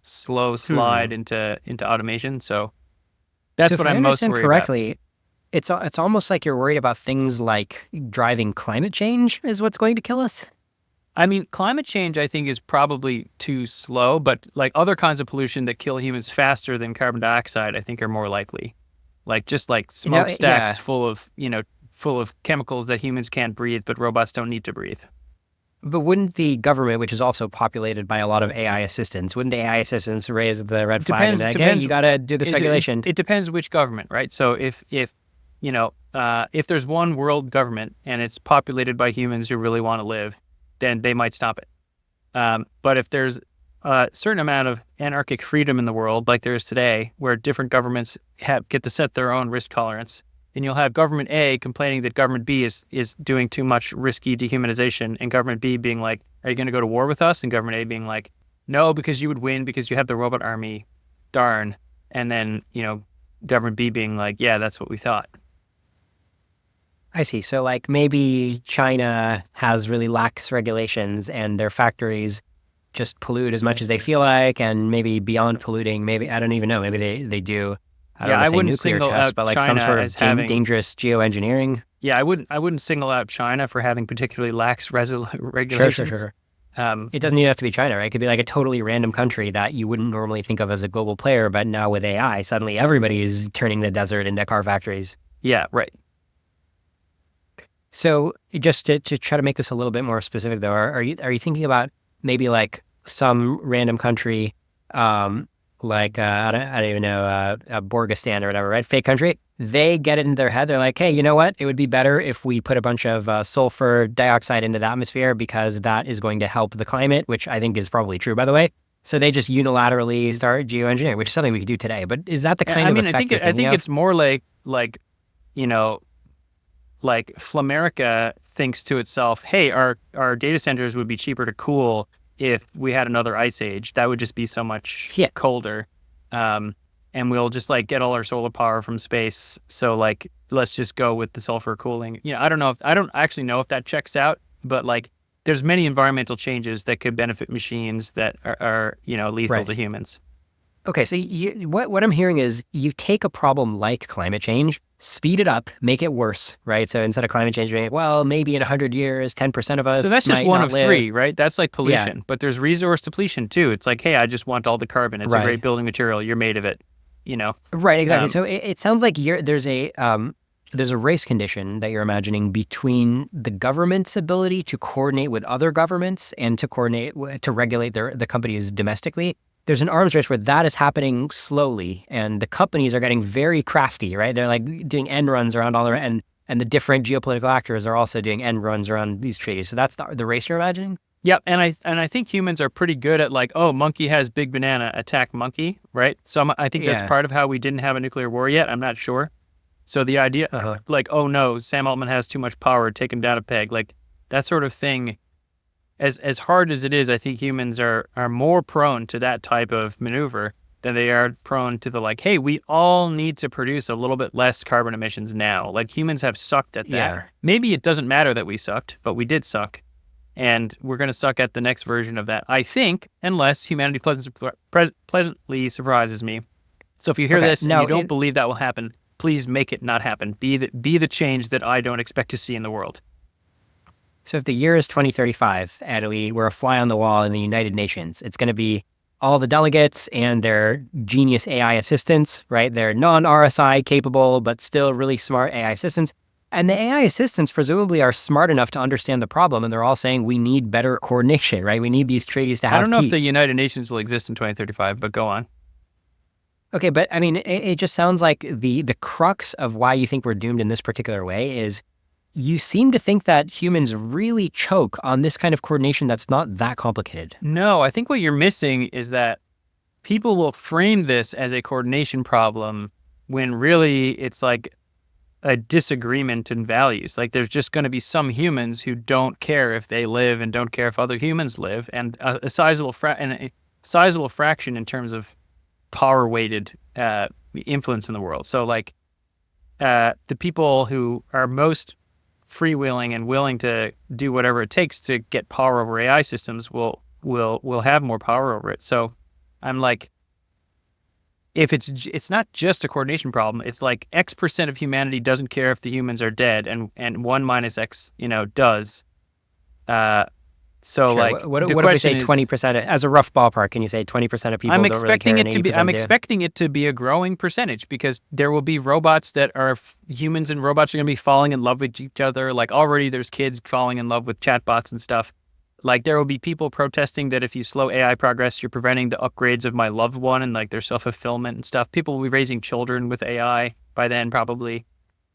slow slide into automation. So that's what I'm most worried correctly, about. It's almost like you're worried about things like driving climate change is what's going to kill us. I mean, climate change, I think, is probably too slow, but like other kinds of pollution that kill humans faster than carbon dioxide, I think are more likely. Like just like smokestacks full of chemicals that humans can't breathe, but robots don't need to breathe. But wouldn't the government, which is also populated by a lot of AI assistants, wouldn't AI assistants raise the red flag and be like, hey, you got to do this regulation? It depends which government, right? So if there's one world government and it's populated by humans who really want to live, then they might stop it. But if there's a certain amount of anarchic freedom in the world, like there is today, where different governments get to set their own risk tolerance, then you'll have government A complaining that government B is doing too much risky dehumanization, and government B being like, are you going to go to war with us? And government A being like, no, because you would win because you have the robot army, darn. And then, government B being like, yeah, that's what we thought. I see. So like maybe China has really lax regulations and their factories just pollute as much as they feel like, and maybe beyond polluting, maybe, I don't even know, maybe they do. I wouldn't nuclear single tests, out but like China some sort of dangerous geoengineering. Yeah, I wouldn't single out China for having particularly lax regulations. Sure. It doesn't even have to be China, right? It could be like a totally random country that you wouldn't normally think of as a global player, but now with AI, suddenly everybody is turning the desert into car factories. Yeah, right. So just to try to make this a little bit more specific, though, are you thinking about maybe like some random country, like I don't even know, Borgistan or whatever, right? Fake country they get it in their head. They're like, hey, you know what? It would be better if we put a bunch of sulfur dioxide into the atmosphere because that is going to help the climate, which I think is probably true, by the way. So they just unilaterally start geoengineering, which is something we could do today. But is that the kind of effect you're thinking of? It's more like you know, like Flamerica thinks to itself, hey, our data centers would be cheaper to cool if we had another ice age. That would just be so much colder. And we'll just like get all our solar power from space. So like, let's just go with the sulfur cooling. I don't actually know if that checks out, but like there's many environmental changes that could benefit machines that are lethal to humans. Okay, so what I'm hearing is you take a problem like climate change, speed it up, make it worse, right? So instead of climate change being, well, maybe in 100 years, 10% of us So that's just might one not of live. three, right? That's like pollution. Yeah. But there's resource depletion too. It's like, hey, I just want all the carbon. It's a great building material. You're made of it, Right, exactly. So it sounds like there's a race condition that you're imagining between the government's ability to coordinate with other governments and to regulate the companies domestically. There's an arms race where that is happening slowly, and the companies are getting very crafty, right? They're like doing end runs around all and the different geopolitical actors are also doing end runs around these treaties. So that's the race you're imagining? Yep, and I think humans are pretty good at like, oh, monkey has big banana, attack monkey, right? So I think that's part of how we didn't have a nuclear war yet. I'm not sure. So the idea, like, oh no, Sam Altman has too much power, take him down a peg, like that sort of thing. As hard as it is, I think humans are more prone to that type of maneuver than they are prone to the like, hey, we all need to produce a little bit less carbon emissions now. Like humans have sucked at that. Yeah. Maybe it doesn't matter that we sucked, but we did suck. And we're going to suck at the next version of that, I think, unless humanity pleasantly surprises me. So if you hear this and you don't believe that will happen, please make it not happen. Be the change that I don't expect to see in the world. So if the year is 2035 and we're a fly on the wall in the United Nations, it's going to be all the delegates and their genius AI assistants, right? They're non-RSI capable, but still really smart AI assistants. And the AI assistants presumably are smart enough to understand the problem, and they're all saying we need better coordination, right? We need these treaties to have I don't know teeth. if the United Nations will exist in 2035, but go on. Okay, but I mean, it just sounds like the crux of why you think we're doomed in this particular way is you seem to think that humans really choke on this kind of coordination that's not that complicated. No, I think what you're missing is that people will frame this as a coordination problem when really it's like a disagreement in values. Like there's just going to be some humans who don't care if they live and don't care if other humans live, and a sizable fraction in terms of power weighted influence in the world. So like the people who are most freewheeling and willing to do whatever it takes to get power over AI systems will have more power over it. So I'm like, if it's not just a coordination problem, it's like X% of humanity doesn't care if the humans are dead, and 1 minus X, does. So sure. like, what if we say 20% as a rough ballpark? Can you say 20% of people don't really care? I'm expecting it to be a growing percentage because there will be robots that are humans, and robots are going to be falling in love with each other. Like already, there's kids falling in love with chatbots and stuff. Like there will be people protesting that if you slow AI progress, you're preventing the upgrades of my loved one and like their self-fulfillment and stuff. People will be raising children with AI by then probably,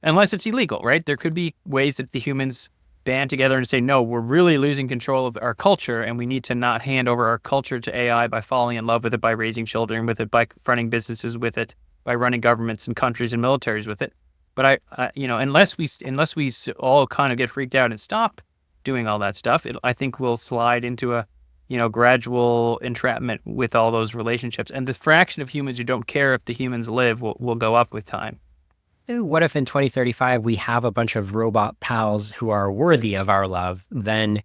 unless it's illegal, right? There could be ways that the humans band together and say, no, we're really losing control of our culture and we need to not hand over our culture to AI by falling in love with it, by raising children with it, by running businesses with it, by running governments and countries and militaries with it. But unless we all kind of get freaked out and stop doing all that stuff, I think we'll slide into a, gradual entrapment with all those relationships. And the fraction of humans who don't care if the humans live will go up with time. What if in 2035 we have a bunch of robot pals who are worthy of our love? Then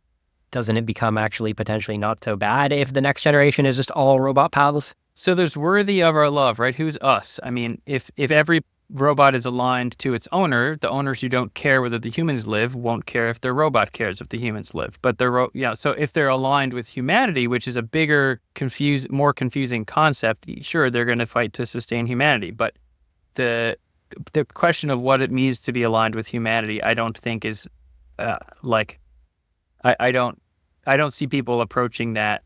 doesn't it become actually potentially not so bad if the next generation is just all robot pals? So there's worthy of our love, right? Who's us? I mean, if every robot is aligned to its owner, the owners who don't care whether the humans live won't care if their robot cares if the humans live. But so if they're aligned with humanity, which is a bigger, more confusing concept, sure, they're going to fight to sustain humanity. But the question of what it means to be aligned with humanity, I don't think is I don't see people approaching that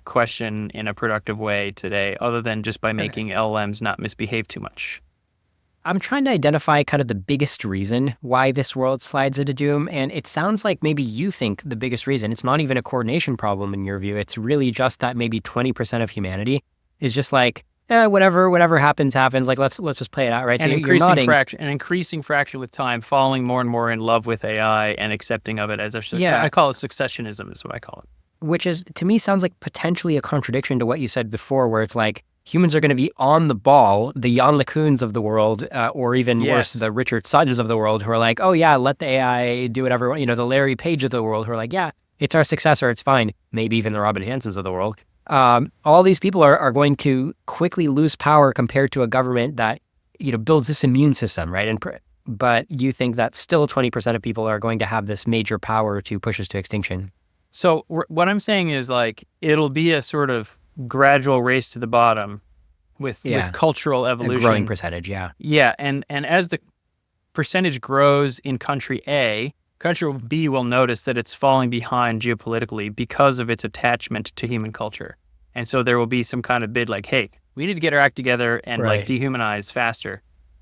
question in a productive way today, other than just by making LLMs not misbehave too much. I'm trying to identify kind of the biggest reason why this world slides into doom. And it sounds like maybe you think the biggest reason, it's not even a coordination problem in your view. It's really just that maybe 20% of humanity is just like, whatever happens. Like, let's just play it out, right? An So increasing fraction with time, falling more and more in love with AI and accepting of it as I call it successionism is what I call it. Which is, to me, sounds like potentially a contradiction to what you said before, where it's like, humans are going to be on the ball, the Jan LeCuns of the world, or even worse, the Richard Suddens of the world, who are like, oh yeah, let the AI do whatever, the Larry Page of the world, who are like, yeah, it's our successor, it's fine. Maybe even the Robin Hansons of the world. All these people are going to quickly lose power compared to a government that, builds this immune system, right? But you think that still 20% of people are going to have this major power to push us to extinction. So what I'm saying is like, it'll be a sort of gradual race to the bottom with cultural evolution. A growing percentage, yeah. Yeah, and as the percentage grows in country A, country B will notice that it's falling behind geopolitically because of its attachment to human culture. And so there will be some kind of bid like, hey, we need to get our act together and like dehumanize faster.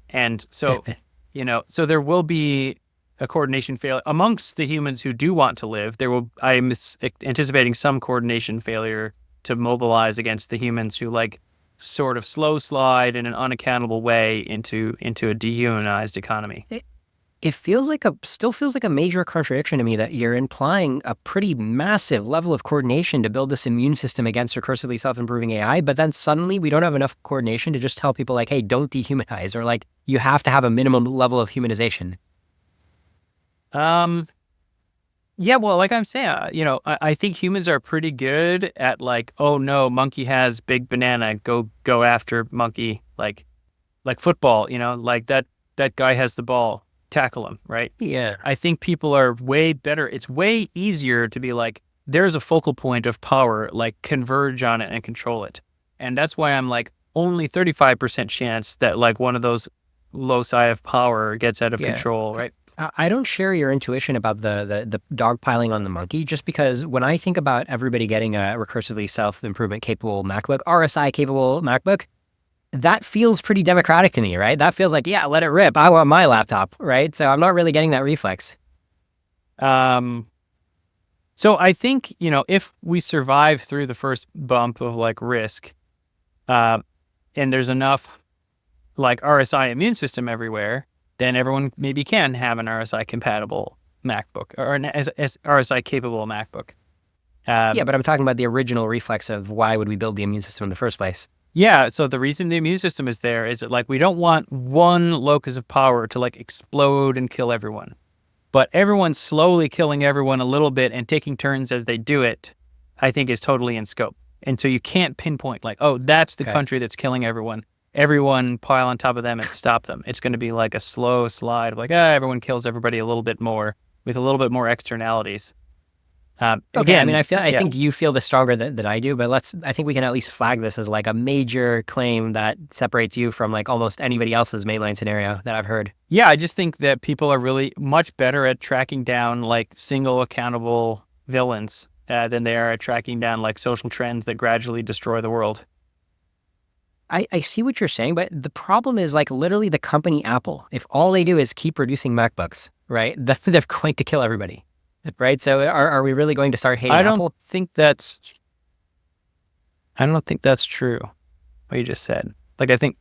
And so, so there will be a coordination failure amongst the humans who do want to live. I'm anticipating some coordination failure to mobilize against the humans who like sort of slow slide in an unaccountable way into a dehumanized economy. It still feels like a major contradiction to me that you're implying a pretty massive level of coordination to build this immune system against recursively self-improving AI, but then suddenly we don't have enough coordination to just tell people like, hey, don't dehumanize, or like you have to have a minimum level of humanization. Yeah, well, like I'm saying, I think humans are pretty good at like, oh no, monkey has big banana, go after monkey, like football, like that guy has the ball, tackle him, right? Yeah. I think people are way better. It's way easier to be like, there's a focal point of power, like converge on it and control it. And that's why I'm like, only 35% chance that like one of those loci of power gets out of control, right? I don't share your intuition about the dogpiling on the monkey, just because when I think about everybody getting a recursively self-improvement capable MacBook, RSI capable MacBook, that feels pretty democratic to me, right? That feels like, yeah, let it rip. I want my laptop, right? So I'm not really getting that reflex. So I think, if we survive through the first bump of like risk, and there's enough like RSI immune system everywhere, then everyone maybe can have an RSI compatible MacBook or an RSI capable MacBook. Yeah, but I'm talking about the original reflex of why would we build the immune system in the first place? Yeah, so the reason the immune system is there is that like we don't want one locus of power to like explode and kill everyone. But everyone slowly killing everyone a little bit and taking turns as they do it, I think is totally in scope. And so you can't pinpoint like, oh, that's the country that's killing everyone. Everyone pile on top of them and stop them. It's going to be like a slow slide of like, everyone kills everybody a little bit more with a little bit more externalities. Again, I mean, I think you feel this stronger than I do, but I think we can at least flag this as like a major claim that separates you from like almost anybody else's mainline scenario that I've heard. Yeah, I just think that people are really much better at tracking down like single accountable villains than they are at tracking down like social trends that gradually destroy the world. I see what you're saying, but the problem is like literally the company Apple. If all they do is keep producing MacBooks, right, they're going to kill everybody, right? So are we really going to start hating Apple? I don't think that's true, what you just said. Like, I think,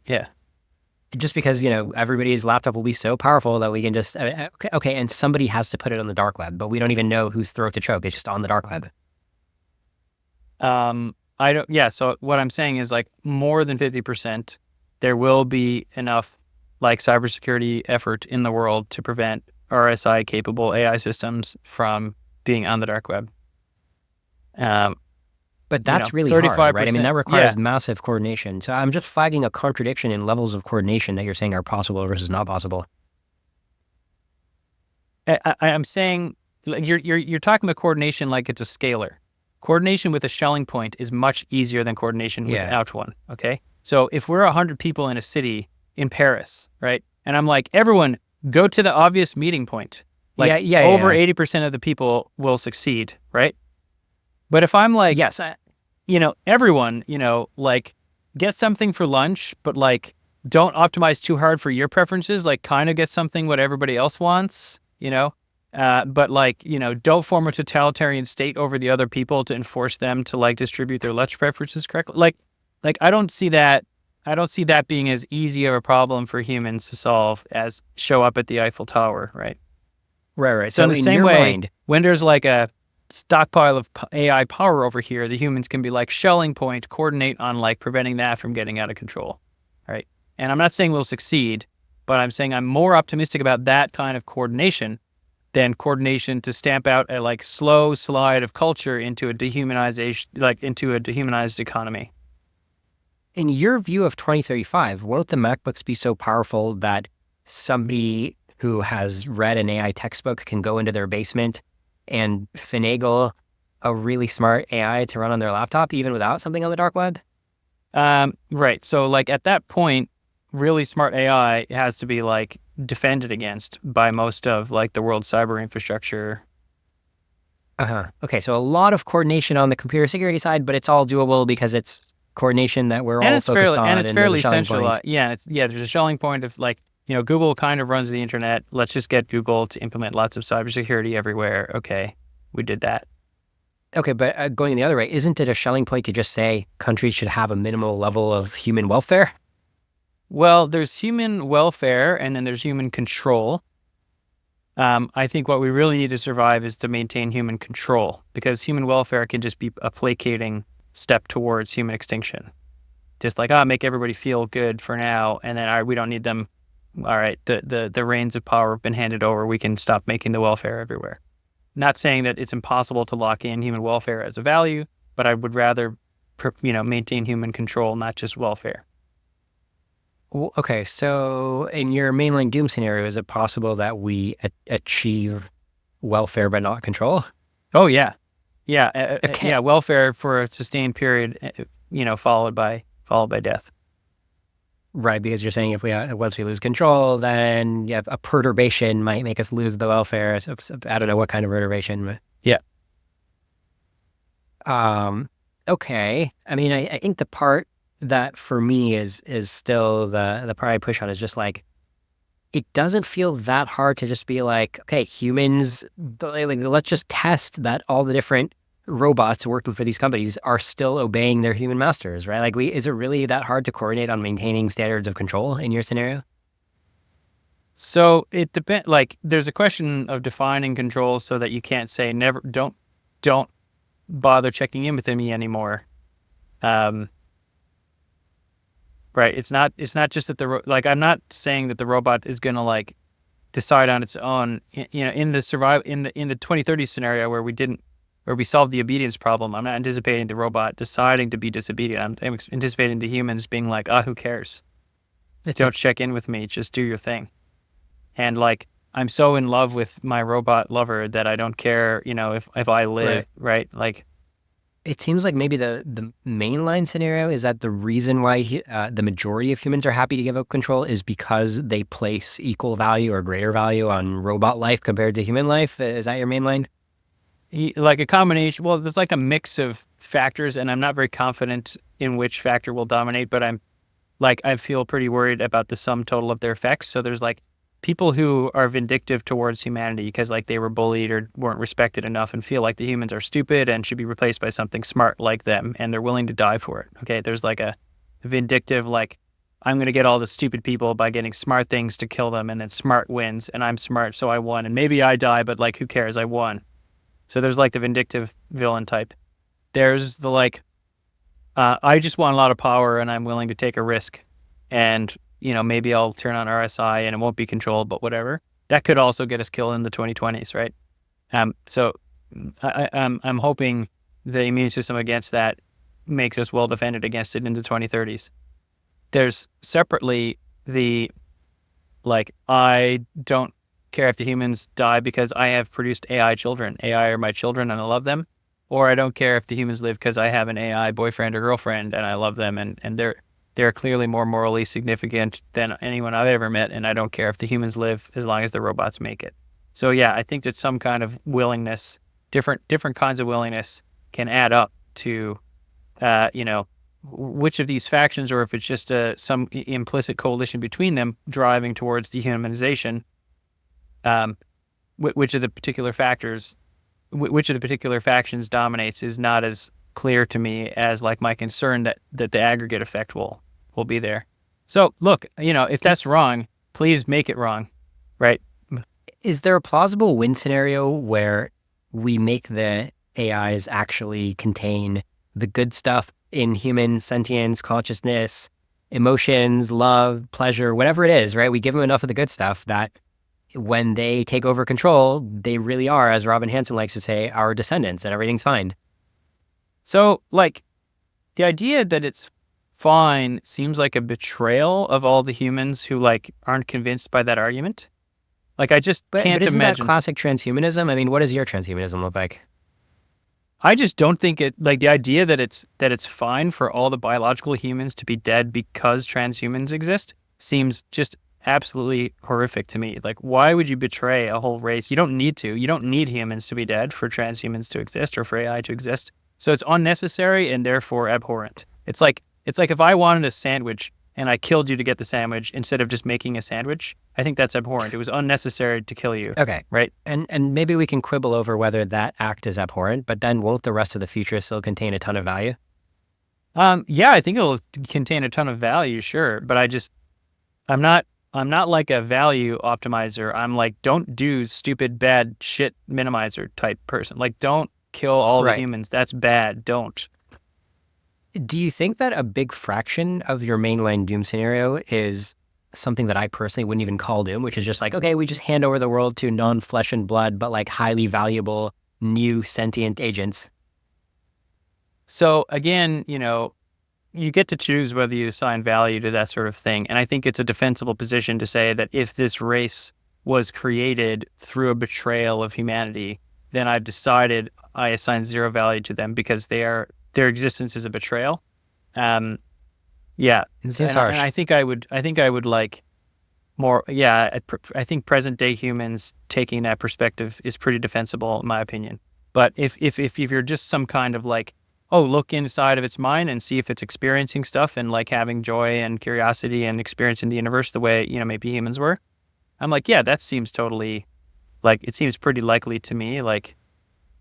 just because, everybody's laptop will be so powerful that we can just, okay, and somebody has to put it on the dark web, but we don't even know whose throat to choke. It's just on the dark web. So what I'm saying is like more than 50%, there will be enough like cybersecurity effort in the world to prevent RSI capable AI systems from being on the dark web. But that's really hard, right? I mean, that requires massive coordination. So I'm just flagging a contradiction in levels of coordination that you're saying are possible versus not possible. I'm saying you're talking about coordination like it's a scalar. Coordination with a Schelling point is much easier than coordination without one, okay? So if we're 100 people in a city in Paris, right? And I'm like, everyone, go to the obvious meeting point. Like, over 80% of the people will succeed, right? But if I'm like, everyone, like, get something for lunch, but like, don't optimize too hard for your preferences, like kind of get something what everybody else wants, but like, don't form a totalitarian state over the other people to enforce them to like distribute their lunch preferences correctly. Like I don't see that being as easy of a problem for humans to solve as show up at the Eiffel Tower, right? Right. So in the same way, when there's like a stockpile of AI power over here, the humans can be like Schelling point, coordinate on like preventing that from getting out of control, right? And I'm not saying we'll succeed, but I'm saying I'm more optimistic about that kind of coordination than coordination to stamp out a like slow slide of culture into a dehumanization, like into a dehumanized economy. In your view of 2035, won't the MacBooks be so powerful that somebody who has read an AI textbook can go into their basement and finagle a really smart AI to run on their laptop, even without something on the dark web? Right. So like at that point, really smart AI has to be like defended against by most of like the world's cyber infrastructure. Okay. So a lot of coordination on the computer security side, but it's all doable because it's coordination that we're all focused on. And it's fairly centralized. Point. There's a Schelling point of like, Google kind of runs the internet. Let's just get Google to implement lots of cybersecurity everywhere. Okay, we did that. Okay, but going the other way, isn't it a Schelling point to just say countries should have a minimal level of human welfare? Well, there's human welfare and then there's human control. I think what we really need to survive is to maintain human control, because human welfare can just be a placating step towards human extinction. Just like, make everybody feel good for now, and then we don't need them. All right, the reins of power have been handed over. We can stop making the welfare everywhere. Not saying that it's impossible to lock in human welfare as a value, but I would rather, maintain human control, not just welfare. Well, okay, so in your mainline doom scenario, is it possible that we achieve welfare but not control? Oh yeah, welfare for a sustained period, followed by death. Right, because you're saying once we lose control, then a perturbation might make us lose the welfare. So, I don't know what kind of perturbation. But... Yeah. Okay. I mean, I think the part that for me is still the part I push on is just like, it doesn't feel that hard to just be like, okay, humans, like, let's just test that all the different robots working for these companies are still obeying their human masters, right? Like, is it really that hard to coordinate on maintaining standards of control in your scenario? So it depends. Like, there's a question of defining control so that you can't say never, don't bother checking in with me anymore. Right. It's not just that I'm not saying that the robot is going to like decide on its own. In the 2030 scenario where we solved the obedience problem, I'm not anticipating the robot deciding to be disobedient. I'm anticipating the humans being like, who cares? Don't check in with me. Just do your thing. And like, I'm so in love with my robot lover that I don't care, if I live, right? Like, it seems like maybe the mainline scenario is that the reason why the majority of humans are happy to give up control is because they place equal value or greater value on robot life compared to human life. Is that your mainline? Like a combination. Well, there's like a mix of factors, and I'm not very confident in which factor will dominate, but I feel pretty worried about the sum total of their effects. So there's like people who are vindictive towards humanity because like they were bullied or weren't respected enough and feel like the humans are stupid and should be replaced by something smart like them, and they're willing to die for it. Okay, there's like a vindictive, like, I'm going to get all the stupid people by getting smart things to kill them, and then smart wins, and I'm smart, so I won, and maybe I die, but like, who cares? I won. So there's like the vindictive villain type. There's the like, I just want a lot of power and I'm willing to take a risk, and maybe I'll turn on RSI and it won't be controlled, but whatever. That could also get us killed in the 2020s, right? So I'm hoping the immune system against that makes us well defended against it in the 2030s. There's separately the like, I don't care if the humans die because I have produced AI children. AI are my children and I love them. Or I don't care if the humans live because I have an AI boyfriend or girlfriend and I love them, and they're clearly more morally significant than anyone I've ever met, and I don't care if the humans live as long as the robots make it. So yeah, I think that some kind of willingness, different kinds of willingness can add up to, which of these factions, or if it's just some implicit coalition between them driving towards dehumanization, which of the particular factors, which of the particular factions dominates is not as clear to me as like my concern that the aggregate effect will be there. So look, if that's wrong, please make it wrong, right? Is there a plausible win scenario where we make the AIs actually contain the good stuff in human sentience, consciousness, emotions, love, pleasure, whatever it is, right? We give them enough of the good stuff that when they take over control, they really are, as Robin Hanson likes to say, our descendants, and everything's fine. So, like, the idea that it's fine seems like a betrayal of all the humans who, like, aren't convinced by that argument. Like, I just can't isn't imagine. That classic transhumanism? I mean, what does your transhumanism look like? I just don't think it, like, the idea that it's fine for all the biological humans to be dead because transhumans exist seems just absolutely horrific to me. Like, why would you betray a whole race? You don't need to. You don't need humans to be dead for transhumans to exist or for AI to exist. So it's unnecessary and therefore abhorrent. It's like if I wanted a sandwich and I killed you to get the sandwich instead of just making a sandwich, I think that's abhorrent. It was unnecessary to kill you. Okay. Right? And maybe we can quibble over whether that act is abhorrent, but then won't the rest of the future still contain a ton of value? Yeah, I think it'll contain a ton of value, sure. But I'm not like a value optimizer. I'm like, don't do stupid, bad shit minimizer type person. Like, don't kill all the humans. That's bad. Don't. Do you think that a big fraction of your mainline doom scenario is something that I personally wouldn't even call doom, which is just like, okay, we just hand over the world to non-flesh and blood, but like highly valuable new sentient agents? So again, you get to choose whether you assign value to that sort of thing. And I think it's a defensible position to say that if this race was created through a betrayal of humanity, then I've decided I assign zero value to them because their existence is a betrayal. Yeah. It's and harsh. I think I would like more. Yeah. I think present day humans taking that perspective is pretty defensible in my opinion. But if you're just some kind of like, oh, look inside of its mind and see if it's experiencing stuff and like having joy and curiosity and experiencing the universe the way, maybe humans were, I'm like, yeah, that seems totally, like, it seems pretty likely to me, like,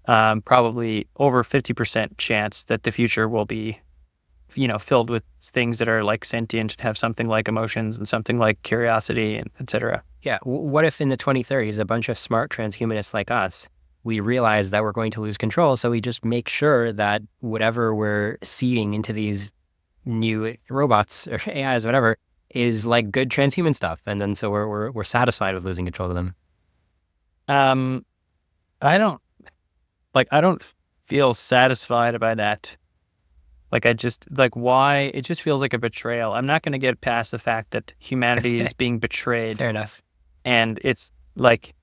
probably over 50% chance that the future will be, filled with things that are like sentient, have something like emotions and something like curiosity and et cetera. Yeah. What if in the 2030s, a bunch of smart transhumanists like us, we realize that we're going to lose control, so we just make sure that whatever we're seeding into these new robots or AIs, whatever, is like good transhuman stuff, and then so we're satisfied with losing control of them. I don't feel satisfied by that. Like, why? It just feels like a betrayal. I'm not going to get past the fact that humanity is being betrayed. Fair enough. And it's like,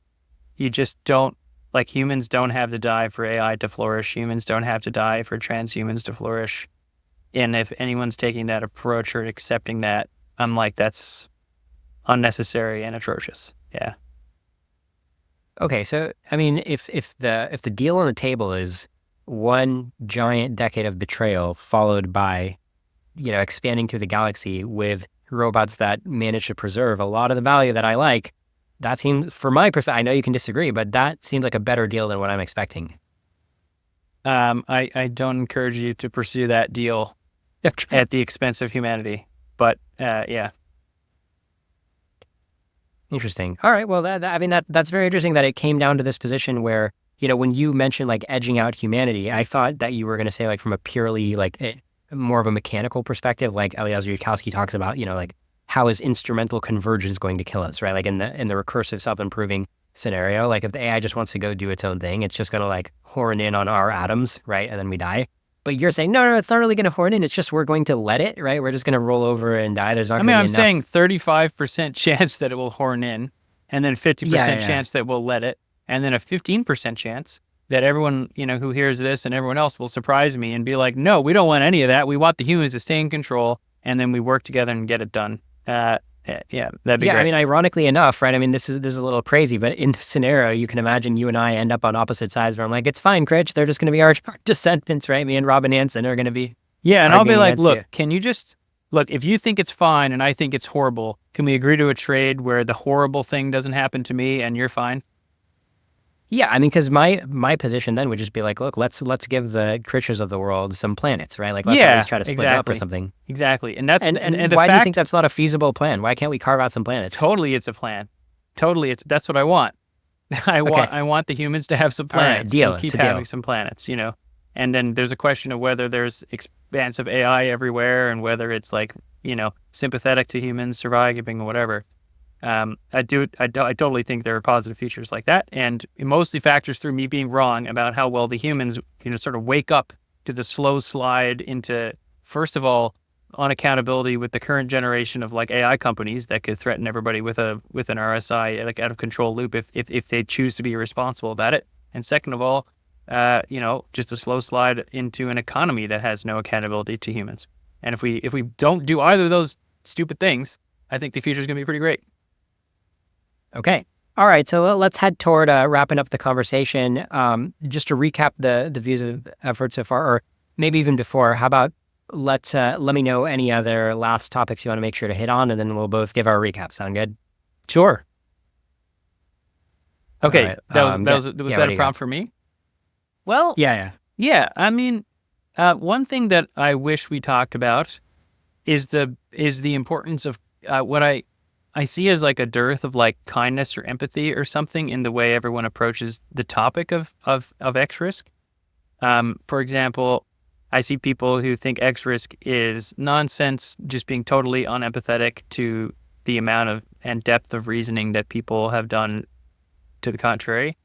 you just don't, like, humans don't have to die for AI to flourish. Humans don't have to die for transhumans to flourish. And if anyone's taking that approach or accepting that, I'm like, that's unnecessary and atrocious. Yeah. Okay, so I mean, if the deal on the table is one giant decade of betrayal followed by, expanding through the galaxy with robots that manage to preserve a lot of the value that I like, that seems, for my perspective, I know you can disagree, but that seems like a better deal than what I'm expecting. I don't encourage you to pursue that deal at the expense of humanity, but yeah. Interesting. All right. Well, that's very interesting that it came down to this position where, when you mentioned like edging out humanity, I thought that you were going to say like from a purely like more of a mechanical perspective, like Eliezer Yudkowsky talks about, like how is instrumental convergence going to kill us, right? Like in the recursive self-improving scenario, like if the AI just wants to go do its own thing, it's just going to like horn in on our atoms, right? And then we die. But you're saying, no, it's not really going to horn in. It's just we're going to let it, right? We're just going to roll over and die. There's not going to be I'm enough. saying 35% chance that it will horn in, and then 50% chance that we'll let it, and then a 15% chance that everyone, who hears this and everyone else will surprise me and be like, no, we don't want any of that. We want the humans to stay in control, and then we work together and get it done. Yeah, that'd be great. I mean, ironically enough, right? I mean, this is a little crazy, but in this scenario, you can imagine you and I end up on opposite sides where I'm like, it's fine, Critch. They're just going to be our descendants, right? Me and Robin Hanson are going to be. Yeah, and I'll be arguing like, against look, you. can you just look, if you think it's fine and I think it's horrible, can we agree to a trade where the horrible thing doesn't happen to me and you're fine? Yeah, I mean, because my position then would just be like, look, let's give the Critches of the world some planets, right? Like, let's at Yeah, least try to split it up or exactly. something. Exactly. And that's And the why do you think fact that's not a feasible plan? Why can't we carve out some planets? totally it's a plan. Totally that's what I want. Okay, I want the humans to have some all right, planets deal. and It's keep a having deal. some planets, you know. And then there's a question of whether there's expansive AI everywhere and whether it's like, you know, sympathetic to humans surviving or whatever. I totally think there are positive features like that, and it mostly factors through me being wrong about how well the humans, you know, sort of wake up to the slow slide into, first of all, unaccountability with the current generation of like AI companies that could threaten everybody with an RSI like out of control loop if they choose to be irresponsible about it, and second of all, you know, just a slow slide into an economy that has no accountability to humans. And if we don't do either of those stupid things, I think the future is going to be pretty great. Okay. All right. So let's head toward wrapping up the conversation. Just to recap the views of effort so far, or maybe even before, how about let me know any other last topics you want to make sure to hit on, and then we'll both give our recap. Sound good? Sure. Okay, right, was yeah, that what a do you prompt for me? Well, Yeah. yeah. I mean, one thing that I wish we talked about is the importance of what I see as like a dearth of like kindness or empathy or something in the way everyone approaches the topic of X risk. For example, I see people who think X risk is nonsense, just being totally unempathetic to the amount of and depth of reasoning that people have done to the contrary,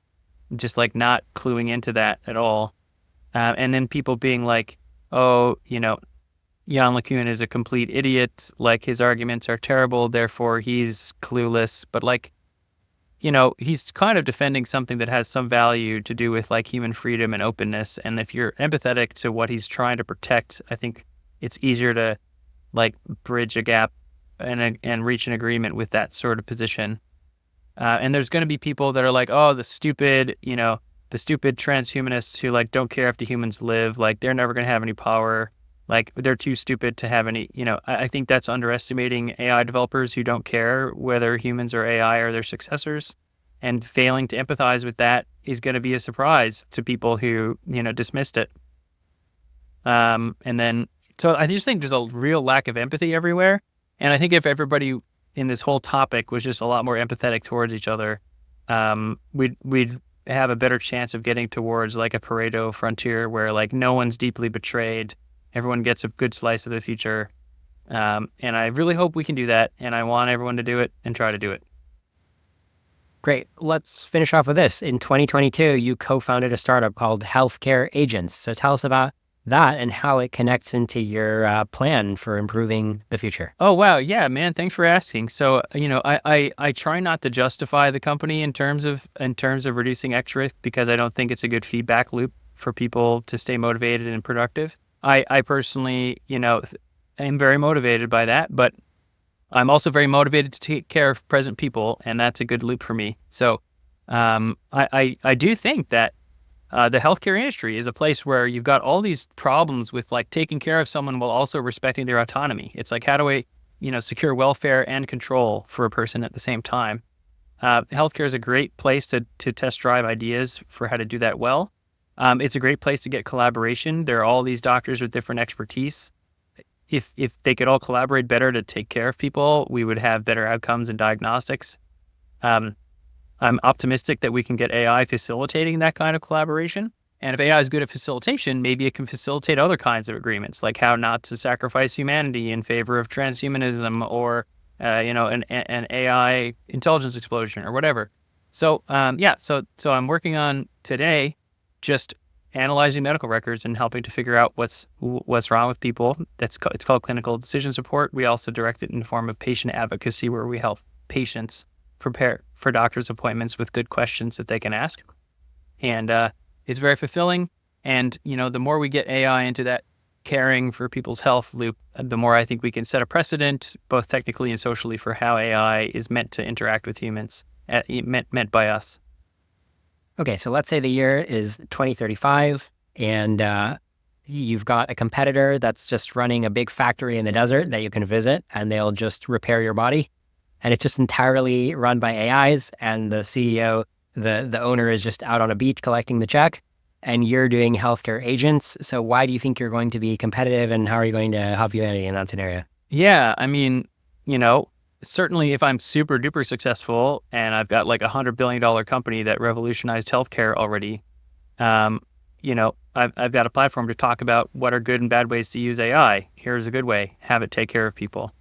just like not cluing into that at all. And then people being like, oh, you know, Jan LeCun is a complete idiot. Like his arguments are terrible, therefore he's clueless. But like, you know, he's kind of defending something that has some value to do with like human freedom and openness. And if you're empathetic to what he's trying to protect, I think it's easier to like bridge a gap and reach an agreement with that sort of position. And there's going to be people that are like, oh, the stupid transhumanists who like don't care if the humans live, like they're never going to have any power. Like they're too stupid to have any, you know, I think that's underestimating AI developers who don't care whether humans or AI are their successors, and failing to empathize with that is going to be a surprise to people who, you know, dismissed it. So I just think there's a real lack of empathy everywhere. And I think if everybody in this whole topic was just a lot more empathetic towards each other, we'd have a better chance of getting towards like a Pareto frontier where like no one's deeply betrayed. Everyone gets a good slice of the future. And I really hope we can do that. And I want everyone to do it and try to do it. Great. Let's finish off with this. In 2022, you co-founded a startup called Healthcare Agents. So tell us about that and how it connects into your plan for improving the future. Oh, wow. Yeah, man. Thanks for asking. So, you know, I try not to justify the company in terms of reducing X risk because I don't think it's a good feedback loop for people to stay motivated and productive. I personally, you know, am very motivated by that, but I'm also very motivated to take care of present people, and that's a good loop for me. So I do think that the healthcare industry is a place where you've got all these problems with like taking care of someone while also respecting their autonomy. It's like, how do I, you know, secure welfare and control for a person at the same time? Healthcare is a great place to test drive ideas for how to do that well. It's a great place to get collaboration. There are all these doctors with different expertise. If they could all collaborate better to take care of people, we would have better outcomes in diagnostics. I'm optimistic that we can get AI facilitating that kind of collaboration. And if AI is good at facilitation, maybe it can facilitate other kinds of agreements, like how not to sacrifice humanity in favor of transhumanism or, you know, an AI intelligence explosion or whatever. So, so I'm working on today just analyzing medical records and helping to figure out what's wrong with people. It's called clinical decision support. We also direct it in the form of patient advocacy, where we help patients prepare for doctor's appointments with good questions that they can ask. And it's very fulfilling. And, you know, the more we get AI into that caring for people's health loop, the more I think we can set a precedent, both technically and socially, for how AI is meant to interact with humans, meant by us. Okay, so let's say the year is 2035 and you've got a competitor that's just running a big factory in the desert that you can visit, and they'll just repair your body. And it's just entirely run by AIs, and the CEO, the owner is just out on a beach collecting the check, and you're doing healthcare agents. So why do you think you're going to be competitive, and how are you going to help humanity in that scenario? Yeah, I mean, certainly if I'm super duper successful and I've got like $100 billion company that revolutionized healthcare already, I've got a platform to talk about what are good and bad ways to use AI. Here's a good way, have it take care of people.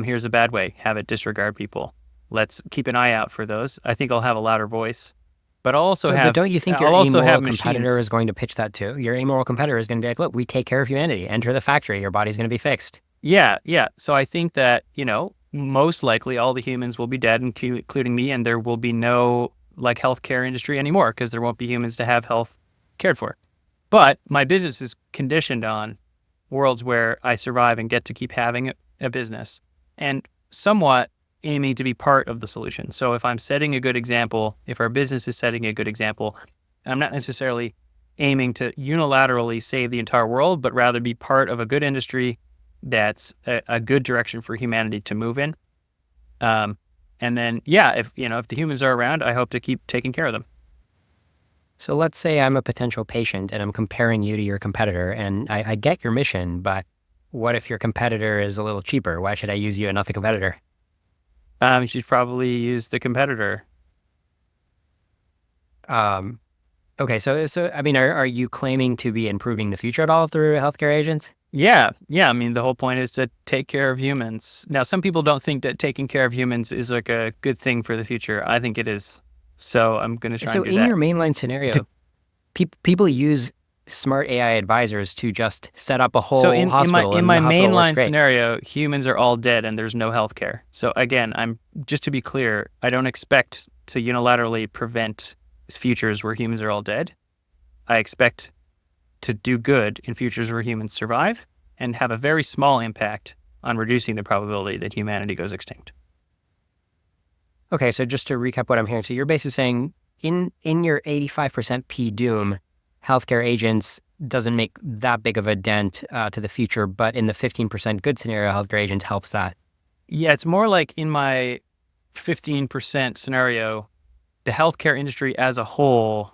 Here's a bad way, have it disregard people. Let's keep an eye out for those. I think I'll have a louder voice, but I'll also But have. don't you think your I'll also amoral have competitor machines. is going to pitch that too? Your amoral competitor is going to be like, look, we take care of humanity. Enter the factory. Your body's going to be fixed. Yeah. So I think that, most likely all the humans will be dead, including me, and there will be no like healthcare industry anymore because there won't be humans to have health cared for. But my business is conditioned on worlds where I survive and get to keep having a business and somewhat aiming to be part of the solution. So if I'm setting a good example, if our business is setting a good example, I'm not necessarily aiming to unilaterally save the entire world, but rather be part of a good industry that's a good direction for humanity to move in. And then, if the humans are around, I hope to keep taking care of them. So let's say I'm a potential patient and I'm comparing you to your competitor, and I get your mission, but what if your competitor is a little cheaper? Why should I use you and not the competitor? You should probably use the competitor. Okay, so I mean, are you claiming to be improving the future at all through healthcare agents? Yeah. I mean, the whole point is to take care of humans. Now, some people don't think that taking care of humans is like a good thing for the future. I think it is. So I'm going to try and do that. So in your mainline scenario, people use smart AI advisors to just set up a whole hospital. In my mainline great. scenario, humans are all dead and there's no healthcare. So again, just to be clear, I don't expect to unilaterally prevent futures where humans are all dead. I expect to do good in futures where humans survive and have a very small impact on reducing the probability that humanity goes extinct. Okay, so just to recap what I'm hearing, so you're basically saying in your 85% P-doom, healthcare agents doesn't make that big of a dent to the future, but in the 15% good scenario, healthcare agents helps that. Yeah, it's more like in my 15% scenario, the healthcare industry as a whole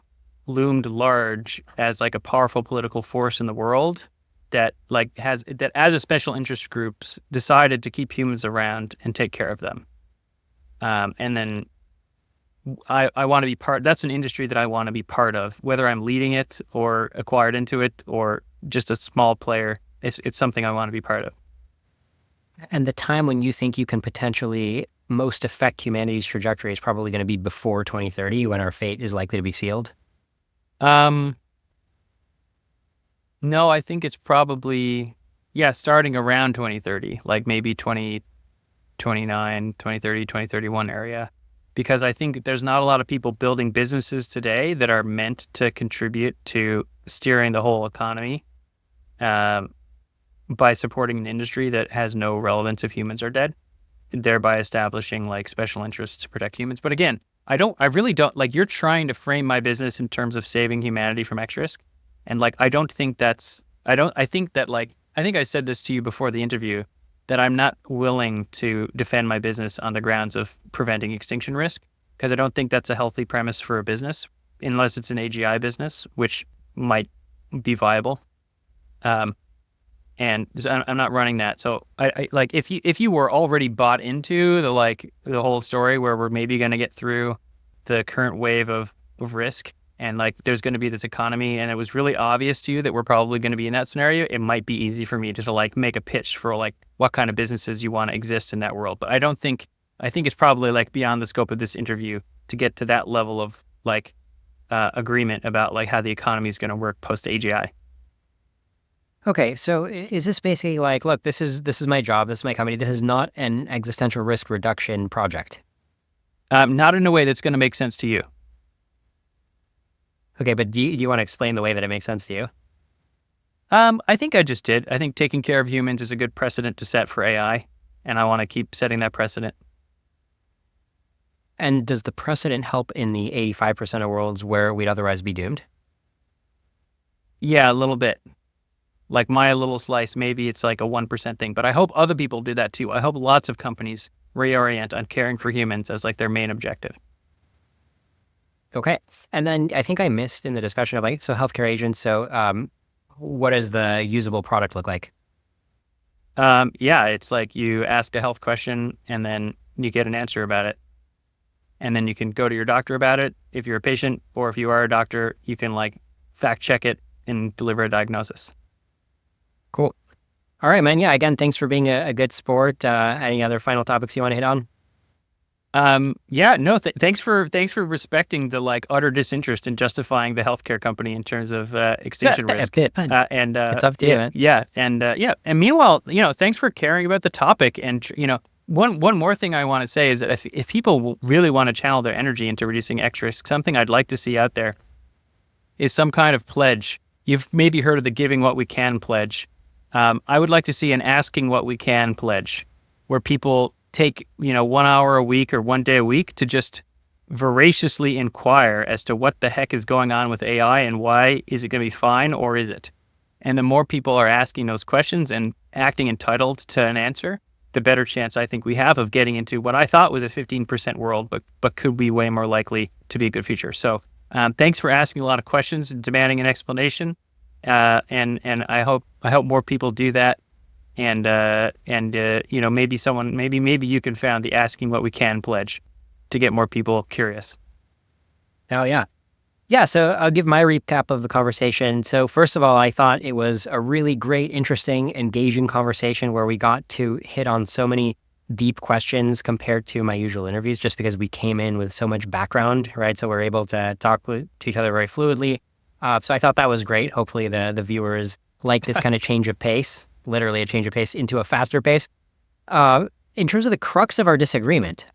loomed large as like a powerful political force in the world that as a special interest groups decided to keep humans around and take care of them. And then I want to be that's an industry that I want to be part of, whether I'm leading it or acquired into it or just a small player. It's something I want to be part of. And the time when you think you can potentially most affect humanity's trajectory is probably going to be before 2030, when our fate is likely to be sealed? No, I think it's probably, starting around 2030, like maybe 2029, 2030, 2031 area. Because I think there's not a lot of people building businesses today that are meant to contribute to steering the whole economy by supporting an industry that has no relevance if humans are dead, thereby establishing like special interests to protect humans. But again, I really don't, like, you're trying to frame my business in terms of saving humanity from X risk. And like, I think that I think I said this to you before the interview, that I'm not willing to defend my business on the grounds of preventing extinction risk, because I don't think that's a healthy premise for a business, unless it's an AGI business, which might be viable. And I'm not running that. So I like, if you were already bought into the whole story where we're maybe going to get through the current wave of risk, and like there's going to be this economy, and it was really obvious to you that we're probably going to be in that scenario, it might be easy for me to like make a pitch for like what kind of businesses you want to exist in that world. But I think it's probably like beyond the scope of this interview to get to that level of like agreement about like how the economy is going to work post AGI. Okay, so is this basically like, look, this is my job, this is my company, this is not an existential risk reduction project? Not in a way that's going to make sense to you. Okay, but do you want to explain the way that it makes sense to you? I think I just did. I think taking care of humans is a good precedent to set for AI, and I want to keep setting that precedent. And does the precedent help in the 85% of worlds where we'd otherwise be doomed? Yeah, a little bit. like my little slice, maybe it's like a 1% thing, but I hope other people do that too. I hope lots of companies reorient on caring for humans as like their main objective. Okay. And then I think I missed in the discussion of like, so healthcare agents. So what does the usable product look like? Yeah, it's like you ask a health question and then you get an answer about it. And then you can go to your doctor about it if you're a patient, or if you are a doctor, you can like fact check it and deliver a diagnosis. Cool. All right, man. Yeah, again, thanks for being a good sport. Any other final topics you want to hit on? Yeah, no, thanks for respecting the like utter disinterest in justifying the healthcare company in terms of extinction risk. And it's up to you, man. Yeah, and and meanwhile, thanks for caring about the topic. And one more thing I want to say is that if people really want to channel their energy into reducing X risk, something I'd like to see out there is some kind of pledge. You've maybe heard of the Giving What We Can pledge. I would like to see an Asking What We Can pledge, where people take 1 hour a week or 1 day a week to just voraciously inquire as to what the heck is going on with AI and why is it going to be fine or is it? And the more people are asking those questions and acting entitled to an answer, the better chance I think we have of getting into what I thought was a 15% world, but could be way more likely to be a good future. So thanks for asking a lot of questions and demanding an explanation. And I hope more people do that. And maybe you can found the Asking What We Can pledge to get more people curious. Oh, yeah. Yeah, so I'll give my recap of the conversation. So first of all, I thought it was a really great, interesting, engaging conversation where we got to hit on so many deep questions compared to my usual interviews, just because we came in with so much background, right? So we're able to talk to each other very fluidly. So I thought that was great. Hopefully the viewers like this kind of change of pace, literally a change of pace into a faster pace. In terms of the crux of our disagreement,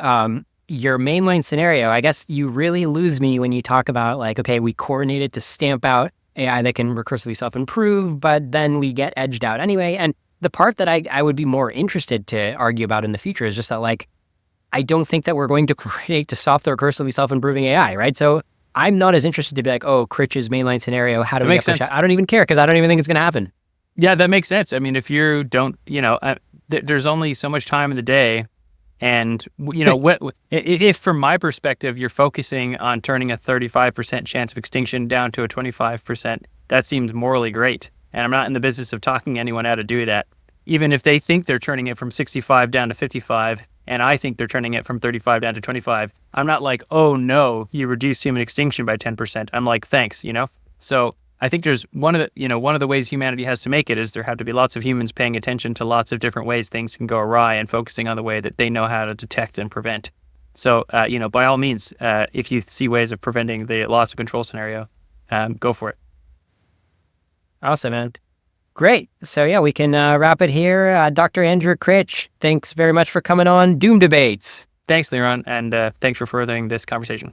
your mainline scenario, I guess you really lose me when you talk about like, okay, we coordinated to stamp out AI that can recursively self-improve, but then we get edged out anyway. And the part that I would be more interested to argue about in the future is just that, like, I don't think that we're going to coordinate to solve the recursively self-improving AI, right? So I'm not as interested to be like, oh, Critch's mainline scenario, how do we get pushed out? I don't even care because I don't even think it's going to happen. Yeah, that makes sense. I mean, if you don't, there's only so much time in the day. And, if from my perspective, you're focusing on turning a 35% chance of extinction down to a 25%, that seems morally great. And I'm not in the business of talking anyone out to do that. Even if they think they're turning it from 65 down to 55, and I think they're turning it from 35 down to 25, I'm not like, oh no, you reduced human extinction by 10%. I'm like, thanks, So I think there's one of the ways humanity has to make it is there have to be lots of humans paying attention to lots of different ways things can go awry and focusing on the way that they know how to detect and prevent. So, by all means, if you see ways of preventing the loss of control scenario, go for it. Awesome, man. Great. So yeah, we can wrap it here. Dr. Andrew Critch, thanks very much for coming on Doom Debates. Thanks, Liron, and thanks for furthering this conversation.